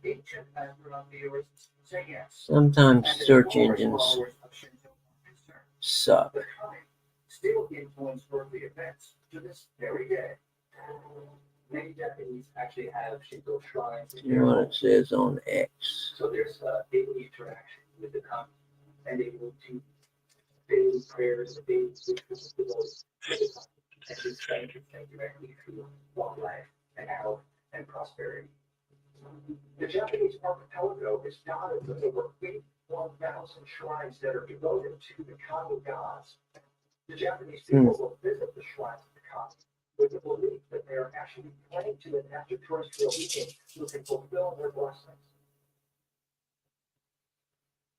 Ancient astronaut theorists say yes. Sometimes search engines suck. The comet still influence earthly events to this very day. Many Japanese actually have Shinto shrines. See what it says on X. So there's daily interaction with the comet, and they will do daily prayers, daily rituals to those and just thank directly to long life and health and prosperity. The Japanese archipelago is dotted with over 81,000 shrines that are devoted to the kami gods. The Japanese people will visit the shrines of the kami with the belief that they are actually praying to an extraterrestrial being who can fulfill their blessings.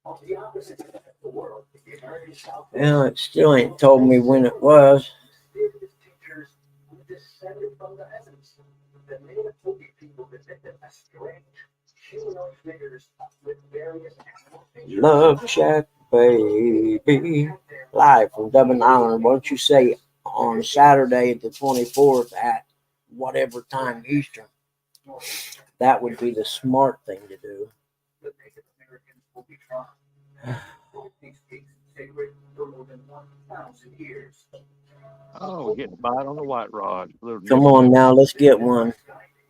On the opposite side of the world, the American South. Well, it still ain't told me when it was. Teachers who descended from the heavens. The native Hopi people depicted as strange humanoid figures with various animal features. Love Shack, baby. Live from Dublin Island. Why don't you say on Saturday the 24th at whatever time Eastern? That would be the smart thing to do. The Native Americans will be trying. These pigs sacred for more than 1,000 years. Oh, we're getting a bite on the white rod. Come on now, let's get one.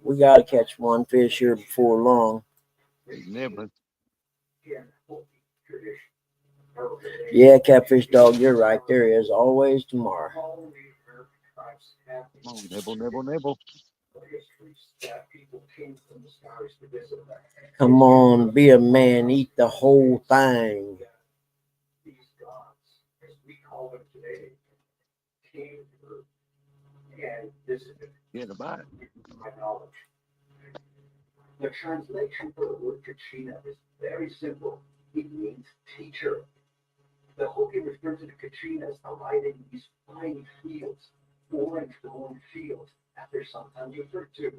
We got to catch one fish here before long. Nibbling. Yeah, Catfish Dog, you're right. There is always tomorrow. Come on, nibble, nibble, nibble. Come on, be a man, eat the whole thing. These gods, as we call them today, came to Earth. And this is Getting a bite. my knowledge. The translation for the word Katrina is very simple. It means teacher. The Hopi refer to the Katrina as alighting these fine fields, orange glowing fields, that they're sometimes referred to.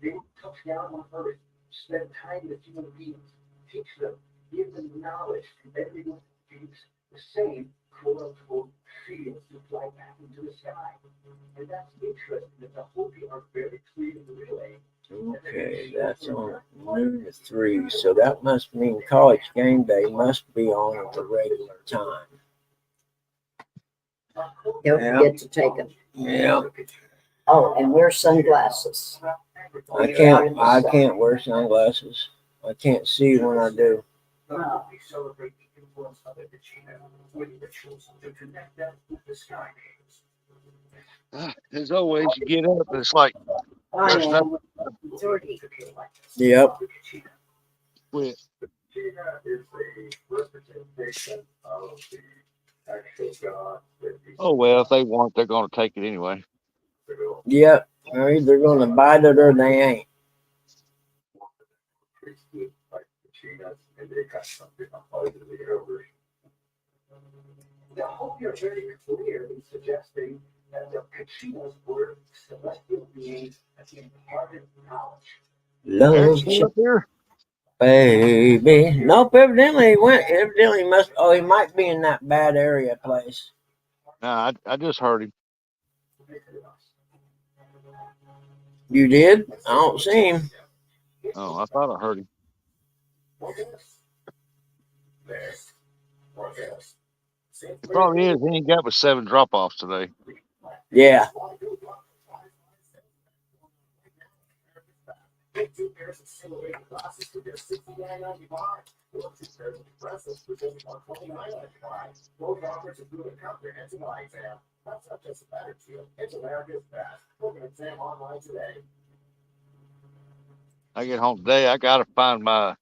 They will touch down on Earth, spend time with human beings, teach them, give them knowledge, and then they will use the same quote-unquote fields to fly back into the sky. And that's interesting that the Hopi are very clearly relaying. Okay, that's on noon to 3. So that must mean College Game Day must be on at the regular time. He'll Yeah. forget to take them. Yeah. Oh, and wear sunglasses. I can't wear sunglasses. I can't see when I do. Oh. As always, you get up and it's like I there's nothing know. It's already- Yep. quit. Oh well, if they want, they're gonna take it anyway. Yep. They're either gonna bite it or they ain't. I hope you're very clear in suggesting that the Kachinas were celestial beings that imparted knowledge. Love, Eric's still up here? baby. Nope. Evidently he went. Evidently he must. Oh, he might be in that bad area place. Nah, I just heard him. You did? I don't see him. Oh, I thought I heard him. It probably is. He ain't got but 7 drop-offs today. Yeah. I get home today, I gotta find my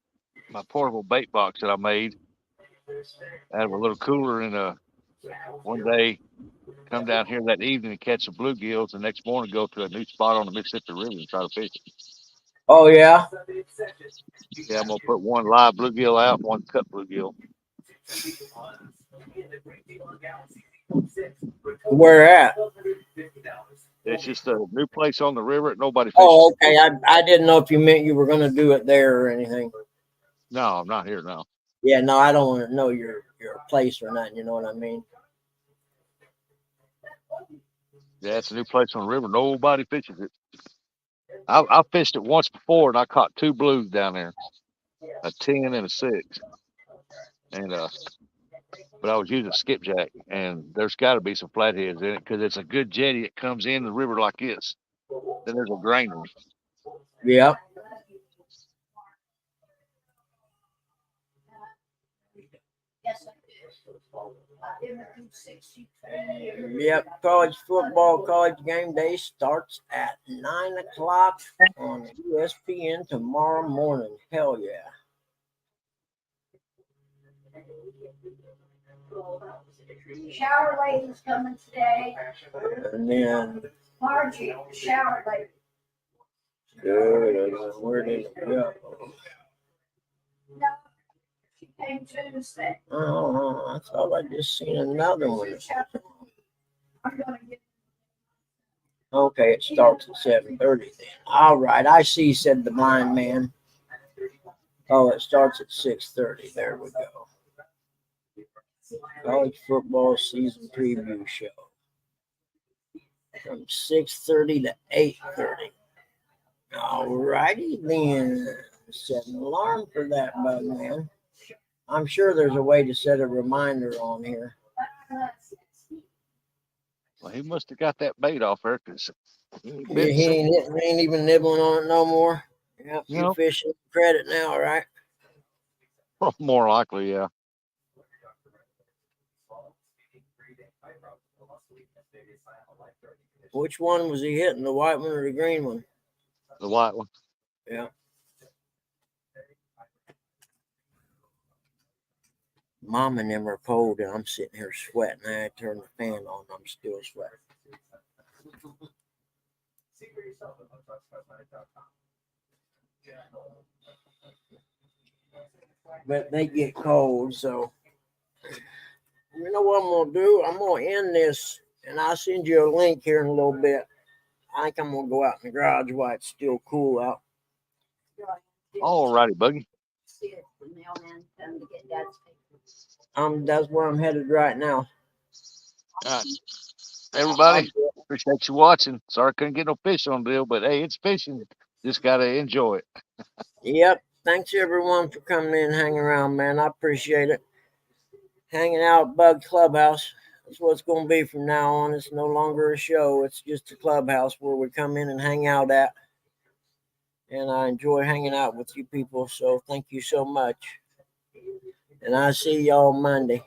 portable bait box that I made out of a little cooler and one day come down here that evening and catch some bluegills, the next morning go to a new spot on the Mississippi River and try to fish it. Oh yeah. Yeah, I'm gonna put one live bluegill out, one cut bluegill. Where at? It's just a new place on the river that nobody fishes. Oh, okay. I didn't know if you meant you were gonna do it there or anything. No, I'm not here now. Yeah, no, I don't want to know your place or nothing. You know what I mean? Yeah, it's a new place on the river. Nobody fishes it. I fished it once before and I caught 2 blues down there, a 10 and a 6. And but I was using skipjack, and there's got to be some flatheads in it because it's a good jetty. It comes in the river like this. Then there's a granary. Yep. Yep. College football, college game day starts at 9 o'clock on ESPN tomorrow morning. Hell yeah. Shower lady's coming today. And then Margie, shower lady. where did it go? No, she came Tuesday. Oh, I thought I just seen another one. I'm gonna get. Okay, it starts at 7:30 then. All right, I see, said the blind man. Oh, it starts at 6:30. There we go. College football season preview show from 6:30 to 8:30. All righty then. Set an alarm for that, bug man. I'm sure there's a way to set a reminder on here. Well, he must have got that bait off there because He ain't even nibbling on it no more. Yep, you Nope. fishing credit now, right? more likely, yeah. Which one was he hitting, the white one or the green one? The white one. Yeah. Mom and them are cold, and I'm sitting here sweating. I turn the fan on, I'm still sweating. But they get cold, so you know what I'm gonna do? I'm gonna end this, and I'll send you a link here in a little bit. I think I'm gonna go out in the garage while it's still cool out. All righty, Buggy. That's where I'm headed right now. All right. Everybody, appreciate you watching. Sorry I couldn't get no fish on the deal, but hey, it's fishing. Just gotta enjoy it. Yep. Thanks everyone for coming in and hanging around, man. I appreciate it. Hanging out at Bug Clubhouse. That's what it's going to be from now on. It's no longer a show. It's just a clubhouse where we come in and hang out at. And I enjoy hanging out with you people. So thank you so much. And I'll see y'all Monday.